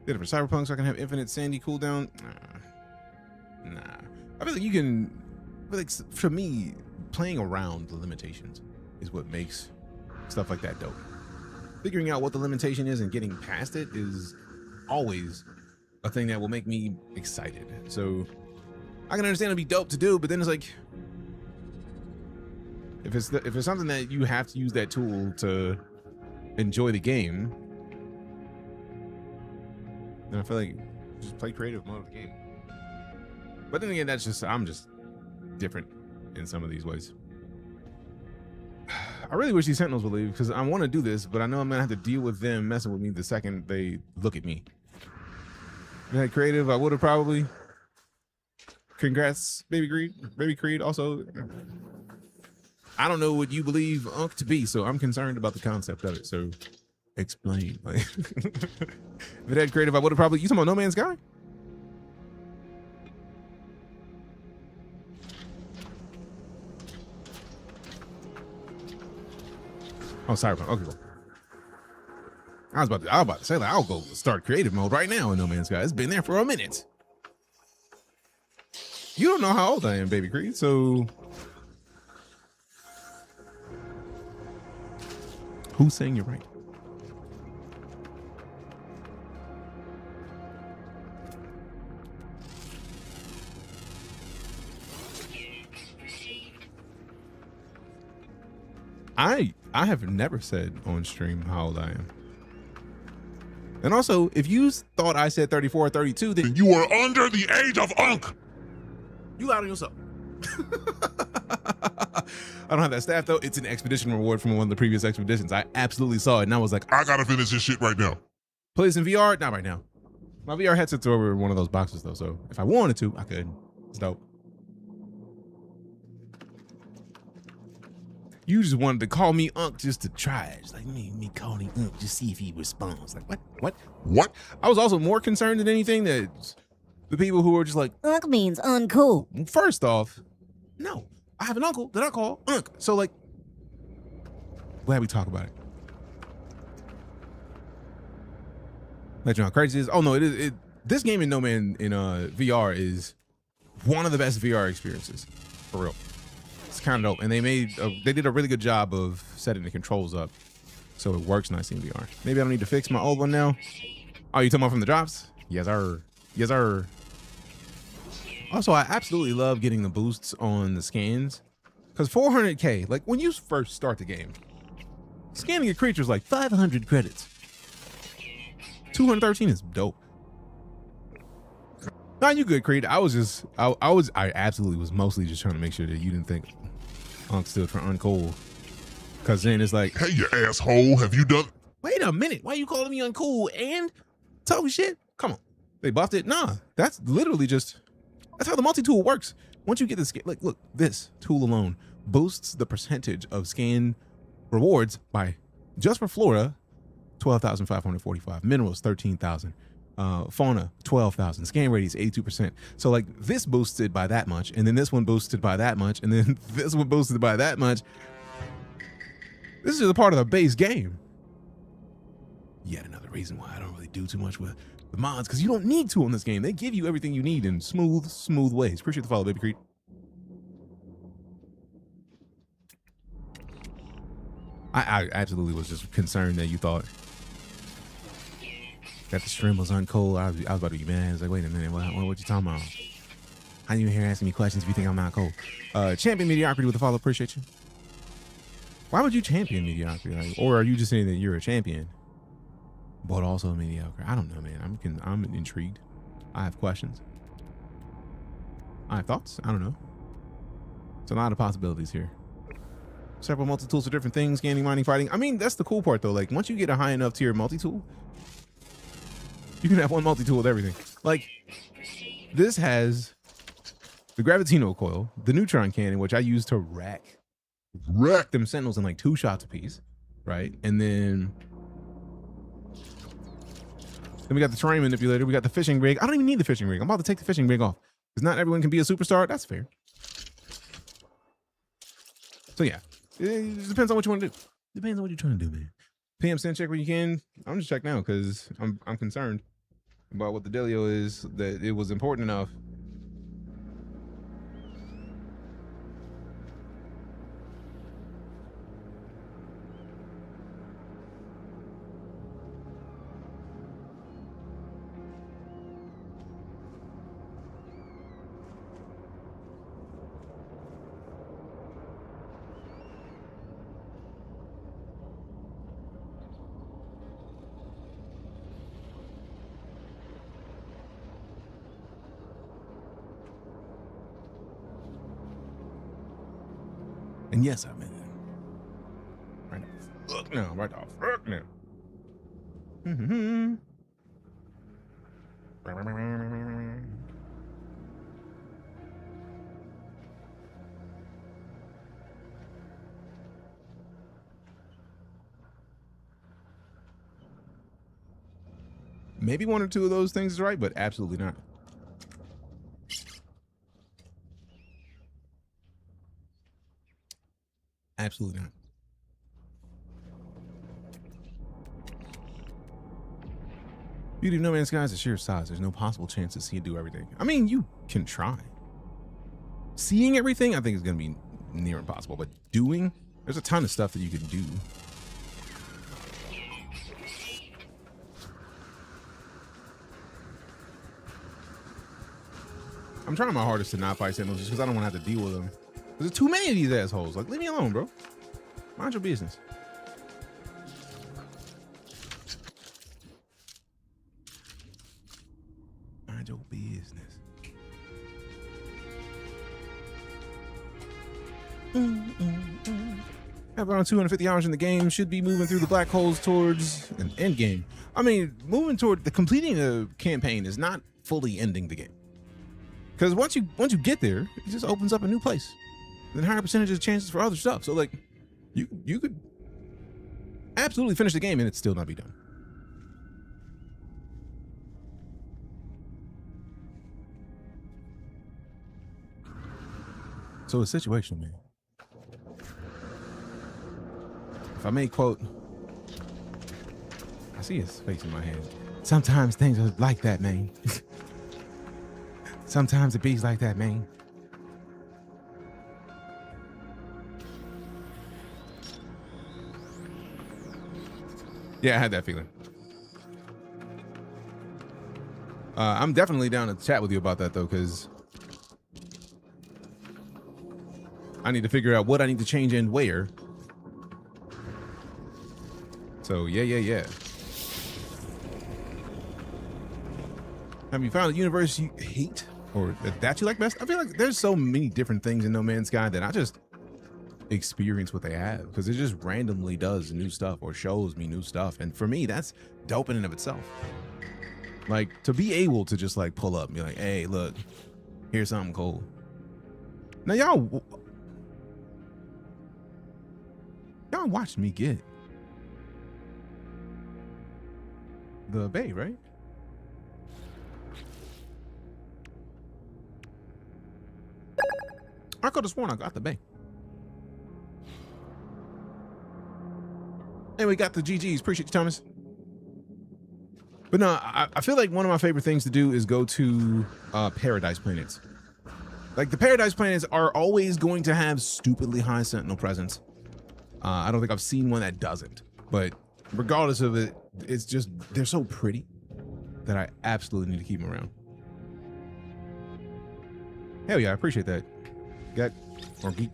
Did it for Cyberpunk so I can have infinite sandy cooldown? Nah. I feel like you can. I feel like for me, playing around the limitations is what makes stuff like that dope. Figuring out what the limitation is and getting past it is always a thing that will make me excited. So I can understand it'd be dope to do, but then it's like, if it's something that you have to use that tool to enjoy the game, and I feel like just play creative mode of the game. But then again, I'm just different in some of these ways. I really wish these Sentinels would leave because I want to do this, but I know I'm gonna have to deal with them messing with me the second they look at me. If I had creative, I would have probably. Congrats, Baby Creed. Also, I don't know what you believe Unk to be, so I'm concerned about the concept of it. So explain. Like, if it had creative, I would have probably. You talking about NoMansSky? Oh, Cyberpunk. Okay, cool. I was about to say, like, I'll go start creative mode right now in NoMansSky. It's been there for a minute. You don't know how old I am, Baby Creed, so who's saying you're right? I have never said on stream how old I am. And also, if you thought I said 34 or 32, then You are under the age of Unk. you lied on yourself. I don't have that staff though. It's an expedition reward from one of the previous expeditions. I absolutely saw it and I was like, I gotta finish this shit right now. play this in VR? Not right now. My VR headset's over one of those boxes though, so if I wanted to, I could. It's dope. You just wanted to call me Unc just to try it. It's like me calling Unc just see if he responds. Like what? What? I was also more concerned than anything that the people who were just like, Unc means uncool. first off, no, I have an uncle that I call Unc. So like, glad we talk about it. Let you know how crazy it is. Oh no, this game in No Man in VR is one of the best VR experiences, for real. It's kind of dope, and they did a really good job of setting the controls up so it works nicely in VR. Maybe I don't need to fix my old one now. Oh, you talking about from the drops? Yes, sir. Yes, sir. Also, I absolutely love getting the boosts on the scans, because 400K, like when you first start the game, scanning a creature is like 500 credits. 213 is dope. Nah, you good, Creed. I absolutely was mostly just trying to make sure that you didn't think Unc stood for uncool. Cause then it's like, Hey, you asshole, have you done? wait a minute, why you calling me uncool and talking shit? Come on. They buffed it? Nah, that's literally just, that's how the multi-tool works. Once you get the scan, like, look, this tool alone boosts the percentage of scan rewards by, just for Florida, 12,545, minerals 13,000, fauna 12,000, scan radius 82%. So like this boosted by that much, and then this one boosted by that much, and then this one boosted by that much. This is a part of the base game. Yet another reason why I don't really do too much with the mods, because you don't need to on this game. They give you everything you need in smooth ways. Appreciate the follow, baby Creed. I absolutely was just concerned that you thought that the stream was uncool. I was about to be mad. I was like, wait a minute, what you talking about? I ain't even here asking me questions if you think I'm not cool. Champion Mediocrity with the follow, appreciate you. Why would you champion mediocrity? Like, or are you just saying that you're a champion, but also mediocre? I don't know, man. I'm intrigued. I have questions. I have thoughts. I don't know. It's a lot of possibilities here. Several multi-tools for different things, scanning, mining, fighting. I mean, that's the cool part though. Like once you get a high enough tier multi-tool, you can have one multi-tool with everything. Like this has the Gravitino coil, the neutron cannon, which I use to rack them sentinels in like 2 shots apiece, right? And then we got the terrain manipulator. We got the fishing rig. I don't even need the fishing rig. I'm about to take the fishing rig off because not everyone can be a superstar. That's fair. So yeah, it just depends on what you want to do. Depends on what you're trying to do, man. PM send check when you can. I'm just check now because I'm concerned about what the dealio is, that it was important enough. And yes, I meant it. Right off. Look now, right off. Look now. Maybe 1 or 2 of those things is right, but absolutely not. Absolutely not. Beauty of No Man's Sky is a sheer size. There's no possible chance to see it do everything. I mean, you can try. Seeing everything, I think is going to be near impossible. But doing, there's a ton of stuff that you can do. I'm trying my hardest to not fight sentinels just because I don't want to have to deal with them. There's too many of these assholes. Like, leave me alone, bro. Mind your business. Mind your business. Have around 250 hours in the game. Should be moving through the black holes towards an end game. I mean, moving toward the completing the campaign is not fully ending the game. Because once you get there, it just opens up a new place. Then higher percentages of chances for other stuff. So like, You could absolutely finish the game and it still not be done. So a situation, man. If I may quote, I see his face in my head. Sometimes things are like that, man. Sometimes it beats like that, man. Yeah, I had that feeling. I'm definitely down to chat with you about that, though, because I need to figure out what I need to change and where. So, yeah. Have you found a universe you hate or that you like best? I feel like there's so many different things in No Man's Sky that I just experience what they have because it just randomly does new stuff or shows me new stuff. And for me, that's dope in and of itself. Like, to be able to just like pull up and be like, hey, look, here's something cool. Now, y'all watched me get the bay, right? I could have sworn I got the bay. And we got the GGs. Appreciate you, Thomas. But no, I feel like one of my favorite things to do is go to paradise planets. Like, the paradise planets are always going to have stupidly high sentinel presence. I don't think I've seen one that doesn't. But regardless of it, it's just, they're so pretty that I absolutely need to keep them around. Hell yeah, I appreciate that. Geek.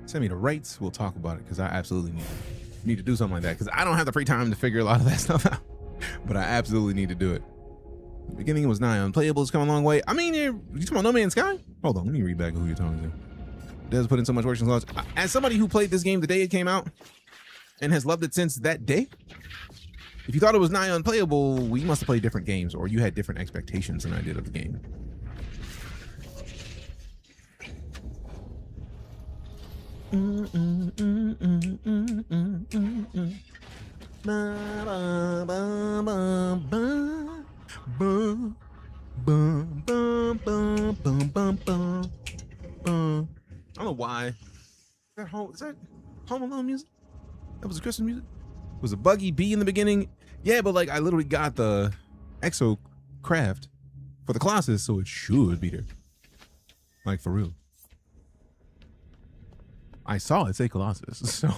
Send me the rates. We'll talk about it because I absolutely need to do something like that because I don't have the free time to figure a lot of that stuff out. But I absolutely need to do it. The beginning was nigh unplayable. It's come a long way. I mean, you talking about No Man's Sky? Hold on, let me read back who you're talking to. Does put in so much work since launch. As somebody who played this game the day it came out and has loved it since that day, if you thought it was nigh unplayable, we must have played different games or you had different expectations than I did of the game. I don't know why. Is that Home Alone music? That was Christmas music? Was a Buggy Bee in the beginning? Yeah, but like I literally got the Exo Craft for the Colossus, so it should be there. Like for real. I saw it say Colossus, so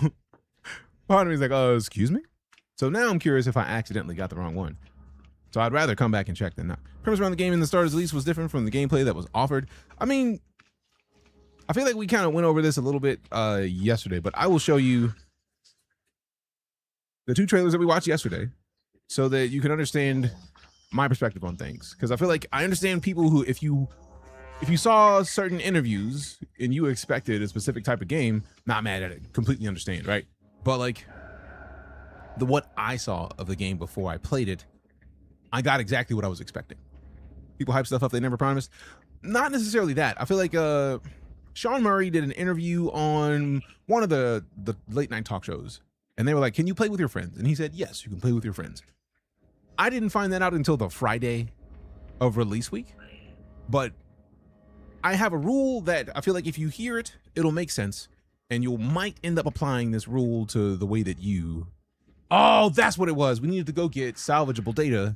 part of me is like, oh, excuse me? So now I'm curious if I accidentally got the wrong one. So I'd rather come back and check than not. Premise around the game in the starter's release was different from the gameplay that was offered. I mean, I feel like we kind of went over this a little bit yesterday, but I will show you the two trailers that we watched yesterday so that you can understand my perspective on things. Because I feel like I understand people who, if you saw certain interviews and you expected a specific type of game, not mad at it, completely understand, right? But like what I saw of the game before I played it, I got exactly what I was expecting. People hype stuff up they never promised. Not necessarily that. I feel like Sean Murray did an interview on one of the late night talk shows, and they were like, can you play with your friends? And he said, yes, you can play with your friends. I didn't find that out until the Friday of release week, but I have a rule that I feel like if you hear it, it'll make sense, and you might end up applying this rule to the way that you... Oh, that's what it was. We needed to go get salvageable data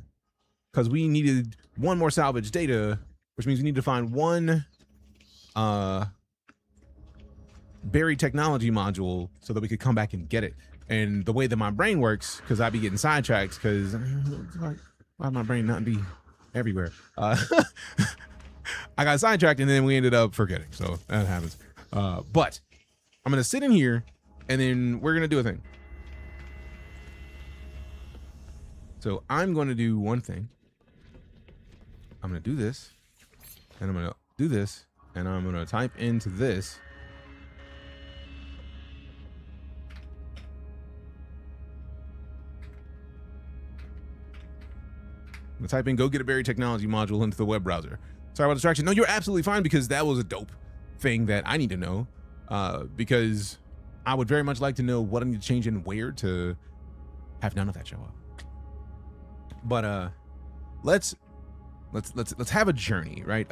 because we needed one more salvage data, which means we need to find one buried technology module so that we could come back and get it. And the way that my brain works, because I be getting sidetracked, because why my brain not be everywhere? I got sidetracked and then we ended up forgetting. So that happens. But I'm going to sit in here and then we're going to do a thing. So I'm going to do one thing. I'm going to do this, and I'm going to do this, and I'm going to type into this. I'm going to type in go get a buried technology module into the web browser. Sorry about distraction. No, you're absolutely fine, because that was a dope thing that I need to know. Because I would very much like to know what I need to change and where to have none of that show up. But let's have a journey, right?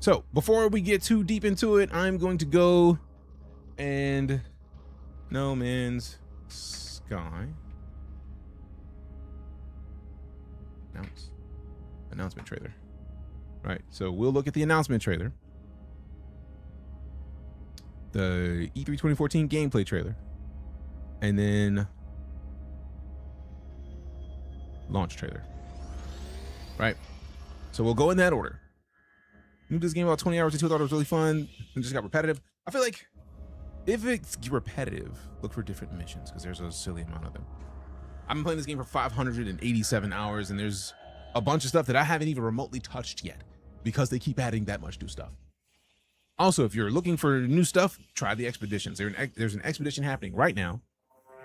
So before we get too deep into it, I'm going to go and No Man's Sky. Announcement trailer. Right, so we'll look at the announcement trailer, the E3 2014 gameplay trailer, and then launch trailer. Right, so we'll go in that order. Moved this game about 20 hours into it, thought it was really fun, and just got repetitive. I feel like if it's repetitive, look for different missions, because there's a silly amount of them. I've been playing this game for 587 hours, and there's a bunch of stuff that I haven't even remotely touched yet, because they keep adding that much new stuff. Also, if you're looking for new stuff, try the expeditions. There's an expedition happening right now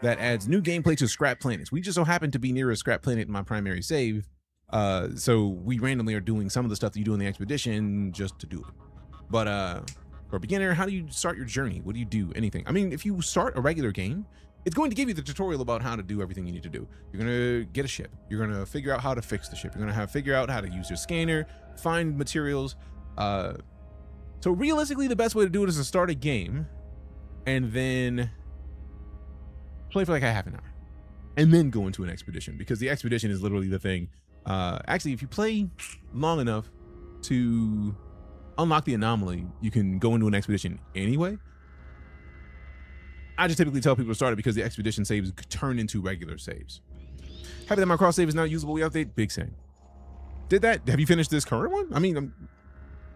that adds new gameplay to Scrap Planets. We just so happen to be near a Scrap Planet in my primary save, so we randomly are doing some of the stuff that you do in the expedition just to do it. But for a beginner, how do you start your journey? What do you do? Anything. I mean, if you start a regular game, it's going to give you the tutorial about how to do everything you need to do. You're going to get a ship. You're going to figure out how to fix the ship. You're going to figure out how to use your scanner, find materials. So realistically, the best way to do it is to start a game and then play for like a half an hour and then go into an expedition, because the expedition is literally the thing. Actually, if you play long enough to unlock the anomaly, you can go into an expedition anyway. I just typically tell people to start it because the expedition saves turn into regular saves. Happy that my cross save is now usable. We update. Big thing. Did that? Have you finished this current one? I mean,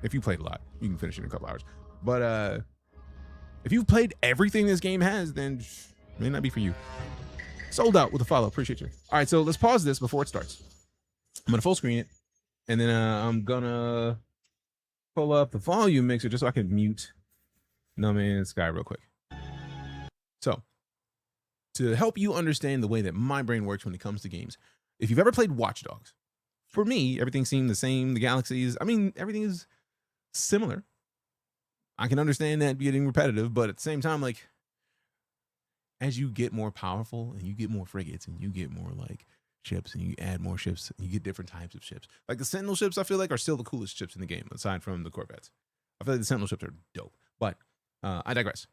if you played a lot, you can finish it in a couple hours. But if you've played everything this game has, then it may not be for you. Sold out with a follow. Appreciate you. All right, so let's pause this before it starts. I'm gonna full screen it, and then I'm gonna pull up the volume mixer just so I can mute NoMansSky real quick. So, to help you understand the way that my brain works when it comes to games, if you've ever played Watch Dogs, for me, everything seemed the same. The galaxies, I mean, everything is similar. I can understand that getting repetitive, but at the same time, like, as you get more powerful and you get more frigates and you get more like ships and you add more ships and you get different types of ships, like the Sentinel ships, I feel like are still the coolest ships in the game aside from the Corvettes. I feel like the Sentinel ships are dope, but I digress.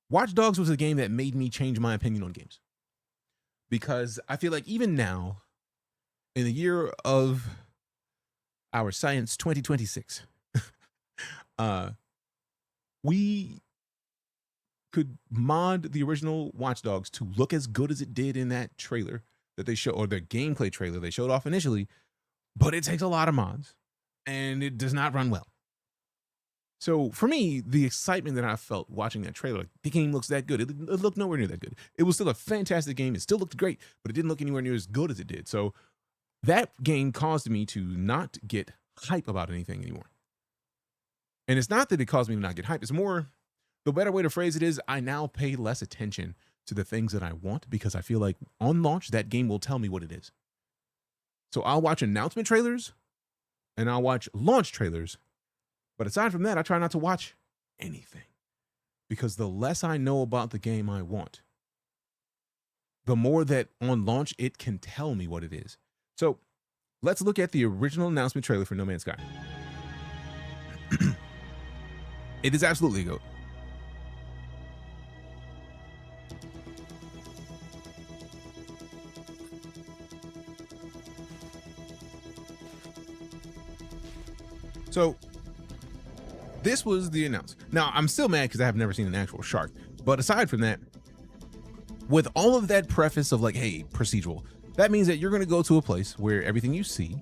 Watch Dogs was a game that made me change my opinion on games, because I feel like even now, in the year of our science 2026, we could mod the original Watch Dogs to look as good as it did in that trailer that they showed, or the gameplay trailer they showed off initially, but it takes a lot of mods and it does not run well. So for me, the excitement that I felt watching that trailer, like, the game looks that good. It looked nowhere near that good. It was still a fantastic game. It still looked great, but it didn't look anywhere near as good as it did. So that game caused me to not get hype about anything anymore. And it's not that it caused me to not get hype. It's more, the better way to phrase it is, I now pay less attention to the things that I want, because I feel like on launch, that game will tell me what it is. So I'll watch announcement trailers and I'll watch launch trailers. But aside from that, I try not to watch anything, because the less I know about the game I want, the more that on launch it can tell me what it is. So let's look at the original announcement trailer for No Man's Sky. It is absolutely a goat. So this was the announcement. Now, I'm still mad because I have never seen an actual shark. But aside from that, with all of that preface of like, hey, procedural, that means that you're going to go to a place where everything you see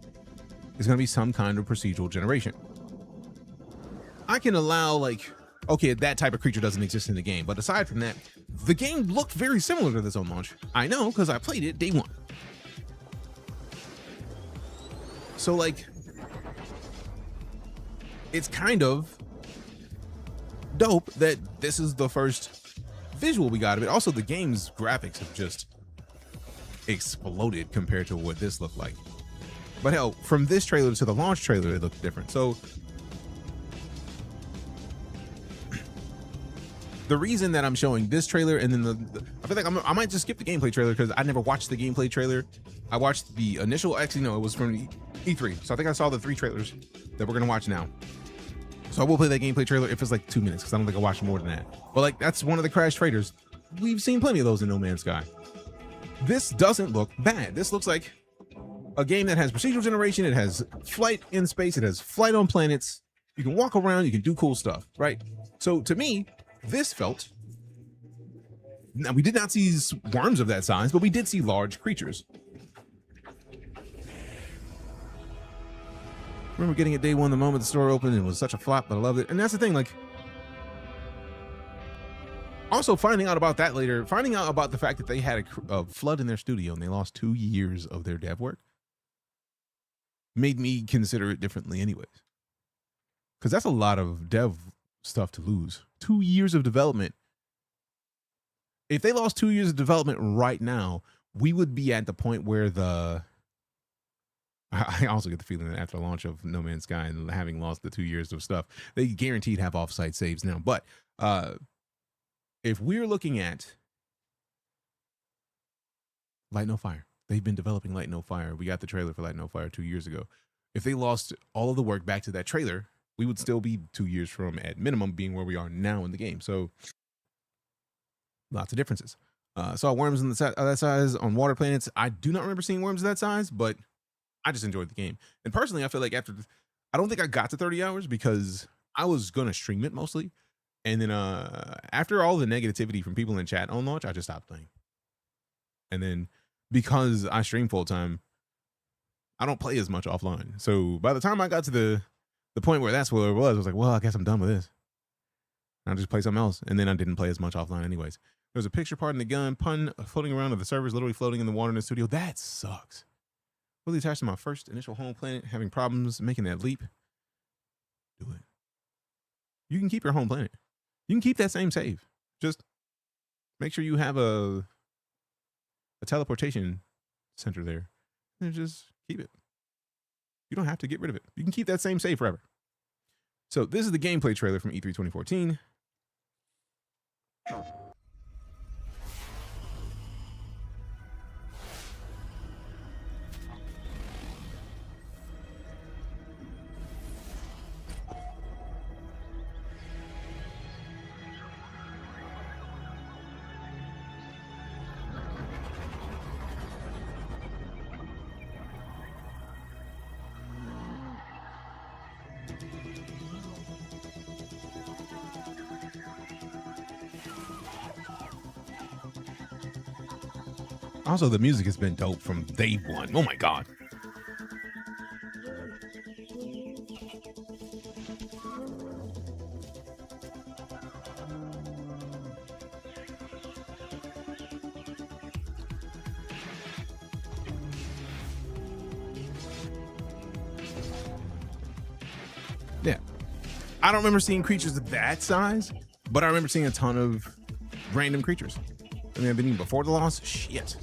is going to be some kind of procedural generation. I can allow, like, okay, that type of creature doesn't exist in the game. But aside from that, the game looked very similar to this on launch. I know, because I played it day one. So, like, it's kind of dope that this is the first visual we got of it. Also, the game's graphics have just exploded compared to what this looked like. But hell, from this trailer to the launch trailer, it looked different. So the reason that I'm showing this trailer and then I feel like I might just skip the gameplay trailer because I never watched the gameplay trailer. I watched the initial, actually no, it was from E3. So I think I saw the 3 trailers that we're gonna watch now. So I will play that gameplay trailer if it's like 2 minutes because I don't think I watched more than that. But like that's one of the crash trailers. We've seen plenty of those in No Man's Sky. This doesn't look bad. This looks like a game that has procedural generation. It has flight in space. It has flight on planets. You can walk around. You can do cool stuff, right? So to me, this felt. Now we did not see worms of that size, but we did see large creatures. Remember getting it day one the moment the store opened. It was such a flop, but I loved it. And that's the thing, like. Also, finding out about that later, finding out about the fact that they had a flood in their studio and they lost 2 years of their dev work made me consider it differently anyways. Because that's a lot of dev stuff to lose. 2 years of development. If they lost 2 years of development right now, we would be at the point where I also get the feeling that after the launch of No Man's Sky and having lost the 2 years of stuff, they guaranteed have offsite saves now. But, if we're looking at Light No Fire, they've been developing Light No Fire. We got the trailer for Light No Fire 2 years ago. If they lost all of the work back to that trailer, we would still be 2 years from, at minimum, being where we are now in the game. So lots of differences. Saw worms in that size on water planets. I do not remember seeing worms of that size, but I just enjoyed the game. And personally, I feel like I don't think I got to 30 hours because I was going to stream it mostly. And then after all the negativity from people in chat on launch, I just stopped playing. And then because I stream full time, I don't play as much offline. So by the time I got to the point where that's where it was, I was like, well, I guess I'm done with this. I'll just play something else. And then I didn't play as much offline anyways. There's a picture part in the gun, pun floating around of the servers literally floating in the water in the studio. That sucks. Really attached to my first initial home planet, having problems making that leap. Do it. You can keep your home planet. You can keep that same save. Just make sure you have a teleportation center there. And just keep it. You don't have to get rid of it. You can keep that same save forever. So this is the gameplay trailer from E3 2014. Also, the music has been dope from day one. Oh my God. Yeah. I don't remember seeing creatures of that size, but I remember seeing a ton of random creatures. I mean, I've been even before the loss. Shit.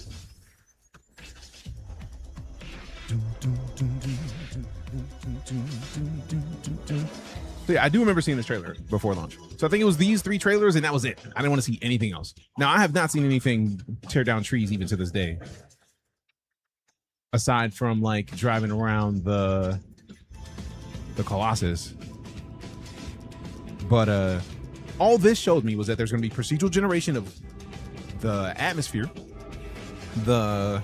So yeah, I do remember seeing this trailer before launch. So I think it was these 3 trailers and that was it. I didn't want to see anything else. Now, I have not seen anything tear down trees even to this day. Aside from like driving around the Colossus. But all this showed me was that there's going to be procedural generation of the atmosphere, the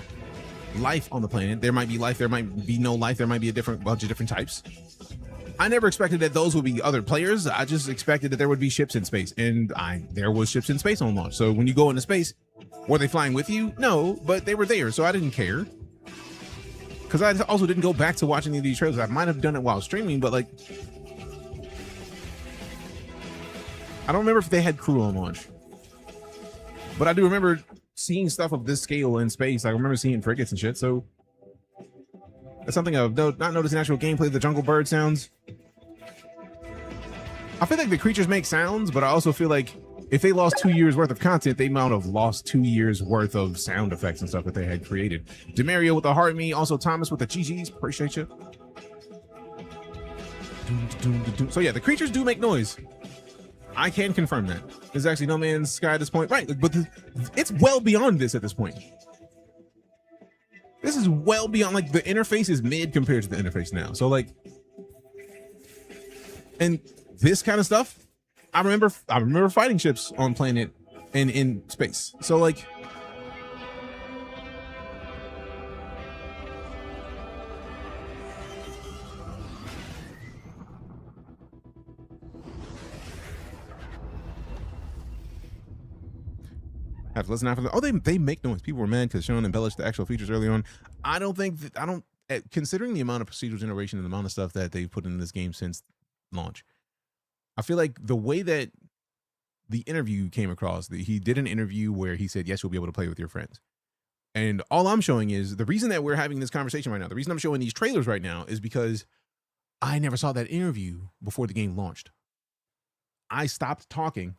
life on the planet. There might be life, there might be no life, there might be a bunch of different types. I never expected that those would be other players. I just expected that there would be ships in space, and there was ships in space on launch. So when you go into space, were they flying with you? No, but they were there, so I didn't care. Because I also didn't go back to watching any of these trailers. I might have done it while streaming, but like, I don't remember if they had crew on launch. But I do remember seeing stuff of this scale in space. I remember seeing frigates and shit. So that's something I've not noticed in actual gameplay. The jungle bird sounds. I feel like the creatures make sounds, but I also feel like if they lost 2 years worth of content, they might have lost 2 years worth of sound effects and stuff that they had created. Demario with the heart me, also Thomas with the GGs. Appreciate you. So yeah, the creatures do make noise. I can confirm that. There's actually No Man's Sky at this point, right? But it's well beyond this at this point. This is well beyond, like, the interface is mid compared to the interface now. So like, and this kind of stuff, I remember fighting ships on planet and in space. So like, have to listen after the, oh, they make noise. People were mad because Sean embellished the actual features early on. I don't think that, considering the amount of procedural generation and the amount of stuff that they've put in this game since launch, I feel like the way that the interview came across, he did an interview where he said, yes, you'll be able to play with your friends. And all I'm showing is the reason that we're having this conversation right now, the reason I'm showing these trailers right now is because I never saw that interview before the game launched. I stopped talking.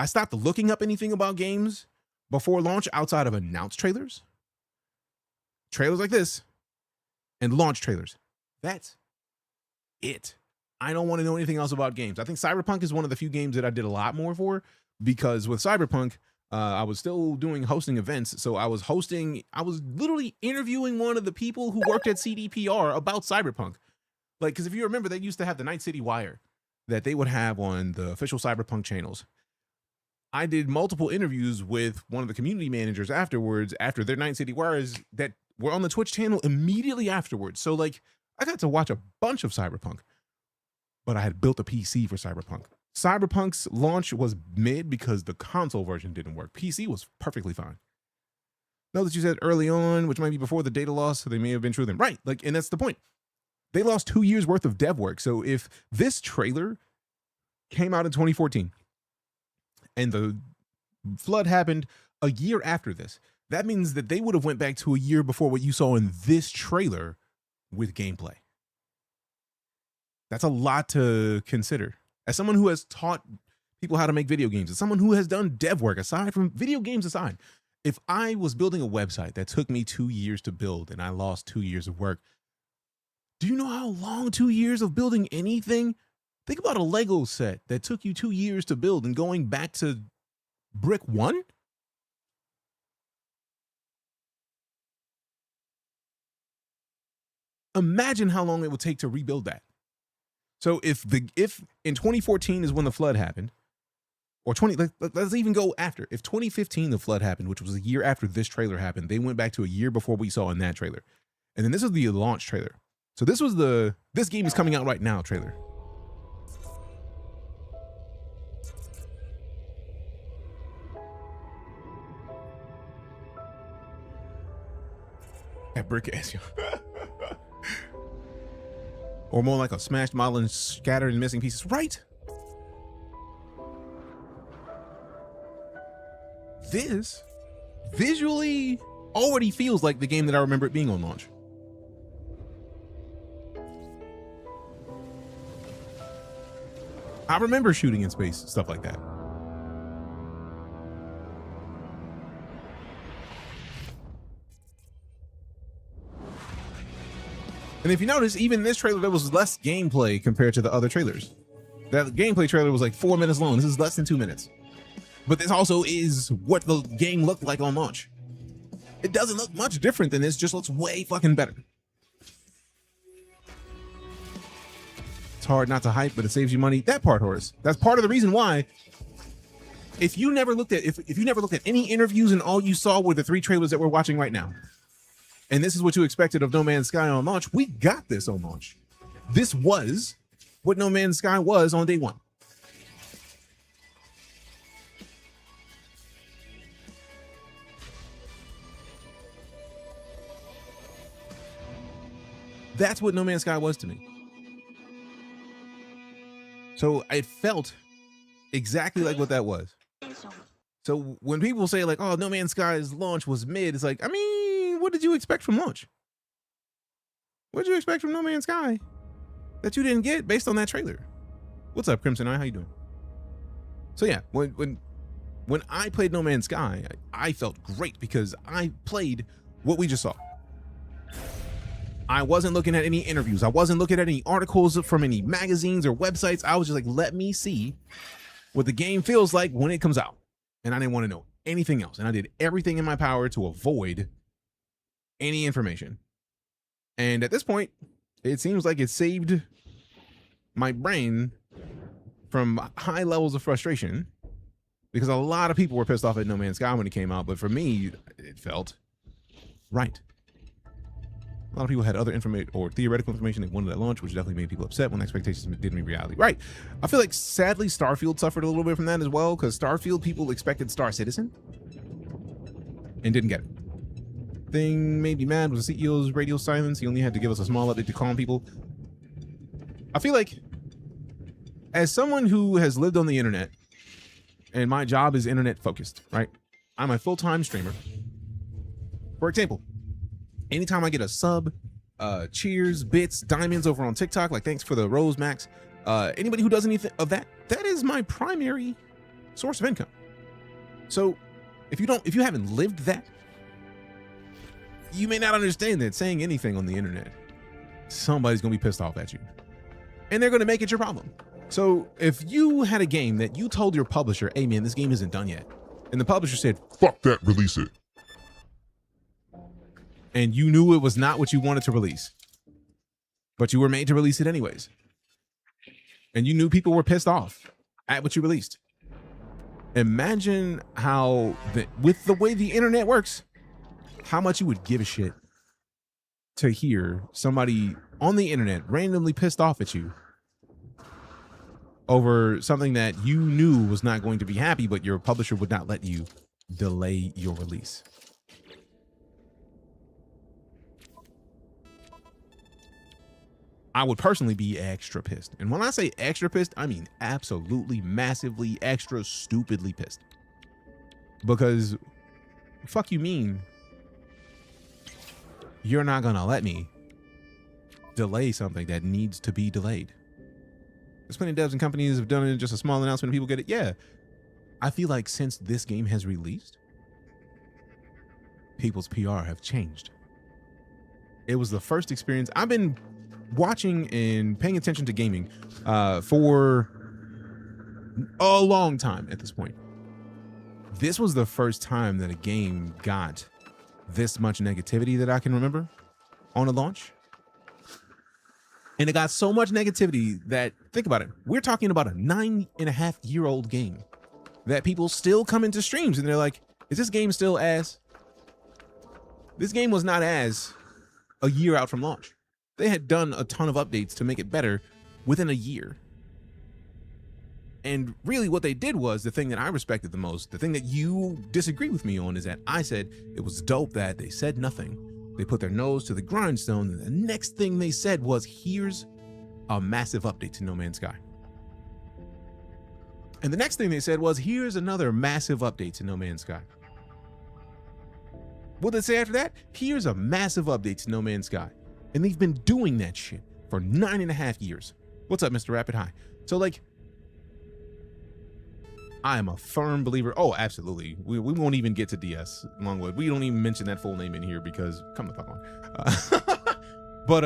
I stopped looking up anything about games before launch outside of announced trailers like this, and launch trailers. That's it. I don't want to know anything else about games. I think Cyberpunk is one of the few games that I did a lot more for, because with Cyberpunk, I was still doing hosting events. So I was literally interviewing one of the people who worked at CDPR about Cyberpunk. Like, because if you remember, they used to have the Night City Wire that they would have on the official Cyberpunk channels. I did multiple interviews with one of the community managers afterwards, after their Night City Wires that were on the Twitch channel immediately afterwards. So like, I got to watch a bunch of Cyberpunk, but I had built a PC for Cyberpunk. Cyberpunk's launch was mid because the console version didn't work. PC was perfectly fine. Know that you said early on, which might be before the data loss, so they may have been true then. Right, like, and that's the point. They lost 2 years worth of dev work. So if this trailer came out in 2014, and the flood happened a year after this, that means that they would have went back to a year before what you saw in this trailer with gameplay. That's a lot to consider. As someone who has taught people how to make video games, as someone who has done dev work, aside from video games aside, if I was building a website that took me 2 years to build and I lost 2 years of work, do you know how long 2 years of building anything? Think about a Lego set that took you 2 years to build and going back to brick one. Imagine how long it would take to rebuild that. So if in 2014 is when the flood happened, or let's even go after. If 2015 the flood happened, which was a year after this trailer happened, they went back to a year before we saw in that trailer. And then this is the launch trailer. So this was this game is coming out right now trailer. At brick ass, or more like a smashed model and scattered and missing pieces, right? This visually already feels like the game that I remember it being on launch. I remember shooting in space, stuff like that. And if you notice, even in this trailer, there was less gameplay compared to the other trailers. That gameplay trailer was like 4 minutes long. This is less than 2 minutes. But this also is what the game looked like on launch. It doesn't look much different than this, just looks way fucking better. It's hard not to hype, but it saves you money. That part, Horace. That's part of the reason why. If you never looked at any interviews and all you saw were the 3 trailers that we're watching right now, and this is what you expected of No Man's Sky on launch, we got this on launch. This was what No Man's Sky was on day one. That's what No Man's Sky was to me. So it felt exactly like what that was. So when people say like, oh, No Man's Sky's launch was mid, it's like, I mean, what did you expect from launch? What did you expect from No Man's Sky that you didn't get based on that trailer? What's up, Crimson Eye? How you doing? So yeah, when When I played No Man's Sky, I felt great because I played what we just saw. I wasn't looking at any interviews. I wasn't looking at any articles from any magazines or websites. I was just like, let me see what the game feels like when it comes out. And I didn't want to know anything else. And I did everything in my power to avoid any information. And at this point, it seems like it saved my brain from high levels of frustration, because a lot of people were pissed off at No Man's Sky when it came out. But for me, it felt right. A lot of people had other information or theoretical information they wanted at launch, which definitely made people upset when expectations didn't meet reality. Right. I feel like sadly Starfield suffered a little bit from that as well, because Starfield people expected StarCitizen and didn't get it. Thing made me mad was the CEO's radio silence. He only had to give us a small update to calm people. I feel like, as someone who has lived on the internet, and my job is internet focused, right? I'm a full-time streamer. For example, anytime I get a sub, cheers, bits, diamonds over on TikTok, like thanks for the rose, Max. Anybody who does anything of that, that is my primary source of income. So if you haven't lived that, you may not understand that saying anything on the internet, somebody's gonna be pissed off at you. And they're gonna make it your problem. So if you had a game that you told your publisher, hey man, this game isn't done yet, and the publisher said, Fuck that, release it. and you knew it was not what you wanted to release, but you were made to release it anyways, and you knew people were pissed off at what you released. Imagine how, with the way the internet works, how much you would give a shit to hear somebody on the internet randomly pissed off at you over something that you knew was not going to be happy, but your publisher would not let you delay your release. I would personally be extra pissed. And when I say extra pissed, I mean absolutely, massively, extra stupidly pissed. Because fuck you mean you're not gonna let me delay something that needs to be delayed? There's plenty of devs and companies have done it, just a small announcement and people get it. Yeah. I feel like since this game has released, people's PR have changed. It was the first experience. I've been watching and paying attention to gaming for a long time at this point. This was the first time that a game got this much negativity that I can remember on a launch. And it got so much negativity that, think about it, we're talking about a 9.5-year-old game that people still come into streams and they're like, is this game still ass? This game was not ass a year out from launch. They had done a ton of updates to make it better within a year. And really what they did was, the thing that I respected the most, the thing that you disagree with me on, is that I said it was dope that they said nothing. They put their nose to the grindstone, and the next thing they said was, here's a massive update to No Man's Sky. And the next thing they said was, here's another massive update to No Man's Sky. What did they say after that? Here's a massive update to No Man's Sky. And they've been doing that shit for 9.5 years. What's up, Mr. Rapid High? So like, I am a firm believer. Oh, absolutely. We won't even get to DS Longwood. We don't even mention that full name in here because come the fuck on. But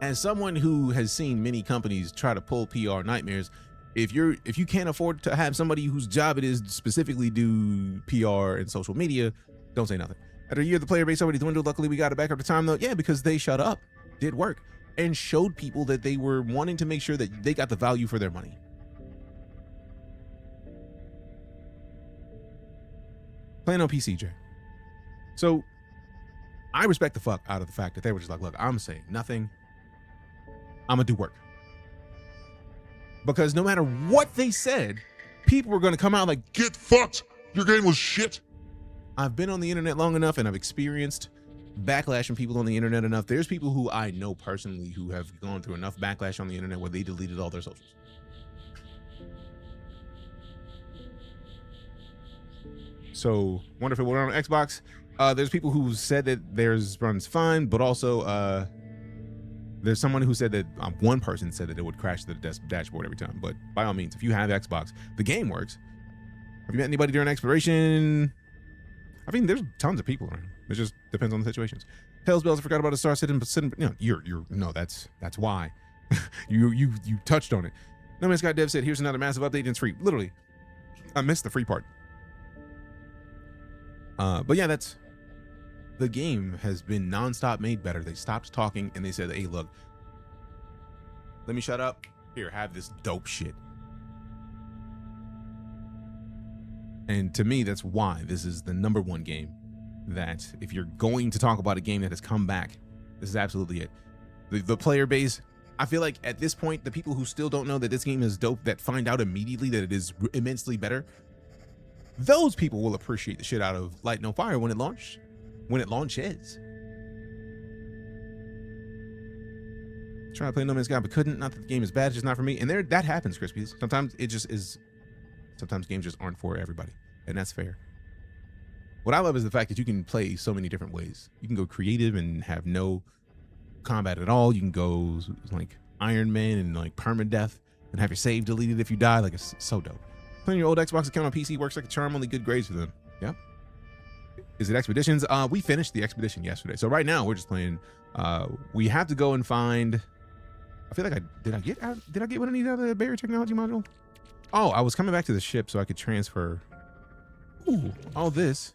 as someone who has seen many companies try to pull PR nightmares, if you can't afford to have somebody whose job it is to specifically do PR and social media, don't say nothing. After a year, the player base already dwindled. Luckily, we got it back up to time though. Yeah, because they shut up, did work, and showed people that they were wanting to make sure that they got the value for their money. Playing on PC, Jay. So I respect the fuck out of the fact that they were just like, look, I'm saying nothing. I'm gonna do work. Because no matter what they said, people were gonna come out like, Get fucked! Your game was shit! I've been on the internet long enough and I've experienced backlash from people on the internet enough. There's people who I know personally who have gone through enough backlash on the internet where they deleted all their socials. So wonder if it went on Xbox. There's people who said that theirs runs fine, but also there's someone who said that one person said that it would crash the dashboard every time. But by all means, if you have Xbox, the game works. Have you met anybody during exploration? I mean, there's tons of people around. It just depends on the situations. Hells Bells, I forgot about a StarCitizen, but no, that's why. you touched on it. NoMansSky Dev said, here's another massive update and it's free. Literally, I missed the free part. But yeah, that's the game has been nonstop made better. They stopped talking and they said, hey, look, let me shut up. Here, have this dope shit. And to me, that's why this is the #1 game that if you're going to talk about a game that has come back, this is absolutely it. The player base, I feel like at this point, the people who still don't know that this game is dope, that find out immediately that it is immensely better, those people will appreciate the shit out of Light No Fire when it launches. Try to play No Man's Sky, but couldn't. Not that the game is bad, it's just not for me. And that happens, Crispies. Sometimes it just is. Sometimes games just aren't for everybody, and that's fair. What I love is the fact that you can play so many different ways. You can go creative and have no combat at all. You can go like Iron Man and like permadeath and have your save deleted if you die. Like, it's so dope. Playing your old Xbox account on PC works like a charm. Only good grades for them. Yeah. Is it expeditions? We finished the expedition yesterday, so right now we're just playing. We have to go and find. I feel like did I get one of these out of the barrier technology module? Oh, I was coming back to the ship so I could transfer all this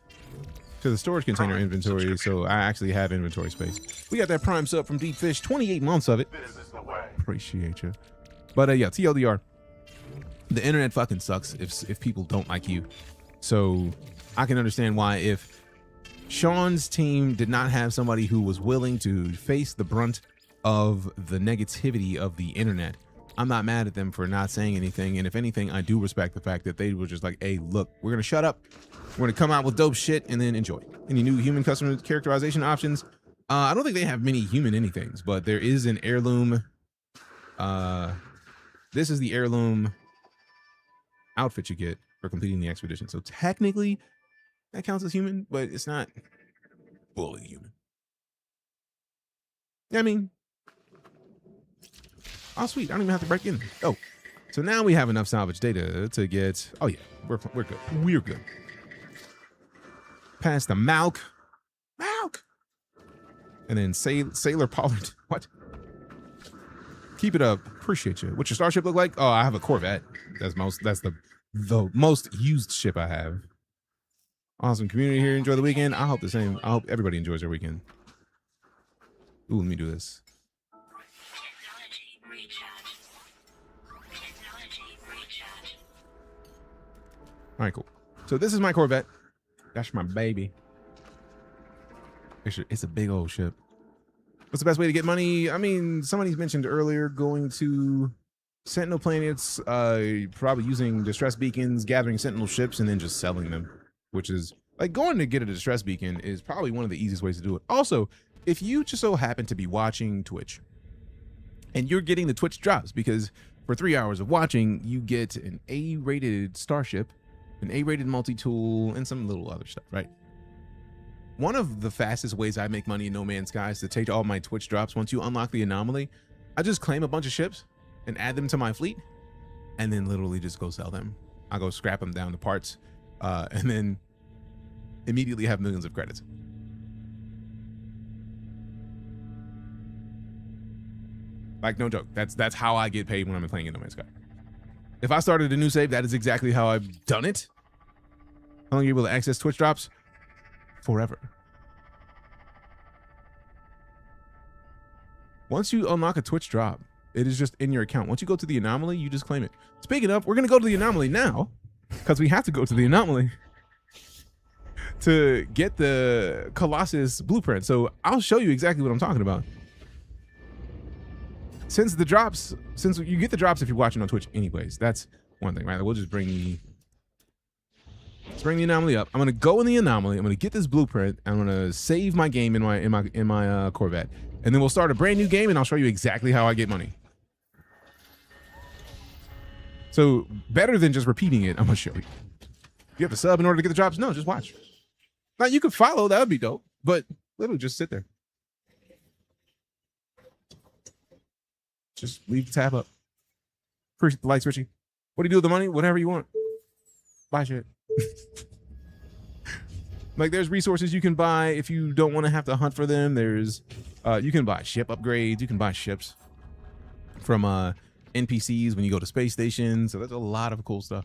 to the storage container inventory, so I actually have inventory space. We got that Prime sub from Deep Fish, 28 months of it. Appreciate you. But yeah, TLDR. The internet fucking sucks if people don't like you. So I can understand why if Sean's team did not have somebody who was willing to face the brunt of the negativity of the internet, I'm not mad at them for not saying anything. And if anything, I do respect the fact that they were just like, hey, look, we're going to shut up. We're going to come out with dope shit and then enjoy. Any new human customer characterization options? I don't think they have many human anythings, but there is an heirloom. This is the heirloom outfit you get for completing the expedition. So technically that counts as human, but it's not fully human. I mean, oh, sweet. I don't even have to break in. Oh, so now we have enough salvage data to get. Oh, yeah, we're good. We're good. Past the Malk. And then Sailor Pollard. What? Keep it up. Appreciate you. What's your starship look like? Oh, I have a Corvette. That's the most used ship I have. Awesome community here. Enjoy the weekend. I hope the same. I hope everybody enjoys their weekend. Ooh, let me do this. All right, cool. So this is my Corvette. That's my baby. It's a big old ship. What's the best way to get money? I mean, somebody's mentioned earlier going to Sentinel planets, probably using distress beacons, gathering Sentinel ships, and then just selling them, which is like going to get a distress beacon is probably one of the easiest ways to do it. Also, if you just so happen to be watching Twitch and you're getting the Twitch drops, because for 3 hours of watching, you get an A-rated starship, an A-rated multi-tool, and some little other stuff, right? One of the fastest ways I make money in No Man's Sky is to take all my Twitch drops. Once you unlock the anomaly, I just claim a bunch of ships and add them to my fleet, and then literally just go sell them. I go scrap them down to parts, and then immediately have millions of credits. Like, no joke. That's how I get paid when I'm playing in No Man's Sky. If I started a new save, that is exactly how I've done it. How long are you able to access Twitch drops? Forever. Once you unlock a Twitch drop, it is just in your account. Once you go to the anomaly, you just claim it. Speaking of, we're going to go to the anomaly now, because we have to go to the anomaly to get the Colossus blueprint. So I'll show you exactly what I'm talking about. Since you get the drops if you're watching on Twitch anyways, that's one thing, right? We'll just bring the anomaly up. I'm gonna go in the anomaly. I'm gonna get this blueprint. I'm gonna save my game in my Corvette, and then we'll start a brand new game, and I'll show you exactly how I get money. So better than just repeating it, I'm gonna show you. You have to sub in order to get the drops? No, just watch. Now you could follow. That would be dope. But literally just sit there. Just leave the tab up. Appreciate the likes, Richie. What do you do with the money? Whatever you want. Buy shit. Like there's resources you can buy if you don't want to have to hunt for them. There's you can buy ship upgrades. You can buy ships from NPCs when you go to space stations. So there's a lot of cool stuff.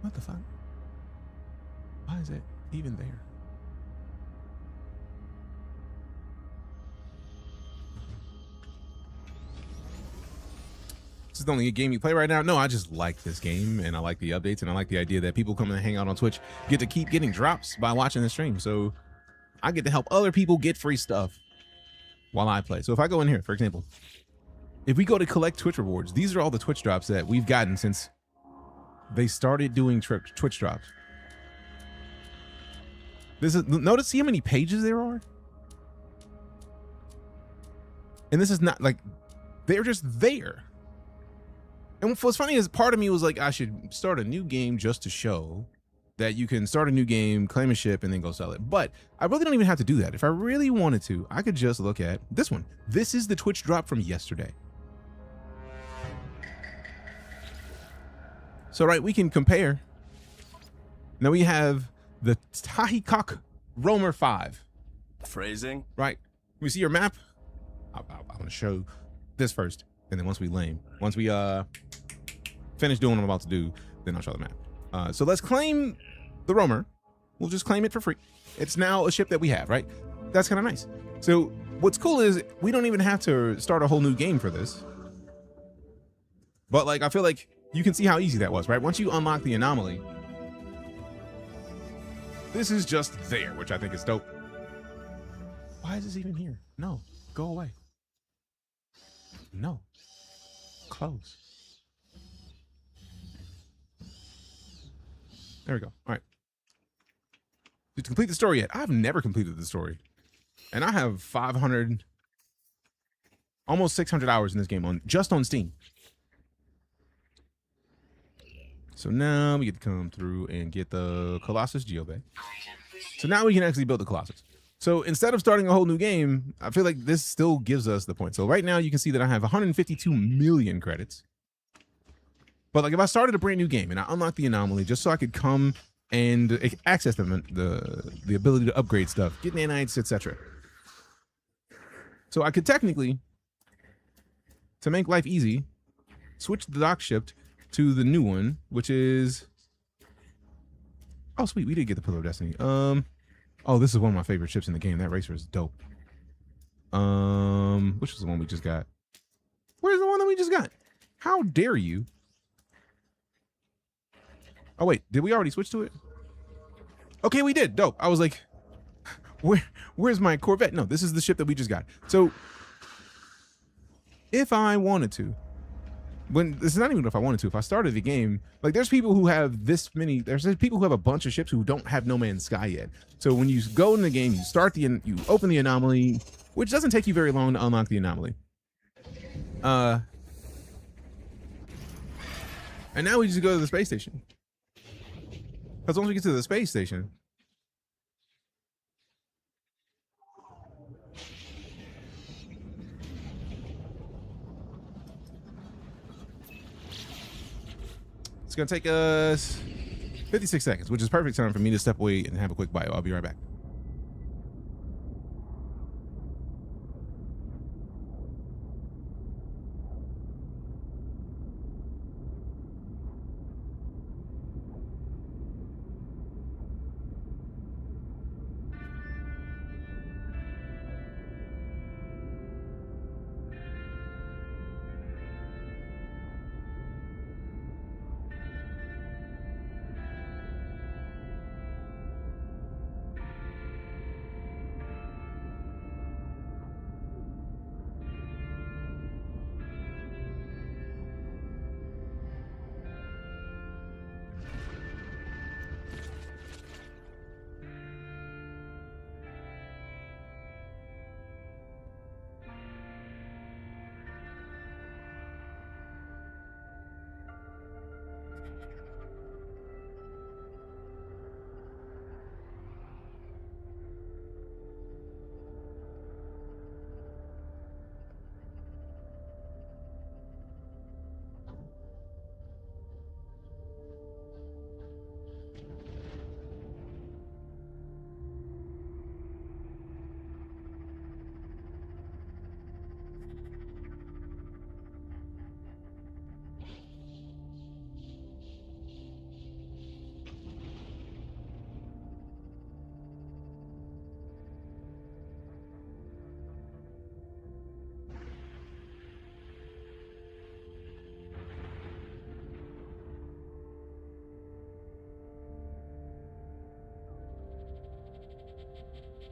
What the fuck? Why is it even there? This is the only game you play right now? No, I just like this game and I like the updates and I like the idea that people come and hang out on Twitch get to keep getting drops by watching the stream. So I get to help other people get free stuff while I play. So if I go in here, for example, if we go to collect Twitch rewards, these are all the Twitch drops that we've gotten since they started doing Twitch drops. This is, notice, see how many pages there are? And this is not like, they're just there. And what's funny is part of me was like, I should start a new game just to show that you can start a new game, claim a ship, and then go sell it. But I really don't even have to do that. If I really wanted to, I could just look at this one. This is the Twitch drop from yesterday. So, right, we can compare. Now we have the Tahikok Roamer 5. Phrasing? Right. We see your map. I want to show this first. And then once we finish doing what I'm about to do, then I'll show the map. So let's claim the Roamer. We'll just claim it for free. It's now a ship that we have, right? That's kind of nice. So what's cool is we don't even have to start a whole new game for this. But like, I feel like you can see how easy that was, right? Once you unlock the anomaly, this is just there, which I think is dope. Why is this even here? No, go away. No. Close. There we go. All right. Did you complete the story yet? I've never completed the story. And I have 500, almost 600 hours in this game just on Steam. So now we get to come through and get the Colossus Geobay. So now we can actually build the Colossus. So instead of starting a whole new game, I feel like this still gives us the point. So right now you can see that I have 152 million credits. But like if I started a brand new game and I unlocked the anomaly just so I could come and access the ability to upgrade stuff, get nanites, etc. So I could technically, to make life easy, switch the dock ship to the new one, which is, oh sweet, we did get the Pillar of Destiny. Oh, this is one of my favorite ships in the game. That racer is dope. Which was the one we just got? Where's the one that we just got? How dare you? Oh wait, did we already switch to it? Okay, we did. Dope. I was like, where's my Corvette? No, this is the ship that we just got. So if I wanted to, this is not even if I wanted to, if I started the game, like there's people who have this many, there's people who have a bunch of ships who don't have NoMansSky yet. So when you go in the game, you open the anomaly, which doesn't take you very long to unlock the anomaly. And now we just go to the space station. Because once we get to the space station, it's going to take us 56 seconds, which is perfect time for me to step away and have a quick bio. I'll be right back.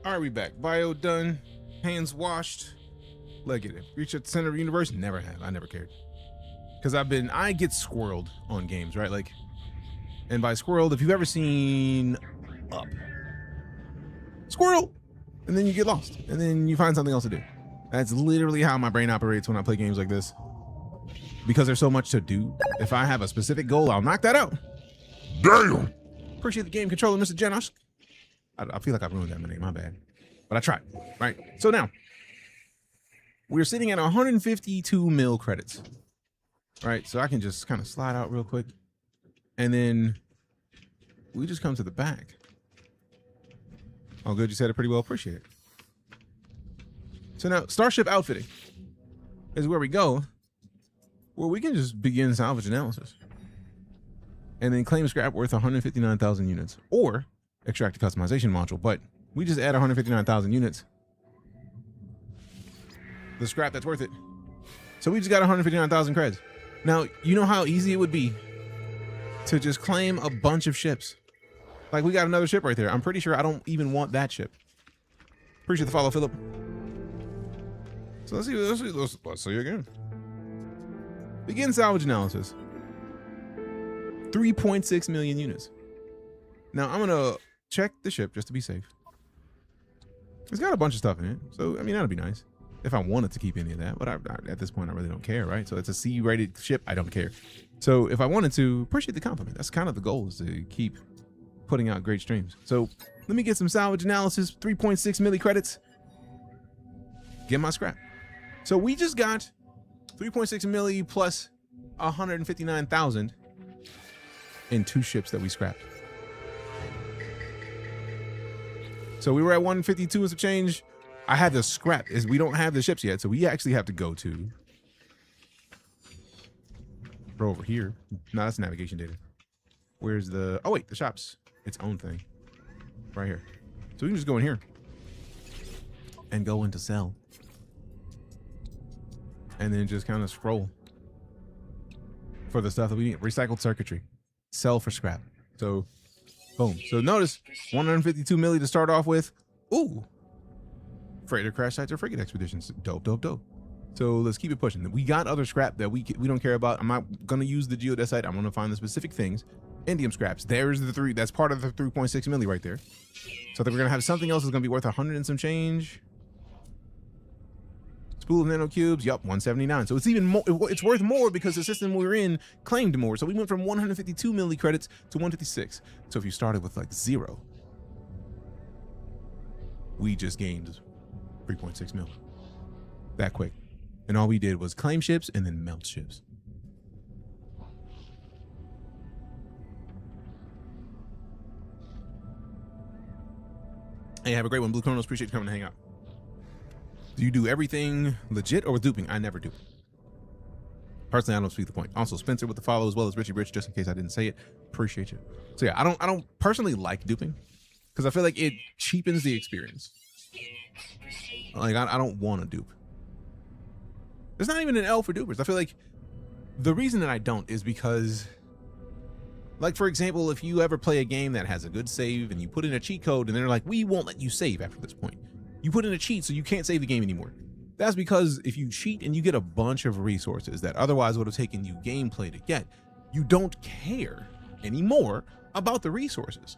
All right, we back. Bio done. Hands washed. Leg it. Reach at the center of the universe. Never have. I never cared. Because I get squirreled on games, right? Like, and by squirreled, if you've ever seen Up. Squirrel! And then you get lost. And then you find something else to do. That's literally how my brain operates when I play games like this. Because there's so much to do. If I have a specific goal, I'll knock that out. Damn! Appreciate the game controller, Mr. Janosh. I feel like I've ruined that name, my bad. But I tried, right? So now, we're sitting at 152 mil credits. Right, so I can just kind of slide out real quick. And then we just come to the back. Oh, good, you said it pretty well, appreciate it. So now, Starship Outfitting is where we go, where we can just begin salvage analysis. And then claim scrap worth 159,000 units. Or extract a customization module, but we just add 159,000 units. The scrap that's worth it. So we just got 159,000 creds. Now, you know how easy it would be to just claim a bunch of ships. Like, we got another ship right there. I'm pretty sure I don't even want that ship. Appreciate the follow, Philip. So let's see again. Begin salvage analysis. 3.6 million units. Now, I'm going to check the ship just to be safe. It's got a bunch of stuff in it. So, I mean, that'd be nice. If I wanted to keep any of that, but at this point, I really don't care, right? So it's a C-rated ship. I don't care. So if I wanted to, appreciate the compliment. That's kind of the goal, is to keep putting out great streams. So let me get some salvage analysis. 3.6 milli credits. Get my scrap. So we just got 3.6 milli plus 159,000 in 2 ships that we scrapped. So we were at 152 and some change. I had the scrap. We don't have the ships yet, so we actually have to go to over here. No, that's navigation data. Where's the... Oh, wait, the shop's its own thing. Right here. So we can just go in here and go into sell. And then just kind of scroll for the stuff that we need. Recycled circuitry. Sell for scrap. So, boom. So notice 152 milli to start off with. Ooh. Freighter crash sites or frigate expeditions. Dope, dope, dope. So let's keep it pushing. We got other scrap that we don't care about. I'm not going to use the geodesite. I'm going to find the specific things. Indium scraps. There's the 3. That's part of the 3.6 milli right there. So that we're going to have something else that's going to be worth 100 and some change. Spool of nanocubes. Yup, 179. So it's even more. It's worth more because the system we're in claimed more. So we went from 152 milli credits to 156. So if you started with like 0, we just gained 3.6 mil. That quick. And all we did was claim ships and then melt ships. Hey, have a great one, Blue Chronos. Appreciate you coming to hang out. Do you do everything legit or with duping? I never do. Personally, I don't speak the point. Also, Spencer with the follow, as well as Richie Rich, just in case I didn't say it. Appreciate you. So yeah, I don't personally like duping because I feel like it cheapens the experience. Like, I don't want to dupe. There's not even an L for dupers. I feel like the reason that I don't is because, like, for example, if you ever play a game that has a good save and you put in a cheat code and they're like, we won't let you save after this point. You put in a cheat so you can't save the game anymore. That's because if you cheat and you get a bunch of resources that otherwise would have taken you gameplay to get, you don't care anymore about the resources.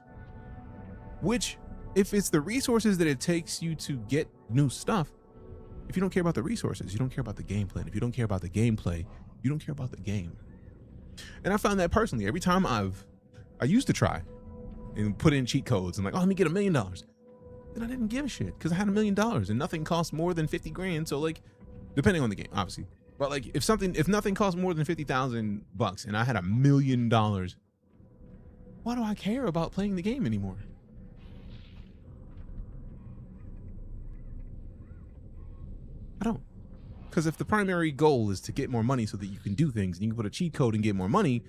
Which, if it's the resources that it takes you to get new stuff, if you don't care about the resources, you don't care about the gameplay. And if you don't care about the gameplay, you don't care about the game. And I found that personally, every time I used to try and put in cheat codes and like, oh, let me get $1 million. Then I didn't give a shit because I had $1 million and nothing costs more than 50 grand. So like, depending on the game, obviously, but like if nothing costs more than 50,000 bucks and I had $1 million, why do I care about playing the game anymore? I don't. Because if the primary goal is to get more money so that you can do things and you can put a cheat code and get more money,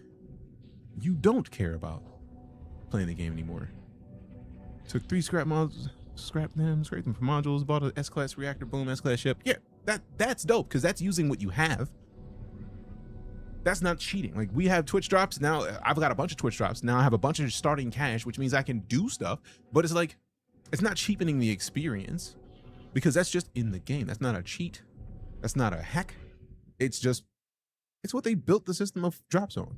you don't care about playing the game anymore. Took 3 scrap mods, scrapped them, scraped them for modules, bought an S-class reactor, boom, S-class ship. Yeah, that's dope because that's using what you have. That's not cheating. Like, we have Twitch drops now. I've got a bunch of Twitch drops now. I have a bunch of starting cash, which means I can do stuff. But it's like, It's not cheapening the experience because that's just in the game. That's not a cheat. That's not a hack. It's what they built the system of drops on.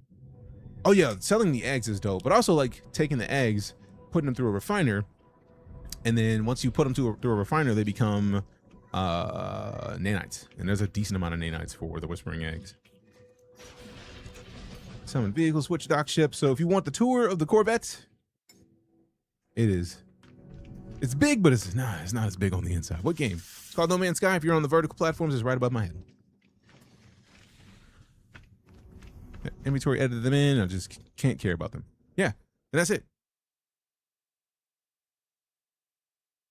Oh yeah, selling the eggs is dope, but also like taking the eggs, putting them through a refiner, and then once you put them through a refiner, they become nanites, and there's a decent amount of nanites for the whispering eggs. Summon vehicle, switch dock ship. So if you want the tour of the Corvette, it's big, but it's not as big on the inside. What game? It's called No Man's Sky. If you're on the vertical platforms, it's right above my head. Inventory, edited them in. I just can't care about them. Yeah, and that's it.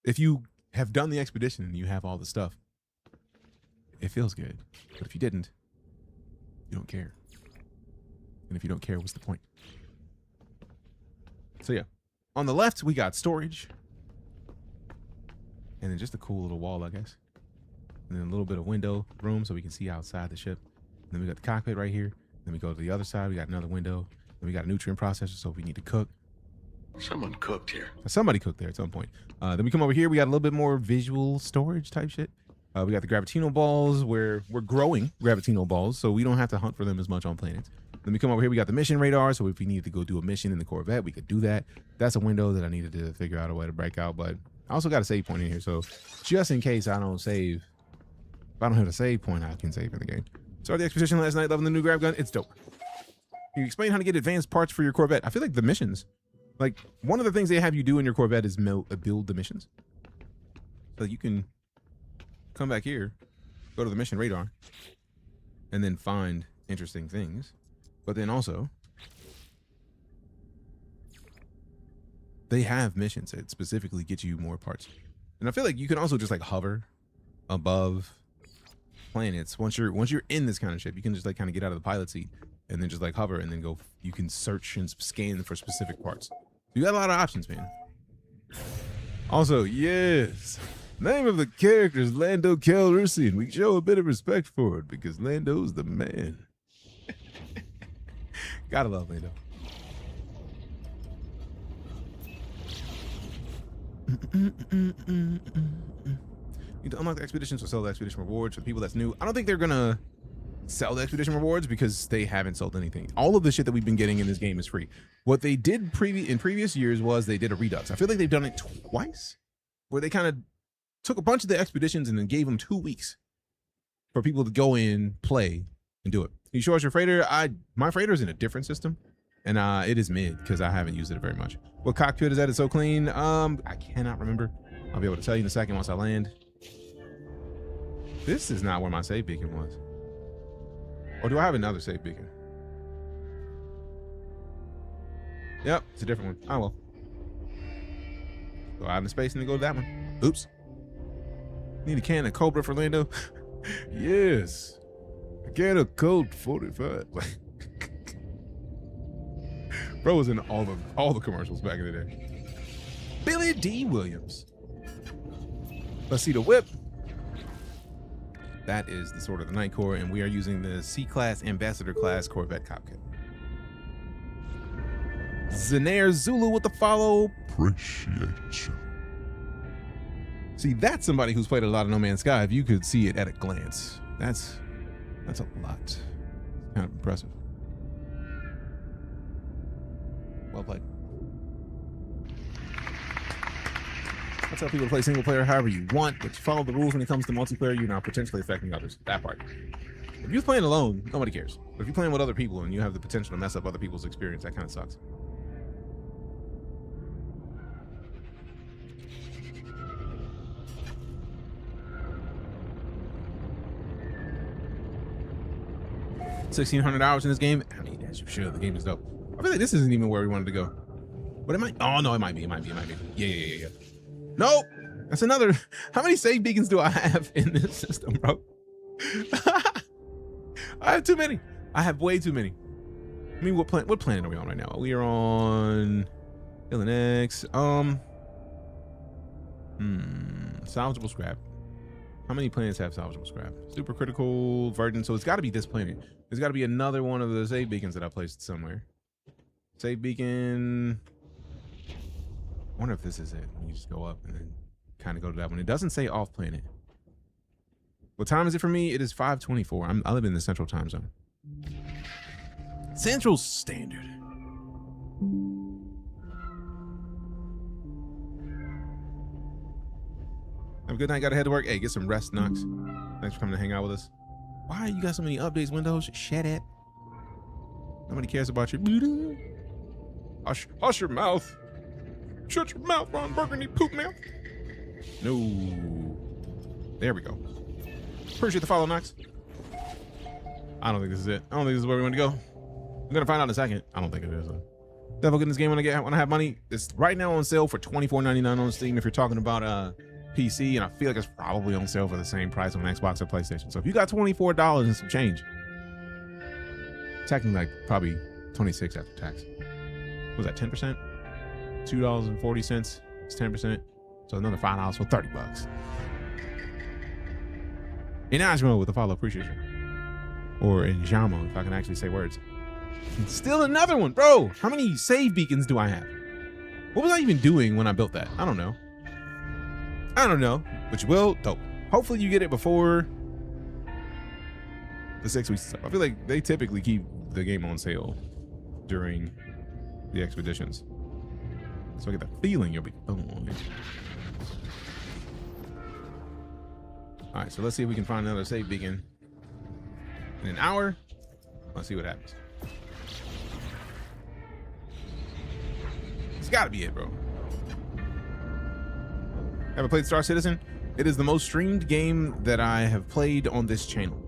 If you have done the expedition and you have all the stuff, it feels good. But if you didn't, you don't care. And if you don't care, what's the point? So yeah, on the left, we got storage. And then just a cool little wall, I guess. And then a little bit of window room so we can see outside the ship. And then we got the cockpit right here. Then we go to the other side. We got another window. Then we got a nutrient processor, so if we need to cook. Someone cooked here. Somebody cooked there at some point. Then we come over here. We got a little bit more visual storage type shit. We got the gravitino balls where we're growing gravitino balls, so we don't have to hunt for them as much on planets. Then we come over here. We got the mission radar, so if we needed to go do a mission in the Corvette, we could do that. That's a window that I needed to figure out a way to break out, but I also got a save point in here, so just in case I don't save, if I don't have a save point, I can save in the game. Started the expedition last night, loving the new grab gun. It's dope. Can you explain how to get advanced parts for your Corvette? I feel like the missions, like one of the things they have you do in your Corvette is build the missions. So you can come back here, go to the mission radar, and then find interesting things. But then also, they have missions that specifically get you more parts. And I feel like you can also just like hover above planets. Once you're in this kind of ship, you can just like kind of get out of the pilot seat and then just like hover and then go. You can search and scan for specific parts. You got a lot of options, man. Also, yes, name of the character is Lando Calrissian. We show a bit of respect for it because Lando's the man. Gotta love Lando. You need to unlock the expeditions or sell the expedition rewards for the people that's new. I don't think they're gonna sell the expedition rewards because they haven't sold anything. All of the shit that we've been getting in this game is free. What they did in previous years was they did a redux. I feel like they've done it twice, where they kind of took a bunch of the expeditions and then gave them 2 weeks for people to go in, play, and do it. You sure it's your freighter? My freighter is in a different system, and it is mid because I haven't used it very much. What cockpit is that? It's so clean. I cannot remember. I'll be able to tell you in a second once I land. This is not where my save beacon was. Or do I have another save beacon? Yep, it's a different one. Oh well. Go out into space and then go to that one. Oops. Need a can of Cobra for Lando? Yes. A can of Colt 45. Bro was in all the commercials back in the day. Billy D. Williams. Let's see the whip. That is the Sword of the Night Corps, and we are using the C-Class Ambassador Class Corvette cockpit. Zenair Zulu with the follow. Appreciate you. See, that's somebody who's played a lot of No Man's Sky. If you could see it at a glance, that's a lot. Kind of impressive. Well played. I tell people to play single player however you want, but you follow the rules when it comes to multiplayer, you're now potentially affecting others. That part. If you're playing alone, nobody cares. But if you're playing with other people and you have the potential to mess up other people's experience, that kind of sucks. $1,600 in this game. I mean, as you should. The game is dope. I feel like this isn't even where we wanted to go. But it might. Oh no, it might be. It might be. Yeah. Nope. That's another. How many save beacons do I have in this system, bro? I have too many. I have way too many. I mean, what planet are we on right now? We are on Alien X. Salvageable scrap. How many planets have salvageable scrap? Supercritical, Verdant. So it's got to be this planet. There's got to be another one of the save beacons that I placed somewhere. Save beacon. I wonder if this is it. You just go up and then kind of go to that one. It doesn't say off planet. What time is it for me? It is 5:24. I live in the Central Time Zone. Central Standard. Have a good night. Gotta head to work. Hey, get some rest, Knox. Thanks for coming to hang out with us. Why you got so many updates, Windows? Shut it. Nobody cares about your. Hush your mouth. Shut your mouth, Ron Burgundy poop mouth. No. There we go. Appreciate the follow, Knox. I don't think this is it. I don't think this is where we want to go. I'm gonna find out in a second. I don't think it is. Definitely get this game when I have money. It's right now on sale for $24.99 on Steam. If you're talking about PC, and I feel like it's probably on sale for the same price on Xbox or PlayStation. So if you got $24 and some change, technically like probably 26 after tax. What was that, 10%? $2.40. It's 10%. So another $5 for $30. In Ajmo with the follow, appreciate you. Or in Jamo, if I can actually say words. Still another one, bro. How many save beacons do I have? What was I even doing when I built that? I don't know. But you will. Dope. Hopefully you get it before the 6 weeks. I feel like they typically keep the game on sale during the expeditions. So I get the feeling you'll be. Oh. All right, so let's see if we can find another save beacon in an hour. Let's see what happens. It's got to be it, bro. Ever played StarCitizen? It is the most streamed game that I have played on this channel.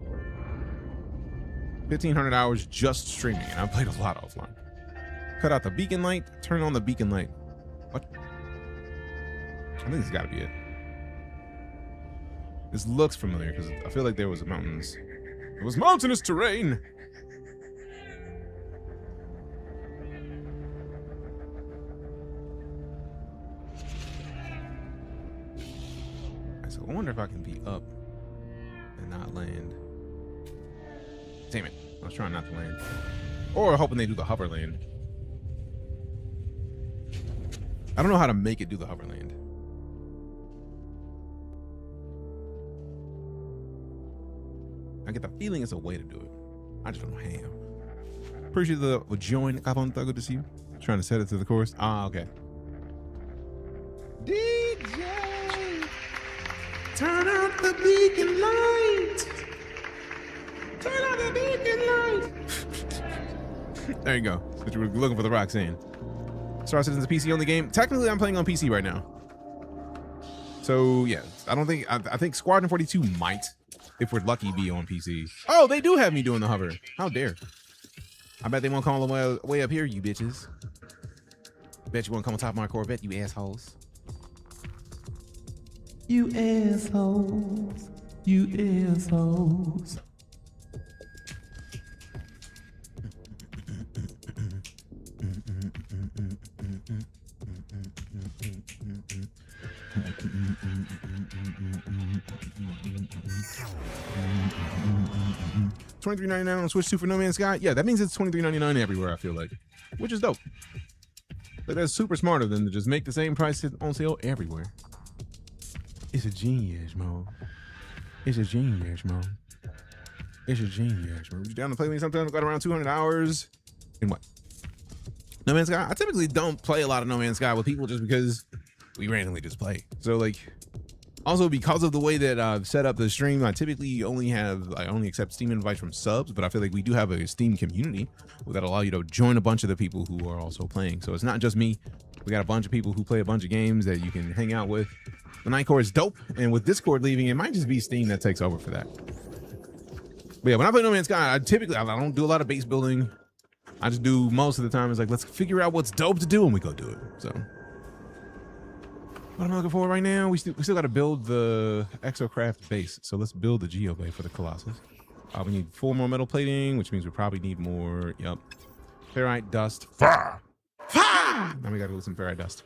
1,500 hours just streaming, and I've played a lot offline. Cut out the beacon light, turn on the beacon light. What? I think it's got to be it. This looks familiar because I feel like there was mountains. It was mountainous terrain. So I wonder if I can be up and not land. Damn it. I was trying not to land. Or hoping they do the hover land. I don't know how to make it do the hover land. I get the feeling it's a way to do it. I just don't have. Appreciate the join. Good to see you. Trying to set it to the course. Ah, okay. DJ, turn out the beacon light. Turn out the beacon light. There you go. But you were looking for the rock saying. StarCitizen's a PC only game. Technically, I'm playing on PC right now. So yeah, I don't think. I think Squadron 42 might, if we're lucky, be on PC. Oh, they do have me doing the hover. How dare! I bet they won't come all the way up here, you bitches. Bet you won't come on top of my Corvette, you assholes. You assholes. You assholes. $23.99 on Switch 2 for NoMansSky. Yeah, that means it's $23.99 everywhere, I feel like. Which is dope. But that's super smart of them to just make the same price on sale everywhere. It's a genius, Mo. It's a genius, Mo. It's a genius, Mo. You down to play me sometimes? Got around 200 hours. In what? No Man's Sky? I typically don't play a lot of No Man's Sky with people just because we randomly just play. So like, also because of the way that I've set up the stream, I typically only accept Steam invites from subs, but I feel like we do have a Steam community that allow you to join a bunch of the people who are also playing. So it's not just me. We got a bunch of people who play a bunch of games that you can hang out with. The Night Core is dope, and with Discord leaving, it might just be Steam that takes over for that. But yeah, when I play No Man's Sky, I don't do a lot of base building. I just do most of the time is like, let's figure out what's dope to do, and we go do it. So what am I looking for right now? We still got to build the exocraft base. So let's build the Geo Bay for the Colossus. We need 4 more metal plating, which means we probably need more. Yep. Ferrite dust. Fire! Fire! Now we got to do some ferrite dust.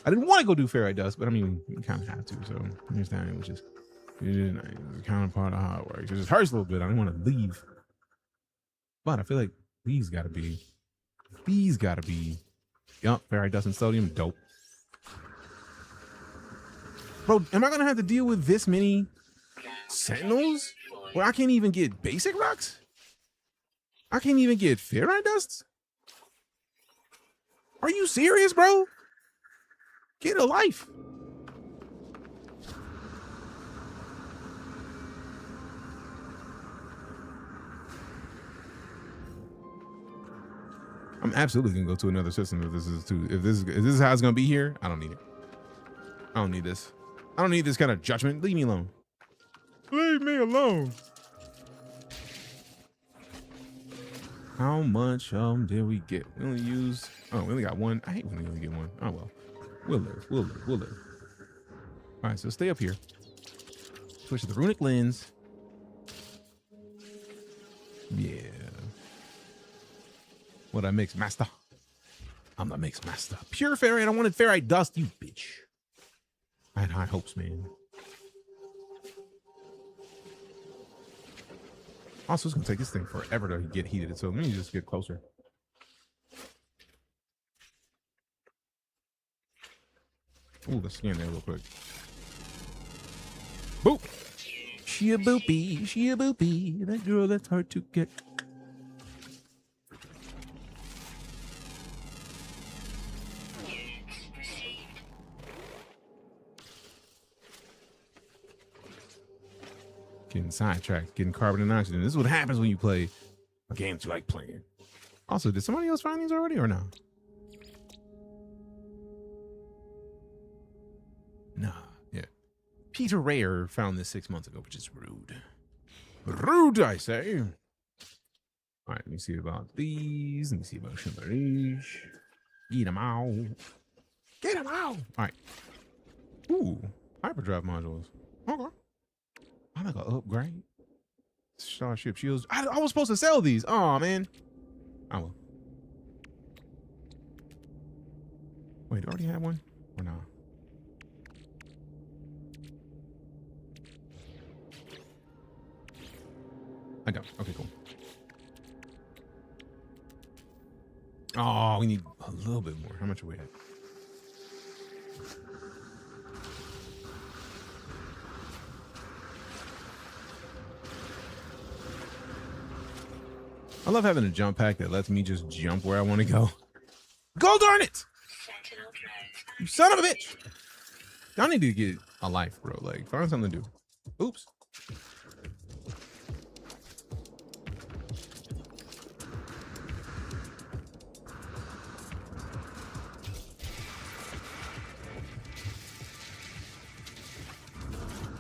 I didn't want to go do ferrite dust, but I mean, we kind of have to. So here's that, which is kind of part of how it works. It just hurts a little bit. I didn't want to leave, but I feel like these got to be. Yup, ferrite dust and sodium, dope. Bro, am I gonna have to deal with this many sentinels where I can't even get basic rocks? I can't even get ferrite dust? Are you serious, bro? Get a life. I'm absolutely gonna go to another system if this is how it's gonna be here. I don't need it. I don't need this. I don't need this kind of judgment. Leave me alone. Leave me alone. How much did we get? We only used, we only got one. I hate when we only get one. Oh well. We'll live. All right, so stay up here. Switch to the runic lens. Yeah. What I mix master? I'm the mix master. Pure ferrite. I wanted ferrite dust, you bitch. I had high hopes, man. Also, it's gonna take this thing forever to get heated, so let me just get closer. Ooh, let's scan there real quick. Boop. She a boopy. That girl that's hard to get. Getting sidetracked, getting carbon and oxygen. This is what happens when you play a game that you like playing. Also, did somebody else find these already or no? Nah, yeah. Peter Rare found this 6 months ago, which is rude. Rude, I say. All right, let me see about these. Let me see about Shimmeries. Get them out. Get them out. All right. Ooh, hyperdrive modules. Okay. I'm not gonna upgrade. Starship shields. I was supposed to sell these. Oh man. I will. Wait, do I already have one? Or no? I don't. Okay, cool. Oh, we need a little bit more. How much are we at? I love having a jump pack that lets me just jump where I want to go. Go darn it! You son of a bitch! Y'all need to get a life, bro. Like, find something to do. Oops.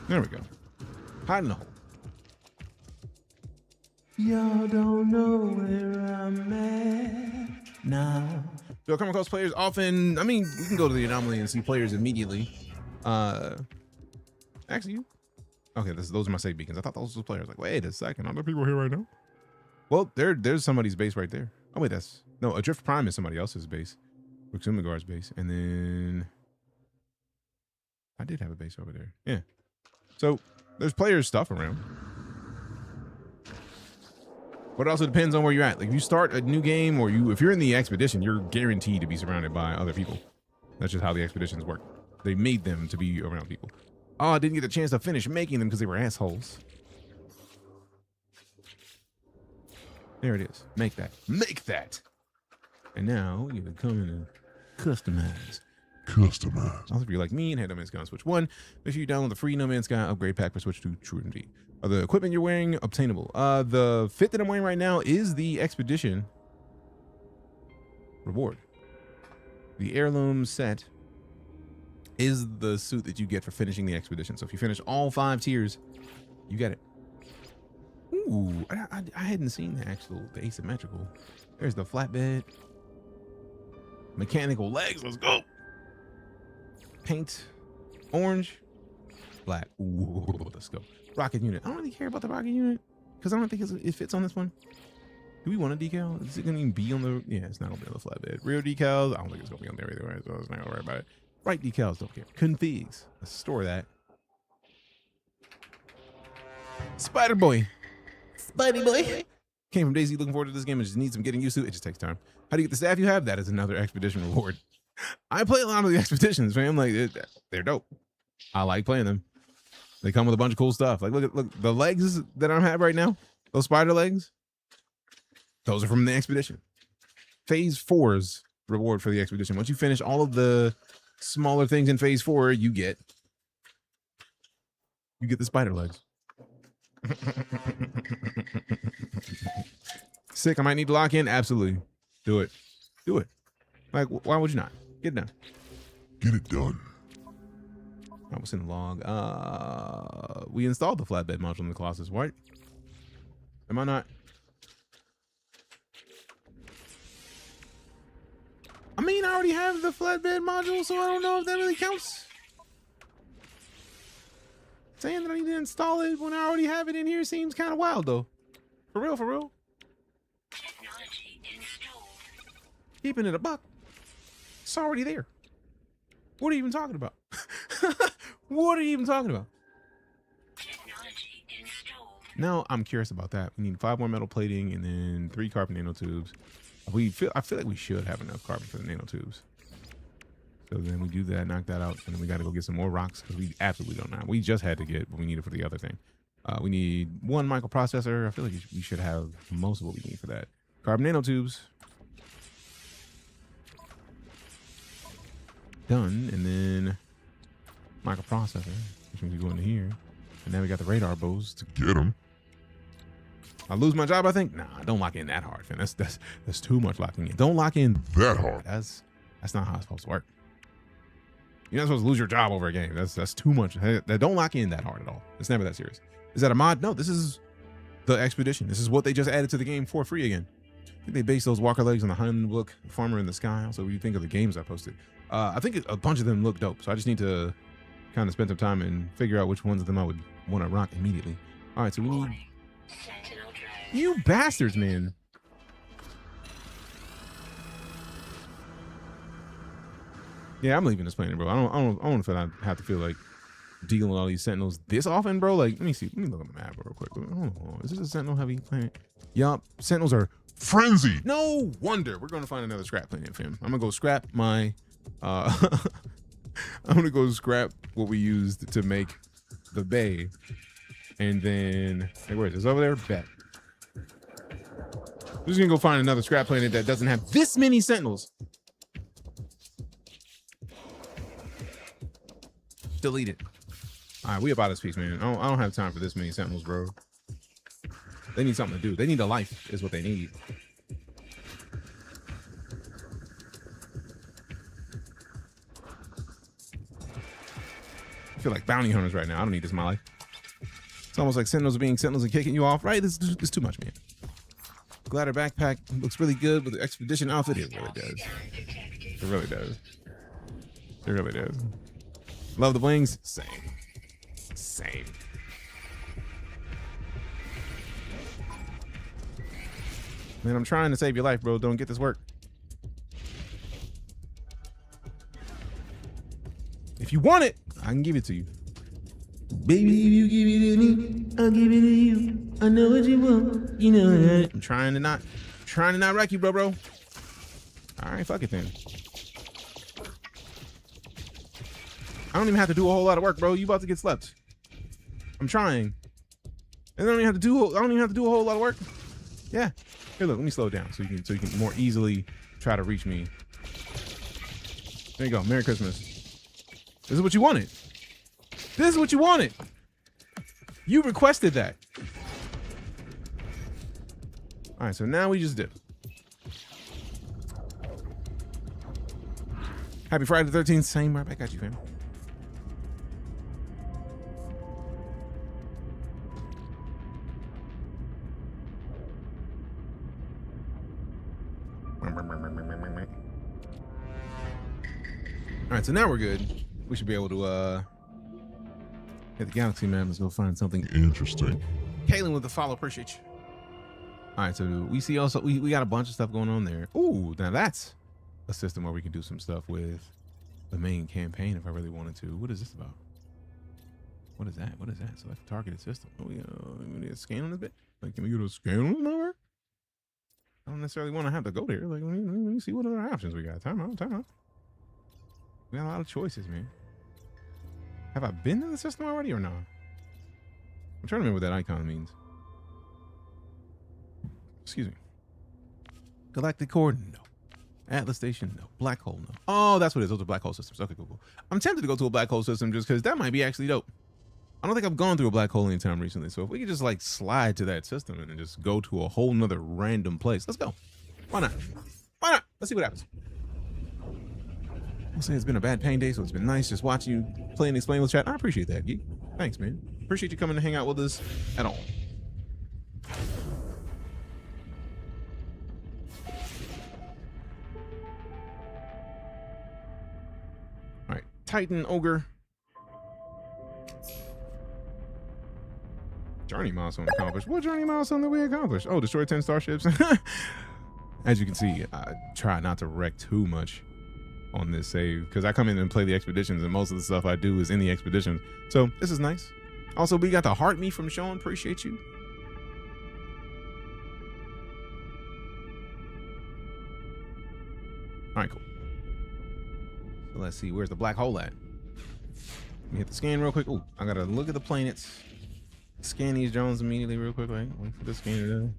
There we go. Hide in the hole. Y'all don't know where I'm at now. Do I come across players often? I mean, we can go to the anomaly and see players immediately. Actually, okay, those are my save beacons. I thought those were players. Like, wait a second, are there people here right now? Well, there's somebody's base right there. Oh wait, no, Adrift Prime is somebody else's base. Ruxumagard's base, and then I did have a base over there. Yeah. So there's players stuff around. But it also depends on where you're at. Like if you start a new game or if you're in the expedition, you're guaranteed to be surrounded by other people. That's just how the expeditions work. They made them to be around people. Oh, I didn't get a chance to finish making them because they were assholes. There it is. Make that. Make that. And now you can come in and customize. Also, if you're like me and had No Man's Sky on Switch 1, make sure you download the free No Man's Sky upgrade pack for Switch 2 True MD. The equipment you're wearing, obtainable. The fit that I'm wearing right now is the expedition reward. The heirloom set is the suit that you get for finishing the expedition. So if you finish all 5 tiers, you get it. Ooh, I hadn't seen the asymmetrical. There's the flatbed. Mechanical legs, let's go. Paint, orange, black. Ooh, let's go. Rocket unit. I don't really care about the rocket unit because I don't think it fits on this one. Do we want a decal? Is it going to even be on the? Yeah, it's not going to be on the flatbed. Rear decals. I don't think it's going to be on there either. Right? So it's not going to worry about it. Right decals. Don't care. Configs. Let's store that. Spider Boy. Spidey Boy. Came from Daisy. Looking forward to this game. It just needs some getting used to. It just takes time. How do you get the staff you have? That is another expedition reward. I play a lot of the expeditions, man. Like they're dope. I like playing them. They come with a bunch of cool stuff. Like look the legs that I have right now. Those spider legs. Those are from the expedition. Phase 4's reward for the expedition. Once you finish all of the smaller things in phase 4, you get the spider legs. Sick. I might need to lock in. Absolutely. Do it. Do it. Like, why would you not? Get it done. Get it done. I was in the log. We installed the flatbed module in the Colossus. What? Am I not? I mean, I already have the flatbed module, so I don't know if that really counts. Saying that I need to install it when I already have it in here seems kind of wild, though. For real, for real. Technology installed. Keeping it a buck. It's already there. What are you even talking about? What are you even talking about? Technology installed. Now I'm curious about that. We need 5 more metal plating and then 3 carbon nanotubes. I feel like we should have enough carbon for the nanotubes. So then we do that, knock that out, and then we got to go get some more rocks because we absolutely don't know. We just had to get what we needed for the other thing. We need 1 microprocessor. I feel like we should have most of what we need for that. Carbon nanotubes. Done, and then microprocessor, which means we go into here, and now we got the radar bows to Get them. I lose my job, I think. Nah, don't lock in that hard, fam. That's too much locking in. Don't lock in That hard. That's not how it's supposed to work. You're not supposed to lose your job over a game. That's too much. Don't lock in that hard at all. It's never that serious. Is that a mod? No, this is the expedition. This is what they just added to the game for free again. I think they based those walker legs on the Hun look, Farmer in the Sky. Also, what do you think of the games I posted? I think a bunch of them look dope. So I just need to kind of spend some time and figure out which ones of them I would want to rock immediately. All right, so we need... Sentinel drone. You bastards, man. Yeah, I'm leaving this planet, bro. I don't feel I have to feel like dealing with all these sentinels this often, bro. Like, let me see. Let me look at the map real quick. Oh, is this a sentinel heavy planet? Yup. Sentinels are Frenzy. no wonder. We're gonna find another scrap planet, fam. I'm gonna go scrap my I'm gonna go scrap what we used to make the bay. And then hey, where is this? Over there? Bet. We're just gonna go find another scrap planet that doesn't have this many sentinels. Delete it. All right, we about this piece, man. I don't have time for this many sentinels, bro. They need something to do. They need a life, is what they need. I feel like bounty hunters right now. I don't need this in my life. It's almost like sentinels are being sentinels and kicking you off, right? This is too much, man. Glider backpack looks really good with the expedition outfit. It really does. It really does. It really does. Love the blings. Same. Man, I'm trying to save your life, bro. Don't get this work. If you want it, I can give it to you. Baby, if you give it to me, I'll give it to you. I know what you want. You know that. I'm trying to not wreck you, bro. All right, fuck it then. I don't even have to do a whole lot of work, bro. You about to get slept. I'm trying. And I don't even have to do a whole lot of work. Yeah. Here, look, let me slow it down so you can more easily try to reach me. There you go. Merry Christmas. This is what you wanted. This is what you wanted. You requested that. All right, so now we just dip. Happy Friday the 13th. Same right back at you, fam. All right, so now we're good. We should be able to hit the galaxy map. Let's go find something Interesting. Kaylin with the follow, appreciate you. All right, so we see also we got a bunch of stuff going on there. Ooh, now that's a system where we can do some stuff with the main campaign if I really wanted to. What is this about? What is that? Select a targeted system. Oh, we need a scan on this bit. Like, can we get a scan on this number? I don't necessarily want to have to go there. Like, let me see what other options we got. Time out. We got a lot of choices, man. Have I been in the system already or not? I'm trying to remember what that icon means. Excuse me. Galactic core? No. Atlas station? No. Black hole? No. Oh, that's what it is. Those are black hole systems. Okay, cool. I'm tempted to go to a black hole system just because that might be actually dope. I don't think I've gone through a black hole anytime recently. So if we could just like slide to that system and then just go to a whole nother random place. Let's go. Why not? Why not? Let's see what happens. I'll say it's been a bad pain day, so it's been nice just watching you play and explain with chat. I appreciate that, Geek. Thanks, man. Appreciate you coming to hang out with us at all. All right, Titan Ogre. Journey milestone accomplished. What journey milestone did we accomplish? Oh, destroy 10 starships. As you can see, I try not to wreck too much on this save because I come in and play the expeditions and most of the stuff I do is in the expeditions. So this is nice. Also, we got the heart me from Sean. Appreciate you. All right, cool. So let's see. Where's the black hole at? Let me hit the scan real quick. Oh, I got to look at the planets. Scan these drones immediately real quick. Wait for the scanner to...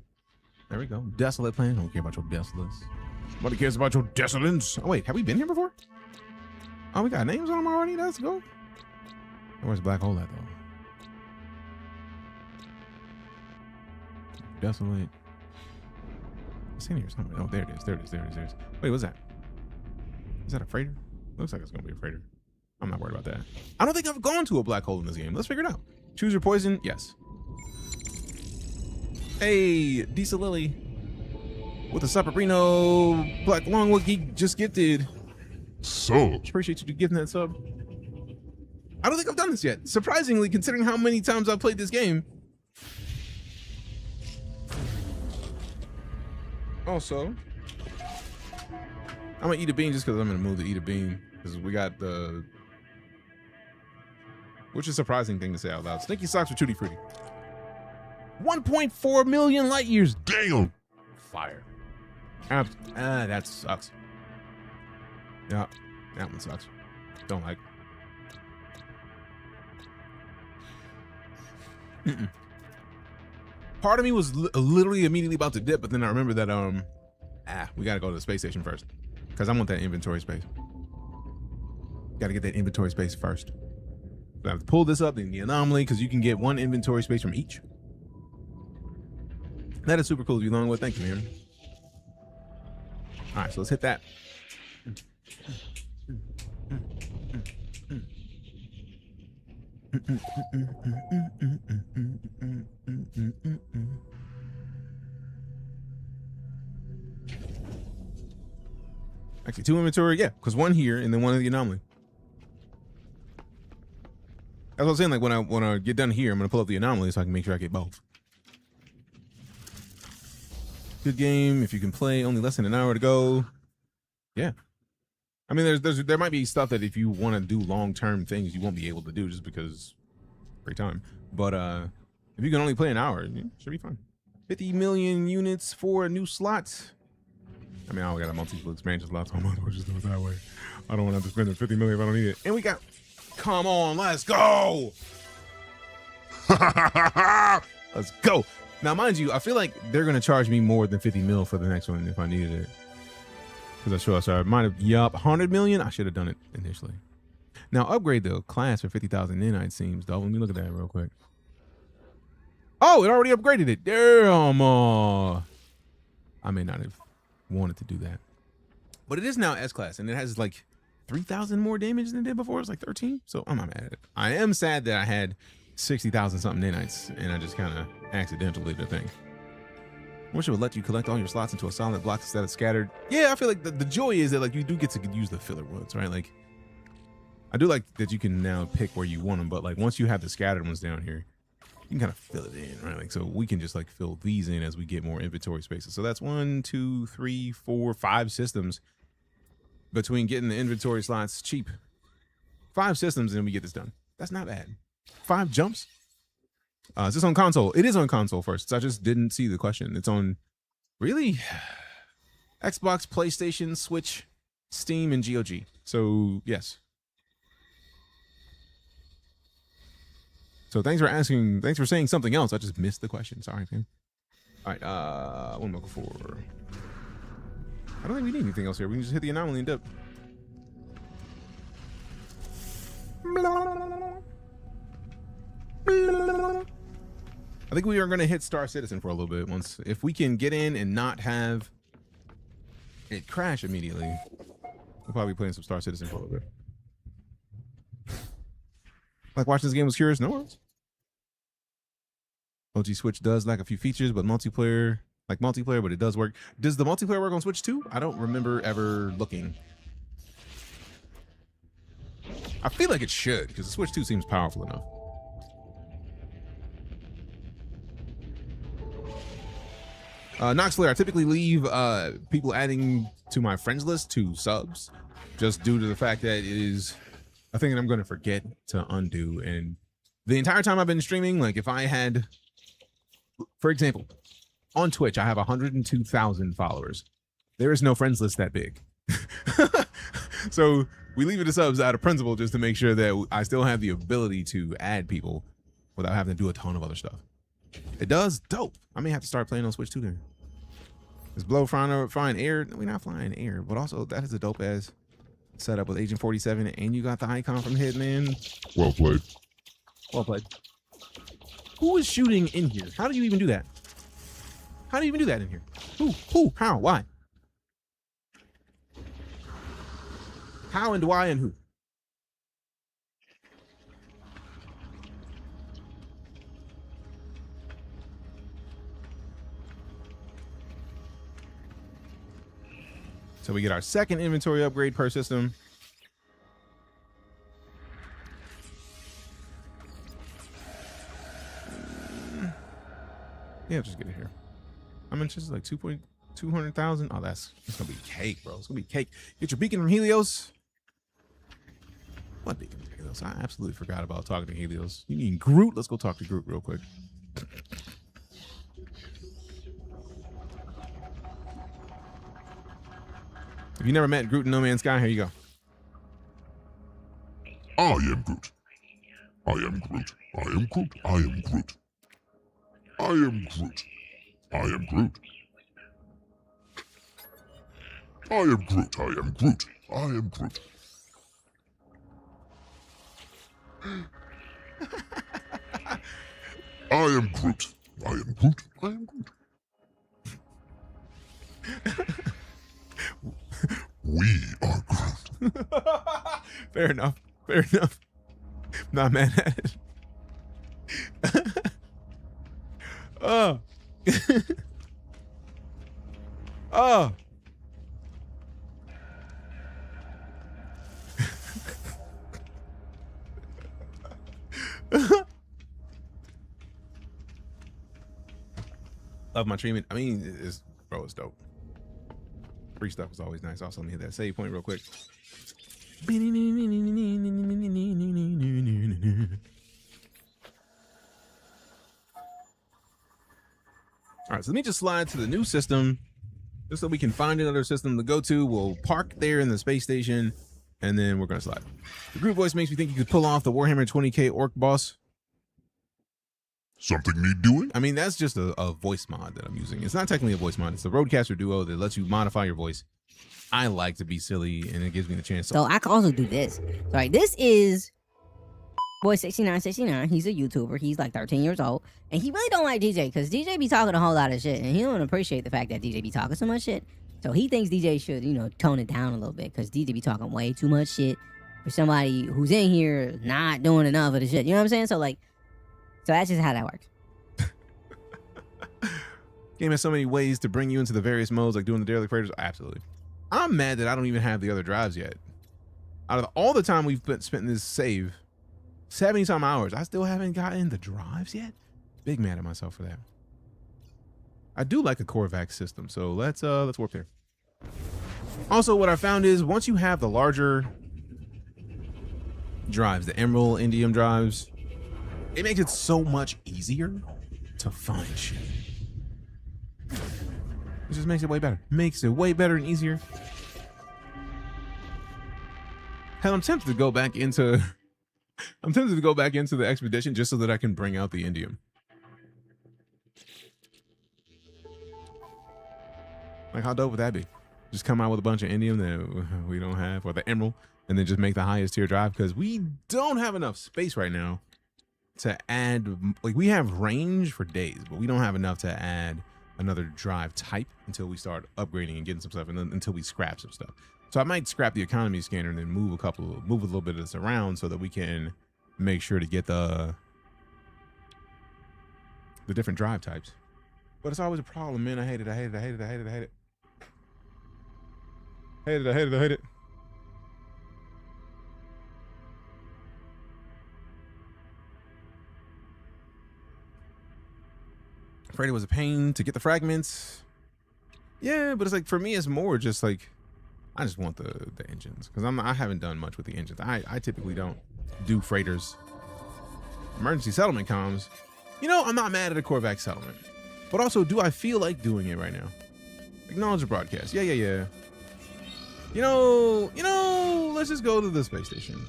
There we go. Desolate planet. I don't care about your desolates. Nobody cares about your desolates. Oh, wait. Have we been here before? Oh, we got names on them already? Let's go. Where's the black hole at, though? Desolate. It's in here somewhere. Oh, there it is. There it is. There it is. There it is. Wait, what's that? Is that a freighter? Looks like it's going to be a freighter. I'm not worried about that. I don't think I've gone to a black hole in this game. Let's figure it out. Choose your poison. Yes. Hey, Disa Lily with a Saparino Black Longwood Geek just gifted. Subs. Appreciate you giving that sub. I don't think I've done this yet. Surprisingly, considering how many times I've played this game. Also, I'm gonna eat a bean just because I'm in the mood to eat a bean. Because we got the... Which is a surprising thing to say out loud. Stinky socks with Tutti Frutti. 1.4 million light years. Damn. Fire. That sucks. Yeah, that one sucks. Don't like. Part of me was literally immediately about to dip, but then I remember that we gotta go to the space station first because I want that inventory space. Gotta get that inventory space first. So I have to pull this up in the anomaly because you can get one inventory space from each. That is super cool of you, Longwood. Thank you, man. All right, so let's hit that. Actually, 2 inventory, yeah, because 1 here and then 1 in the anomaly. That's what I was saying. Like when I get done here, I'm gonna pull up the anomaly so I can make sure I get both. Good game. If you can play, only less than an hour to go. Yeah. I mean, there might be stuff that if you want to do long-term things, you won't be able to do just because great time. But if you can only play an hour, it should be fun. 50 million units for a new slot. I mean, I got a multiple expansion slot, so I might as well just do it that way. I don't want to have to spend the 50 million if I don't need it. And we got, come on, let's go. Let's go. Now, mind you, I feel like they're going to charge me more than 50 mil for the next one if I needed it. Because I might have, 100 million. I should have done it initially. Now, upgrade the class for 50,000 nanites seems dope. Let me look at that real quick. Oh, it already upgraded it. Damn. I may not have wanted to do that. But it is now S-class, and it has like 3,000 more damage than it did before. It's like 13. So I'm not mad at it. I am sad that I had 60,000 something nanites, and I just kind of accidentally did the thing. I wish it would let you collect all your slots into a solid block instead of scattered. Yeah, I feel like the joy is that like you do get to use the filler ones, right? Like I do like that you can now pick where you want them, but like once you have the scattered ones down here, you can kind of fill it in, right? Like so we can just like fill these in as we get more inventory spaces. So that's 1, 2, 3, 4, 5 systems between getting the inventory slots cheap. 5 systems and we get this done. That's not bad. 5 jumps. Is this on console? It is on console first. So I just didn't see the question. It's on really Xbox, PlayStation, Switch, Steam, and GOG. So yes. So thanks for asking. Thanks for saying something else. I just missed the question. Sorry, man. All right. What am I looking for? I don't think we need anything else here. We can just hit the anomaly and dip. I think we are going to hit StarCitizen for a little bit. Once, if we can get in and not have it crash immediately, we'll probably be playing some StarCitizen for a little bit. Like watching this game was curious. No worries. OG Switch does lack a few features, but multiplayer, but it does work. Does the multiplayer work on Switch too? I don't remember ever looking. I feel like it should, because the Switch 2 seems powerful enough. Noxflare, I typically leave people adding to my friends list to subs, just due to the fact that it is a thing that I'm going to forget to undo. And the entire time I've been streaming, like if I had, for example, on Twitch, I have 102,000 followers. There is no friends list that big. So we leave it to subs out of principle just to make sure that I still have the ability to add people without having to do a ton of other stuff. It does? Dope. I may have to start playing on Switch 2 then. Is Blow flying air? No, we're not flying air, but also that is a dope ass setup with Agent 47, and you got the icon from Hitman. Well played. Well played. Who is shooting in here? How do you even do that? How do you even do that in here? Who? How? Why? How and why and who? So we get our second inventory upgrade per system. Yeah, just get it here. I mean, just like 200,000. Oh, it's gonna be cake, bro. It's gonna be cake. Get your beacon from Helios. What beacon from Helios? I absolutely forgot about talking to Helios. You mean Groot? Let's go talk to Groot real quick. If you never met Groot in NoMansSky, here you go. I am Groot. I am Groot. I am Groot. I am Groot. I am Groot. I am Groot. I am Groot. I am Groot. I am Groot. I am Groot. I am Groot. I am Groot. We are Groot. Fair enough. Fair enough. Not mad at it. Oh. Oh. Love my treatment. I mean, it's dope. Free stuff is always nice. Also, let me hit that save point real quick. All right, so let me just slide to the new system just so we can find another system to go to. We'll park there in the space station, and then we're going to slide. The group voice makes me think you could pull off the Warhammer 20K orc boss. Something need doing? I mean, that's just a voice mod that I'm using. It's not technically a voice mod. It's the Rodecaster Duo that lets you modify your voice. I like to be silly, and it gives me the chance. So I can also do this. Sorry, this is boy 6969. He's a YouTuber. He's like 13 years old, and he really don't like DJ because DJ be talking a whole lot of shit, and he don't appreciate the fact that DJ be talking so much shit. So he thinks DJ should, tone it down a little bit because DJ be talking way too much shit for somebody who's in here not doing enough of the shit. You know what I'm saying? So that's just how that works. Game has so many ways to bring you into the various modes, like doing the daily prayers. Absolutely. I'm mad that I don't even have the other drives yet. Out of all the time we've spent in this save, 70-some hours, I still haven't gotten the drives yet. Big mad at myself for that. I do like a Corvax system, so let's warp there. Also, what I found is once you have the larger drives, the Emerald Indium drives, it makes it so much easier to find shit. It just makes it way better. Makes it way better and easier. Hell, I'm tempted to go back into I'm tempted to go back into the expedition just so that I can bring out the indium. Like, how dope would that be? Just come out with a bunch of indium that we don't have, or the emerald, and then just make the highest tier drive, because we don't have enough space right now to add. Like, we have range for days, but we don't have enough to add another drive type until we start upgrading and getting some stuff, and then until we scrap some stuff. So I might scrap the economy scanner and then move a little bit of this around so that we can make sure to get the different drive types. But it's always a problem, man. I hate it. I hate it. I hate it. I hate it. I hate it. Hate it. I hate it. I hate it. Afraid it was a pain to get the fragments. Yeah, but it's like, for me, it's more just like, I just want the engines, because I haven't done much with the engines. I typically don't do freighters. Emergency settlement comms. You know, I'm not mad at a Corvax settlement, but also, do I feel like doing it right now? Acknowledge the broadcast. Yeah. You know, let's just go to the space station.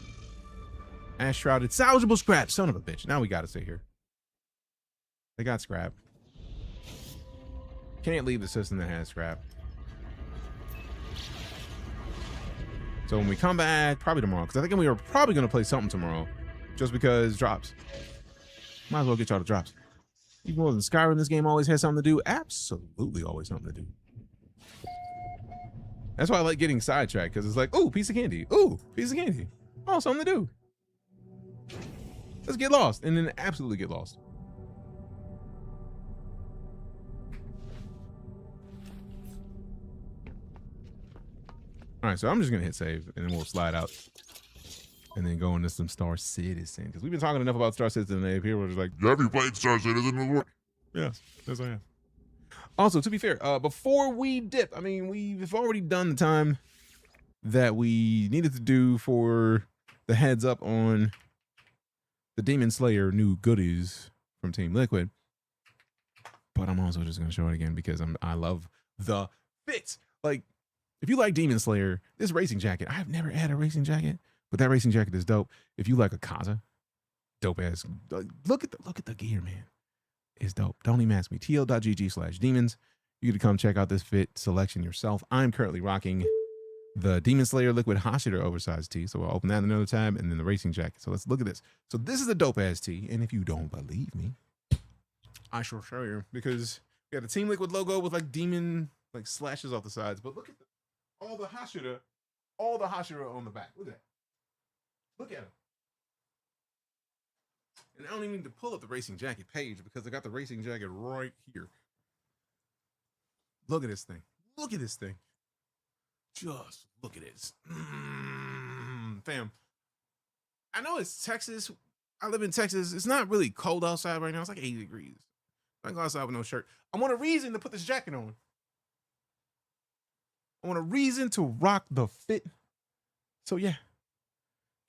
Ash shrouded, salvageable scrap. Son of a bitch. Now we got to stay here. They got scrap. Can't leave the system that has scrap. So when we come back, probably tomorrow, because I think we are probably going to play something tomorrow, just because drops. Might as well get y'all the drops. Even more than Skyrim, this game always has something to do. Absolutely always something to do. That's why I like getting sidetracked, because it's like, ooh, piece of candy. Ooh, piece of candy. Oh, something to do. Let's get lost, and then absolutely get lost. All right, so I'm just gonna hit save, and then we'll slide out, and then go into some StarCitizen, because we've been talking enough about StarCitizen today. People are just like, Have you played StarCitizen? yes, I have. Also, to be fair, before we dip, I mean, we've already done the time that we needed to do for the heads up on the Demon Slayer new goodies from Team Liquid. But I'm also just gonna show it again because I love the fits. Like, if you like Demon Slayer, this racing jacket, I have never had a racing jacket, but that racing jacket is dope. If you like a Kaza, dope ass. Look at the gear, man. It's dope. Don't even ask me. TL.gg/demons. You can come check out this fit selection yourself. I'm currently rocking the Demon Slayer Liquid Hashira oversized tee. So we'll open that in another tab, and then the racing jacket. So let's look at this. So this is a dope ass tee. And if you don't believe me, I shall show you, because we got the Team Liquid logo with like demon like slashes off the sides. But look at all the Hashira on the back. Look at that. Look at it. And I don't even need to pull up the racing jacket page, because I got the racing jacket right here. Look at this thing. Look at this thing. Just look at this. Fam. I know it's Texas. I live in Texas. It's not really cold outside right now. It's like 80 degrees. I go outside with no shirt. I want a reason to put this jacket on. I want a reason to rock the fit. So yeah,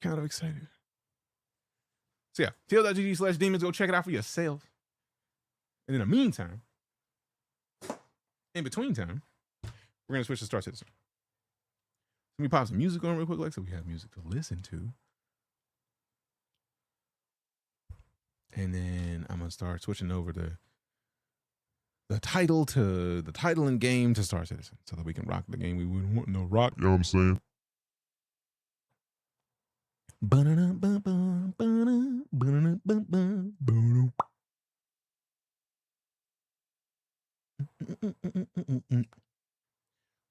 kind of excited. So yeah, TL.gg/demons. Go check it out for yourself. And in the meantime, in between time, we're going to switch to StarCitizen. Let me pop some music on real quick, like, so we have music to listen to. And then I'm going to start switching over to the title and game to StarCitizen, so that we can rock the game we wouldn't want no rock. You know what I'm saying?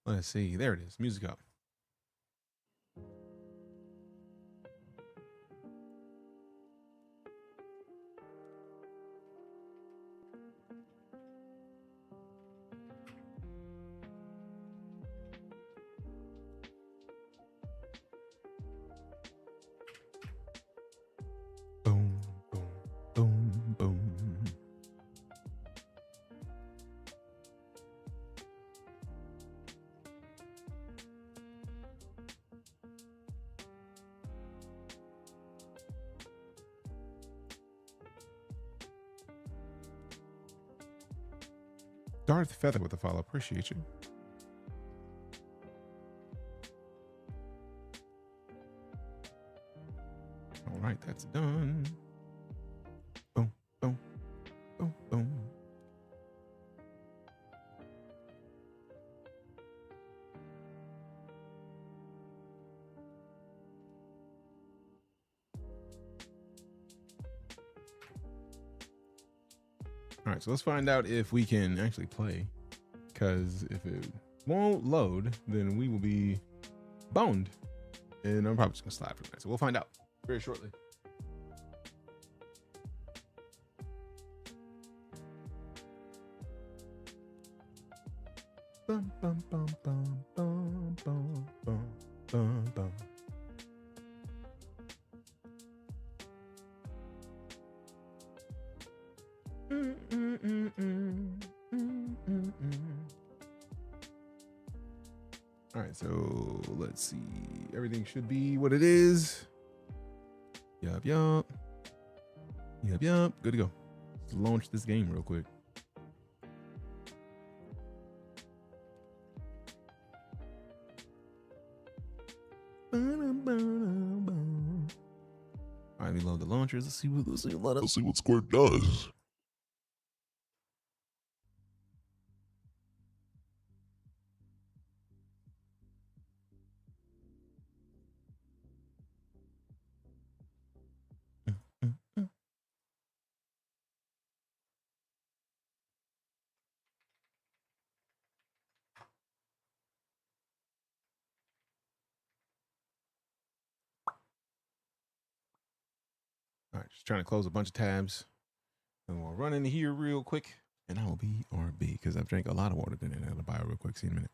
Let's see. There it is. Music up. Boom, boom, boom, boom. Darth Feather with the follow. Appreciate you. All right, that's done. Boom, boom, boom, boom. All right, so let's find out if we can actually play. Because if it won't load, then we will be boned. And I'm probably just gonna slide from that. So we'll find out very shortly. Bum, bum, bum, bum, bum, bum, bum, bum, bum. All right, so let's see. Everything should be what it is. Yup. Good to go. Let's launch this game real quick. All right, we load the launchers. Let's see what Squirt does. All right, just trying to close a bunch of tabs. And we'll run into here real quick. And I will be RB because I've drank a lot of water today. I'm gonna buy real quick. See you in a minute.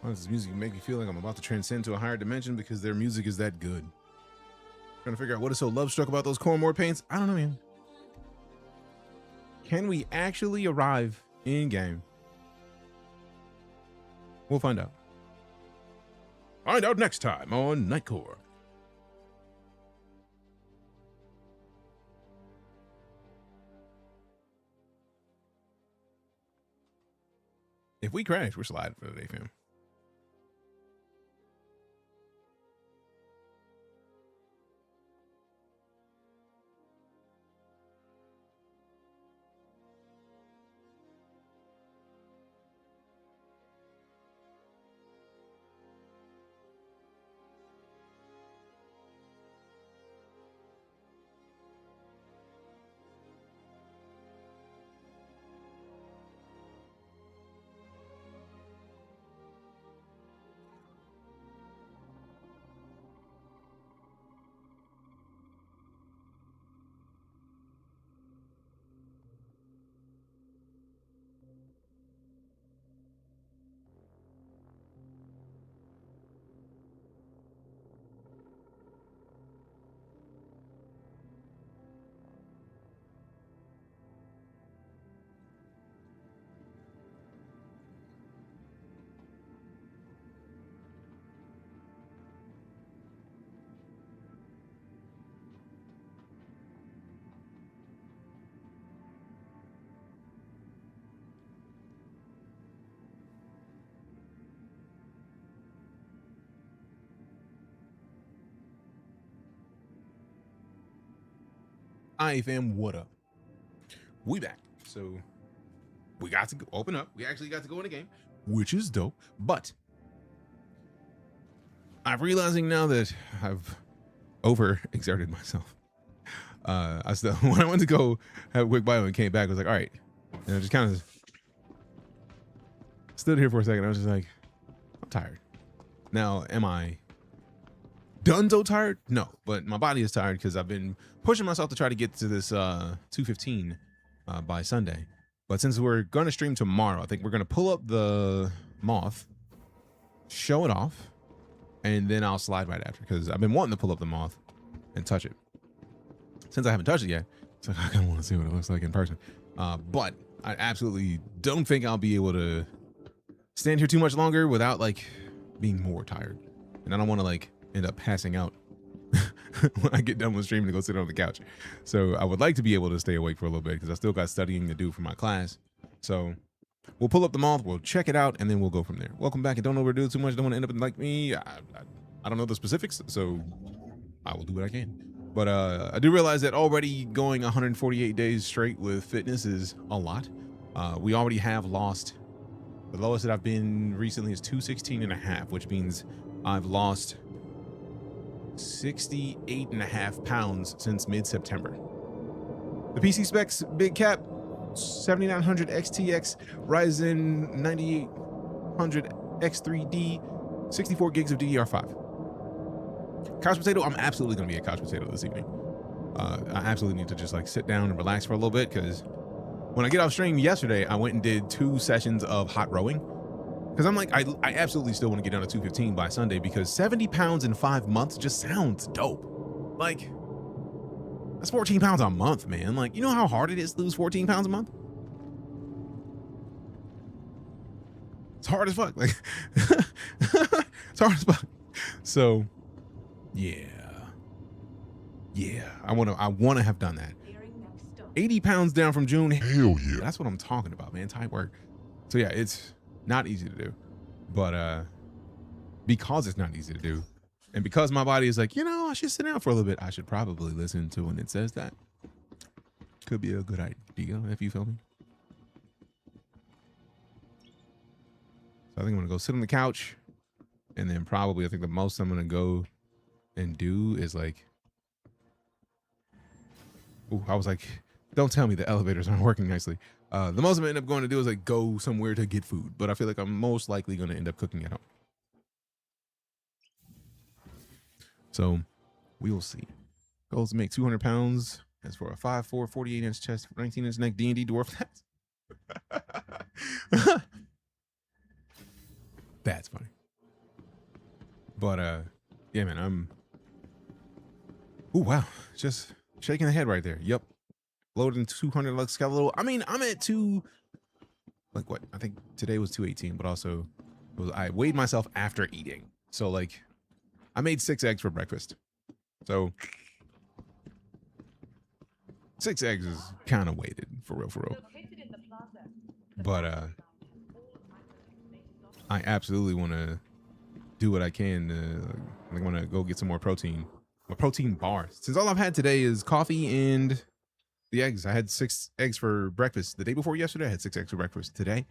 Why does this music make me feel like I'm about to transcend to a higher dimension because their music is that good? Trying to figure out what is so love struck about those cornmore paints. I don't know, man. Can we actually arrive in game? We'll find out. Find out next time on Nightcore. If we crash, we're sliding for the day, fam. Hi, fam. What up? We back. So we got to open up. We actually got to go in the game, which is dope. But I'm realizing now that I've overexerted myself. I still, when I went to go have a quick bio and came back, I was like, all right. And I just kind of stood here for a second. I was just like, I'm tired. Now, am I done so tired? No, but my body is tired because I've been pushing myself to try to get to this 2:15 by Sunday. But since we're going to stream tomorrow, I think we're going to pull up the moth, show it off, and then I'll slide right after because I've been wanting to pull up the moth and touch it. Since I haven't touched it yet, it's like I kind of want to see what it looks like in person. But I absolutely don't think I'll be able to stand here too much longer without like being more tired. And I don't want to like end up passing out when I get done with streaming to go sit on the couch. So I would like to be able to stay awake for a little bit because I still got studying to do for my class. So we'll pull up the moth, we'll check it out, and then we'll go from there. Welcome back, and don't overdo it too much. Don't want to end up like me. I don't know the specifics, so I will do what I can. But I do realize that already going 148 days straight with fitness is a lot. We already have lost, the lowest that I've been recently is 216.5, which means I've lost 68.5 pounds since mid-September. The PC specs, big cap, 7900 XTX, Ryzen 9800 X3D, 64 gigs of DDR5. Couch potato, I'm absolutely going to be a couch potato this evening. I absolutely need to just like sit down and relax for a little bit because when I get off stream yesterday, I went and did 2 sessions of hot rowing. Because I'm like, I absolutely still want to get down to 215 by Sunday because 70 pounds in 5 months just sounds dope. Like, that's 14 pounds a month, man. Like, you know how hard it is to lose 14 pounds a month? It's hard as fuck. Like, it's hard as fuck. So, yeah. I want to have done that. 80 pounds down from June. Hell yeah. That's what I'm talking about, man. Tight work. So yeah, it's not easy to do, but because it's not easy to do, and because my body is like, you know, I should sit down for a little bit, I should probably listen to when it says that. Could be a good idea if you feel me. So I think I'm gonna go sit on the couch, and then probably I think the most I'm gonna go and do is like, ooh, I was like, don't tell me the elevators aren't working nicely. The most I'm gonna end up going to do is like go somewhere to get food, but I feel like I'm most likely gonna end up cooking at home. So we will see. Goals to make 200 pounds. As for a 5'4", 48-inch chest, 19-inch neck, D&D dwarf. That's funny. But yeah, man, I'm. Oh wow, just shaking the head right there. Yep. Loading 200 lux skeletal. I mean, I'm at like what? I think today was 218, but also I weighed myself after eating. So like I made 6 eggs for breakfast. So 6 eggs is kind of weighted for real. But I absolutely want to do what I can. I want to go get some more protein. A protein bar. Since all I've had today is coffee and the eggs. I had 6 eggs for breakfast the day before yesterday. I had 6 eggs for breakfast today.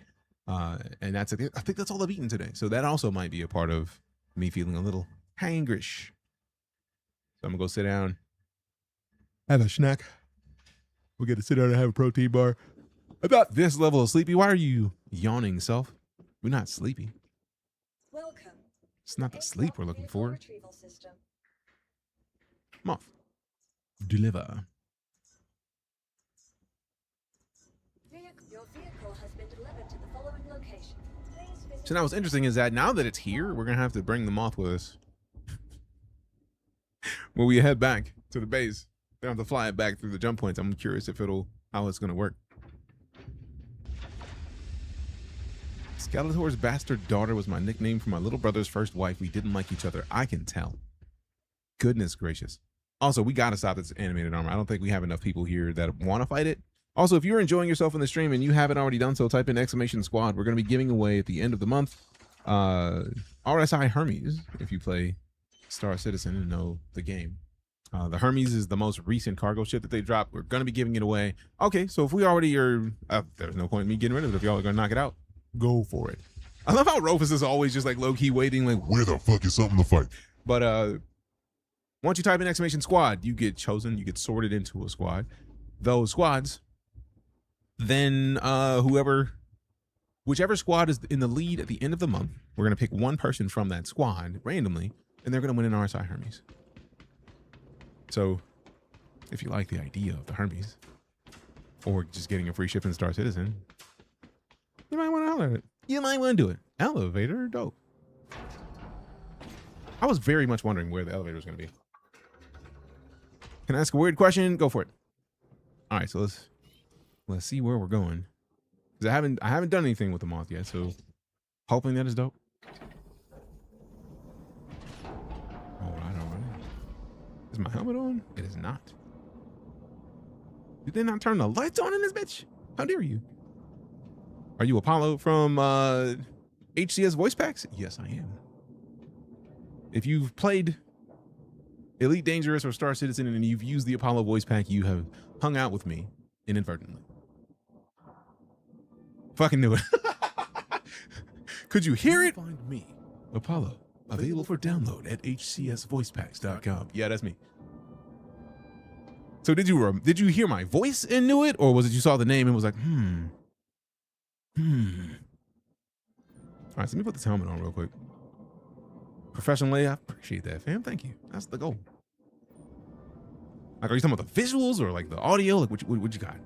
And that's it. I think that's all I've eaten today. So that also might be a part of me feeling a little hangrish. So I'm gonna go sit down, have a snack. We'll get to sit down and have a protein bar. About this level of sleepy, why are you yawning, self? We're not sleepy. Welcome. It's not the sleep we're looking for. Retrieval system. Moth. Deliver. Your vehicle has been delivered to the following location. Please visit. So now what's interesting is that now that it's here, we're gonna have to bring the moth with us. When we head back to the base, they have to fly it back through the jump points. I'm curious if how it's gonna work. Skeletor's bastard daughter was my nickname for my little brother's first wife. We didn't like each other. I can tell. Goodness gracious. Also, we gotta stop this animated armor. I don't think we have enough people here that want to fight it. Also, if you're enjoying yourself in the stream and you haven't already done so, type in !squad. We're going to be giving away at the end of the month RSI Hermes, if you play StarCitizen and know the game. The Hermes is the most recent cargo ship that they dropped. We're going to be giving it away. Okay, so if we already are, there's no point in me getting rid of it. If y'all are going to knock it out, go for it. I love how Rufus is always just like low-key waiting, like, Where the fuck is something to fight? But once you type in !squad, you get chosen, you get sorted into a squad. Those squads, then whichever squad is in the lead at the end of the month, we're going to pick one person from that squad randomly, and they're going to win an RSI Hermes. So if you like the idea of the Hermes, or just getting a free ship in StarCitizen, you might want to holler at it. You might want to do it. Elevator, dope. I was very much wondering where the elevator was going to be. Can I ask a weird question? Go for it. All right, so let's see where we're going. Because I haven't done anything with the moth yet, so hoping that is dope. All right. Is my helmet on? It is not. Did they not turn the lights on in this bitch? How dare you? Are you Apollo from HCS voice packs? Yes, I am. If you've played Elite Dangerous or StarCitizen and you've used the Apollo voice pack, you have hung out with me inadvertently. Fucking knew it. Could you hear it? Find me, Apollo, available for download at hcsvoicepacks.com. Yeah, that's me. So did you hear my voice and knew it, or was it you saw the name and was like, All right, so let me put this helmet on real quick. Professionally, I appreciate that, fam. Thank you. That's the goal. Like, are you talking about the visuals or like the audio? Like, what you got?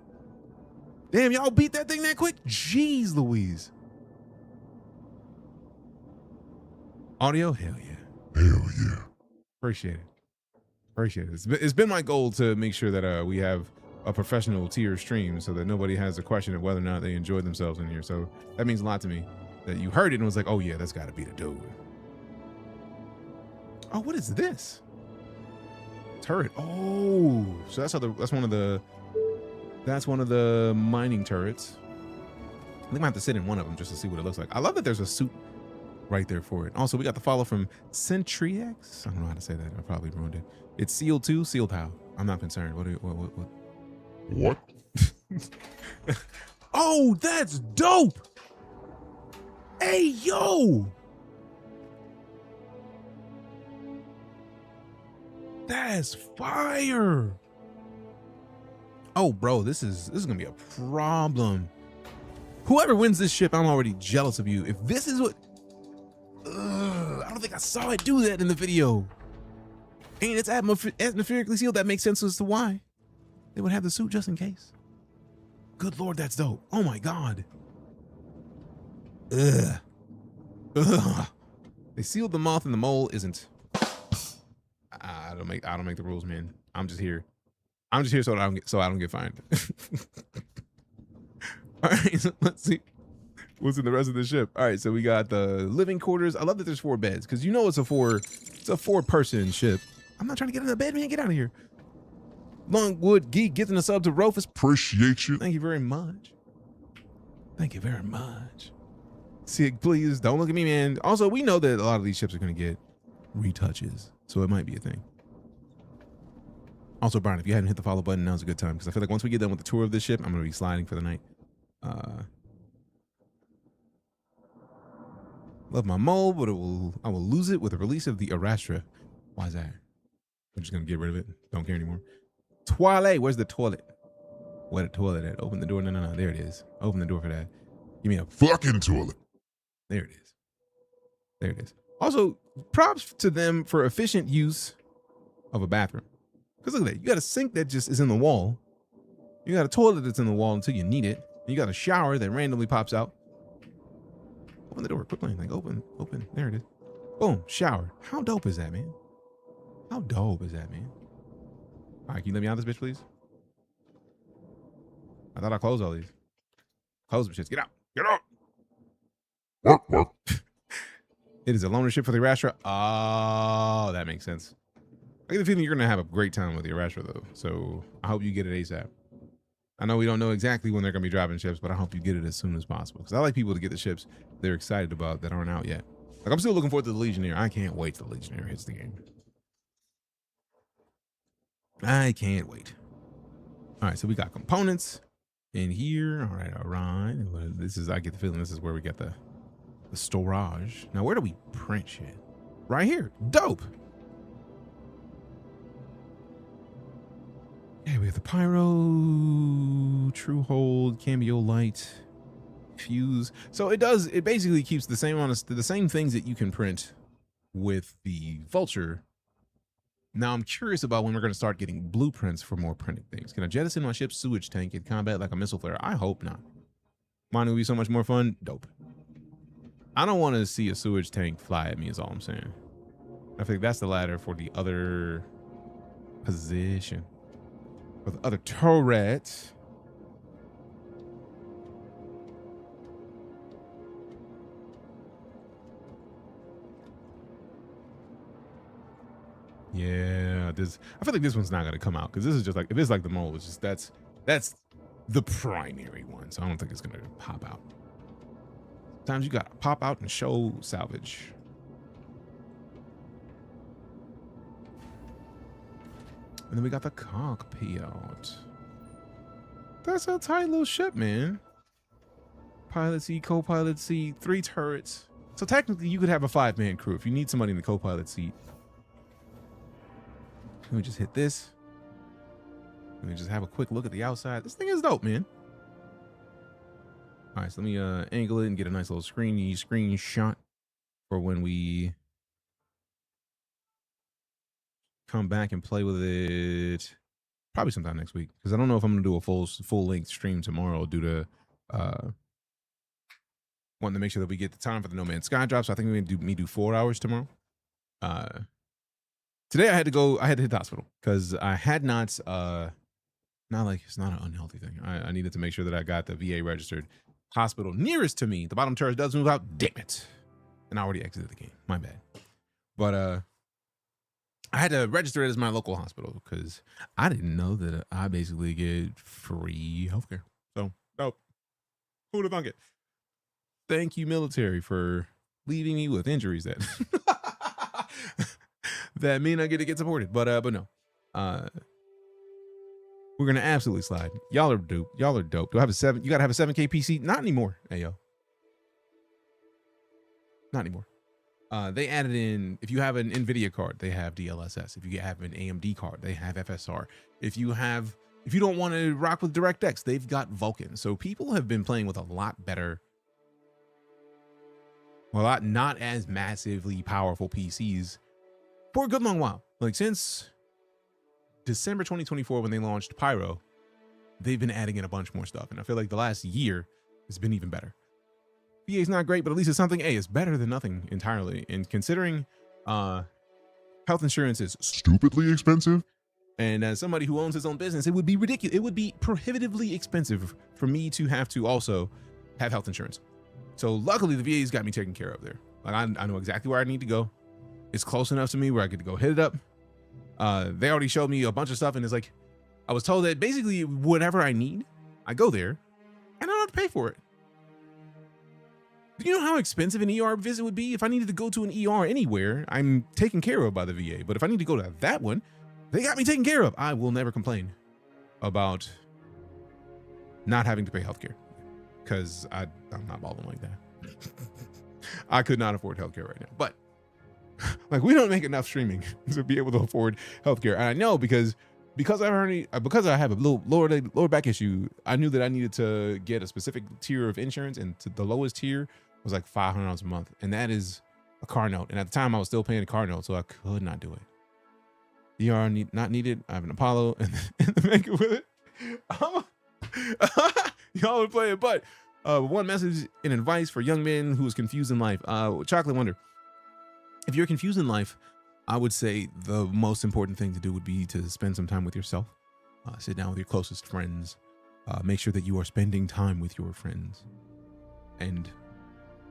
Damn, y'all beat that thing that quick? Jeez Louise. Audio? Hell yeah. Hell yeah. Appreciate it. Appreciate it. It's been my goal to make sure that we have a professional tier stream so that nobody has a question of whether or not they enjoy themselves in here. So that means a lot to me that you heard it and was like, oh yeah, that's got to be the dude. Oh, what is this? Turret. Oh, so that's one of the mining turrets. I think I might have to sit in one of them just to see what it looks like. I love that there's a suit right there for it. Also, we got the follow from Centriex. I don't know how to say that. I probably ruined it. It's sealed too. Sealed how? I'm not concerned. What? Oh, that's dope. Hey, yo. That's fire. Oh, bro, this is gonna be a problem. Whoever wins this ship, I'm already jealous of you. If this is what, I don't think I saw it do that in the video. And it's atmospherically sealed. That makes sense as to why they would have the suit just in case. Good Lord, that's dope. Oh my God. Ugh. They sealed the moth and the mole isn't. I don't make the rules, man. I'm just here so I don't get fined. All right, so let's see what's in the rest of the ship. All right, so we got the living quarters. I love that there's 4 beds because you know it's a 4-person ship. I'm not trying to get in the bed, man. Get out of here. Longwood Geek getting a sub to Rufus. Appreciate you. Thank you very much. Thank you very much. See, please don't look at me, man. Also, we know that a lot of these ships are going to get retouches, so it might be a thing. Also, Brian, if you hadn't hit the follow button, now's a good time because I feel like once we get done with the tour of this ship, I'm going to be sliding for the night. Love my mole, but I will lose it with the release of the Arastra. Why is that? I'm just going to get rid of it. Don't care anymore. Toilet. Where's the toilet? Where the toilet at? Open the door. No. There it is. Open the door for that. Give me a fucking toilet. There it is. There it is. Also, props to them for efficient use of a bathroom. Because look at that. You got a sink that just is in the wall. You got a toilet that's in the wall until you need it. You got a shower that randomly pops out. Open the door. Quit playing. Like, open. There it is. Boom. Shower. How dope is that, man? How dope is that, man? All right, can you let me out of this bitch, please? I thought I closed all these. Close them shits. Get out. Get out. Work. It is a loaner ship for the Arastra. Oh, that makes sense. I get the feeling you're going to have a great time with the Arastra, though. So I hope you get it ASAP. I know we don't know exactly when they're going to be dropping ships, but I hope you get it as soon as possible. Because I like people to get the ships they're excited about that aren't out yet. Like, I'm still looking forward to the Legionnaire. I can't wait till the Legionnaire hits the game. I can't wait. All right, so we got components in here. All right. This is, I get the feeling this is where we get the storage. Now, where do we print shit? Right here. Dope. Yeah, we have the pyro, true hold, cameo light, fuse. So it basically keeps the same things that you can print with the Vulture. Now I'm curious about when we're going to start getting blueprints for more printing things. Can I jettison my ship's sewage tank in combat like a missile flare? I hope not. Mine will be so much more fun. Dope. I don't want to see a sewage tank fly at me is all I'm saying. I think that's the ladder for the other position. For the other turret. Yeah, I feel like this one's not gonna come out because this is just like, if it's like the mole, it's just that's the primary one. So I don't think it's gonna pop out. Sometimes you gotta pop out and show salvage. And then we got the cockpit. That's a tight little ship, man. Pilot seat, co-pilot seat, 3 turrets. So technically you could have a 5-man crew if you need somebody in the co-pilot seat. Let me just hit this. Let me just have a quick look at the outside. This thing is dope, man. All right, so let me angle it and get a nice little screenshot for when we come back and play with it. Probably sometime next week, because I don't know if I'm gonna do a full length stream tomorrow due to wanting to make sure that we get the time for the NoMansSky drop. So I think we're gonna do 4 hours tomorrow. Today I had to hit the hospital because I had not like, it's not an unhealthy thing. I needed to make sure that I got the VA registered hospital nearest to me. The bottom turret does move out. Damn it. And I already exited the game. My bad. But I had to register it as my local hospital because I didn't know that I basically get free healthcare. So, dope. Who'd have thunk it? Thank you, military, for leaving me with injuries that that mean I get to get supported. But no. We're gonna absolutely slide. Y'all are dope. Y'all are dope. Do I have a 7? You gotta have a 7K PC? Not anymore. Hey yo. Not anymore. They added in, if you have an NVIDIA card, they have DLSS. If you have an AMD card, they have FSR. If you don't want to rock with DirectX, they've got Vulkan. So people have been playing with a lot better, not as massively powerful PCs for a good long while. Like since December 2024, when they launched Pyro, they've been adding in a bunch more stuff. And I feel like the last year has been even better. VA is not great, but at least it's something. Hey, it's better than nothing entirely. And considering health insurance is stupidly expensive, and as somebody who owns his own business, it would be ridiculous. It would be prohibitively expensive for me to have to also have health insurance. So luckily, the VA's got me taken care of there. Like I know exactly where I need to go. It's close enough to me where I get to go hit it up. They already showed me a bunch of stuff, and it's like I was told that basically whatever I need, I go there, and I don't have to pay for it. Do you know how expensive an ER visit would be? If I needed to go to an ER anywhere, I'm taken care of by the VA. But if I need to go to that one, they got me taken care of. I will never complain about not having to pay healthcare, because I'm not balling like that. I could not afford healthcare right now. But like, we don't make enough streaming to be able to afford healthcare. And I know because I have a little lower back issue, I knew that I needed to get a specific tier of insurance, and the lowest tier was like $500 a month, and that is a car note. And at the time, I was still paying a car note, so I could not do it. ER not needed. I have an Apollo and the makeup with it. Y'all would play it, but one message and advice for young men who is confused in life. Chocolate Wonder, if you're confused in life, I would say the most important thing to do would be to spend some time with yourself. Sit down with your closest friends. Make sure that you are spending time with your friends. And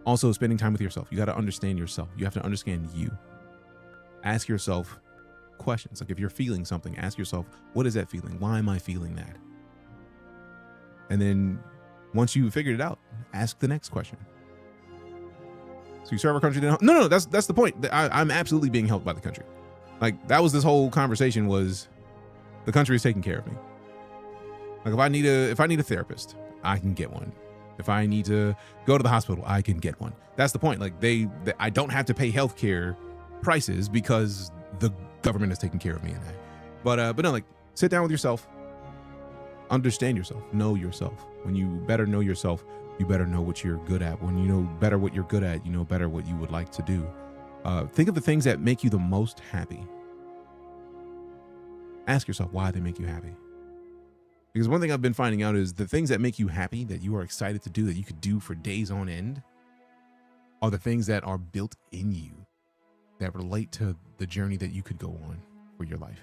also spending time with yourself. You got to understand yourself. You have to understand you. Ask yourself questions. Like, if you're feeling something, ask yourself, what is that feeling? Why am I feeling that? And then once you figured it out, ask the next question. So you serve our country. No, that's the point. I'm absolutely being helped by the country. Like, that was this whole conversation, was the country is taking care of me. Like, if I need a therapist, I can get one. If I need to go to the hospital, I can get one. That's the point. Like, I don't have to pay healthcare prices because the government is taking care of me in that. But no, like, sit down with yourself, understand yourself, know yourself. When you better know yourself, you better know what you're good at. When you know better what you're good at, you know better what you would like to do. Think of the things that make you the most happy. Ask yourself why they make you happy. Because one thing I've been finding out is the things that make you happy, that you are excited to do, that you could do for days on end, are the things that are built in you, that relate to the journey that you could go on for your life.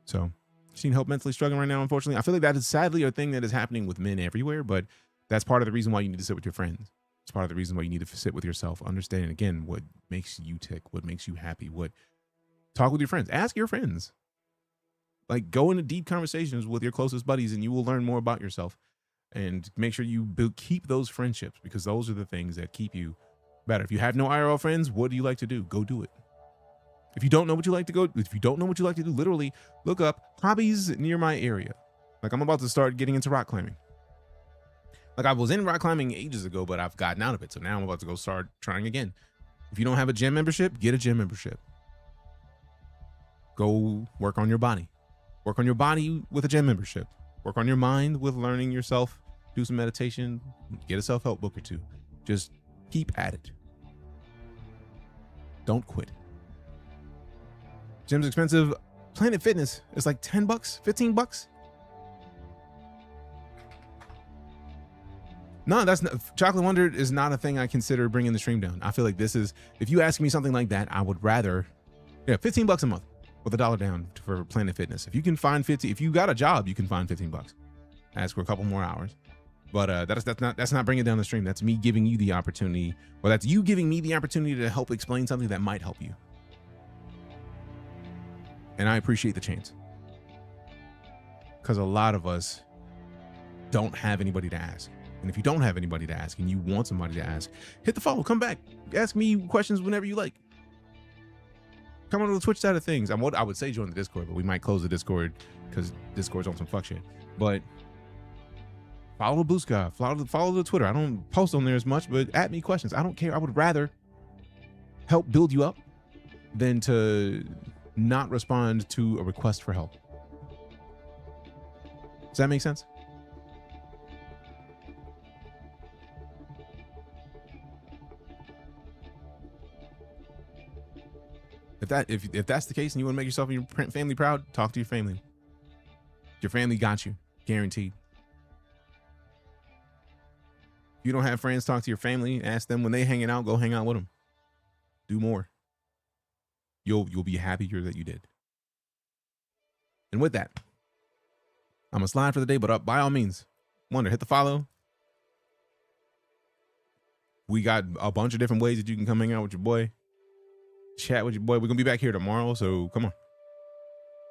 So, you need help mentally struggling right now, unfortunately. I feel like that is sadly a thing that is happening with men everywhere, but that's part of the reason why you need to sit with your friends. It's part of the reason why you need to sit with yourself, understanding, again, what makes you tick, what makes you happy, talk with your friends. Ask your friends. Like, go into deep conversations with your closest buddies, and you will learn more about yourself. And make sure you keep those friendships, because those are the things that keep you better. If you have no IRL friends, what do you like to do? Go do it. If you don't know what you like to do, literally look up hobbies near my area. Like, I'm about to start getting into rock climbing. Like, I was in rock climbing ages ago, but I've gotten out of it. So now I'm about to go start trying again. If you don't have a gym membership, get a gym membership. Go work on your body. Work on your body with a gym membership. Work on your mind with learning yourself. Do some meditation. Get a self-help book or two. Just keep at it. Don't quit. Gym's expensive. Planet Fitness is like $10, $15. No, that's not. Chocolate Wonder is not a thing I consider bringing the stream down. I feel like this is, if you ask me something like that, I would rather, $15 a month with $1 down for Planet Fitness. If you can find if you got a job, you can find $15. Ask for a couple more hours. But that's not bringing down the stream. That's me giving you the opportunity, or that's you giving me the opportunity to help explain something that might help you. And I appreciate the chance, because a lot of us don't have anybody to ask. And if you don't have anybody to ask and you want somebody to ask, hit the follow, come back, ask me questions whenever you like. Come on to the Twitch side of things. I would say join the Discord, but we might close the Discord because Discord's on some fuck shit. But follow the Blue Sky, follow the Twitter. I don't post on there as much, but at me questions. I don't care. I would rather help build you up than to not respond to a request for help. Does that make sense? If that's the case and you want to make yourself and your family proud, talk to your family. Your family got you, guaranteed. If you don't have friends, talk to your family. Ask them when they hanging out, go hang out with them. Do more. You'll be happier that you did. And with that, I'm gonna slide for the day, but by all means, Wonder, hit the follow. We got a bunch of different ways that you can come hang out with your boy. Chat with your boy. We're gonna be back here tomorrow, so come on,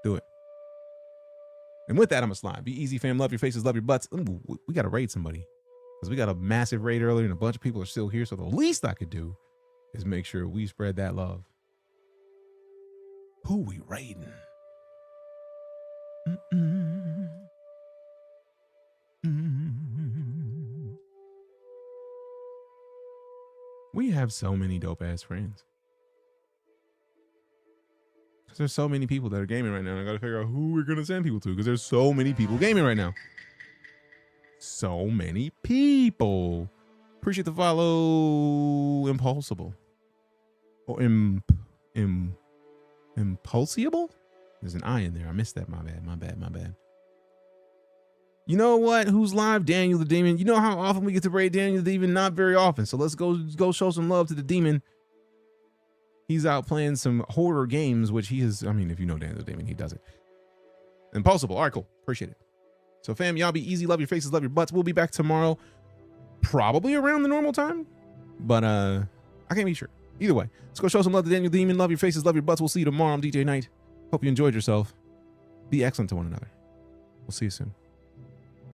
do it. And with that, I'm going to slide. Be easy, fam. Love your faces, love your butts. Ooh, we got to raid somebody. Because we got a massive raid earlier and a bunch of people are still here. So the least I could do is make sure we spread that love. Who we raiding? We have so many dope ass friends. Because there's so many people that are gaming right now. And I got to figure out who we're going to send people to. Because there's so many people gaming right now. So many people. Appreciate the follow. Impulsible. Or impulsible? There's an I in there. I missed that. My bad. You know what? Who's live? Daniel the Demon. You know how often we get to raid Daniel the Demon? Not very often. So let's go show some love to the Demon. He's out playing some horror games, which he is. I mean, if you know Daniel the Demon, he does it. Impulsible. All right, cool. Appreciate it. So fam, y'all be easy. Love your faces, love your butts. We'll be back tomorrow, probably around the normal time, but I can't be sure. Either way, let's go show some love to Daniel the Demon. Love your faces, love your butts. We'll see you tomorrow. I'm DeejayKnight. Hope you enjoyed yourself. Be excellent to one another. We'll see you soon.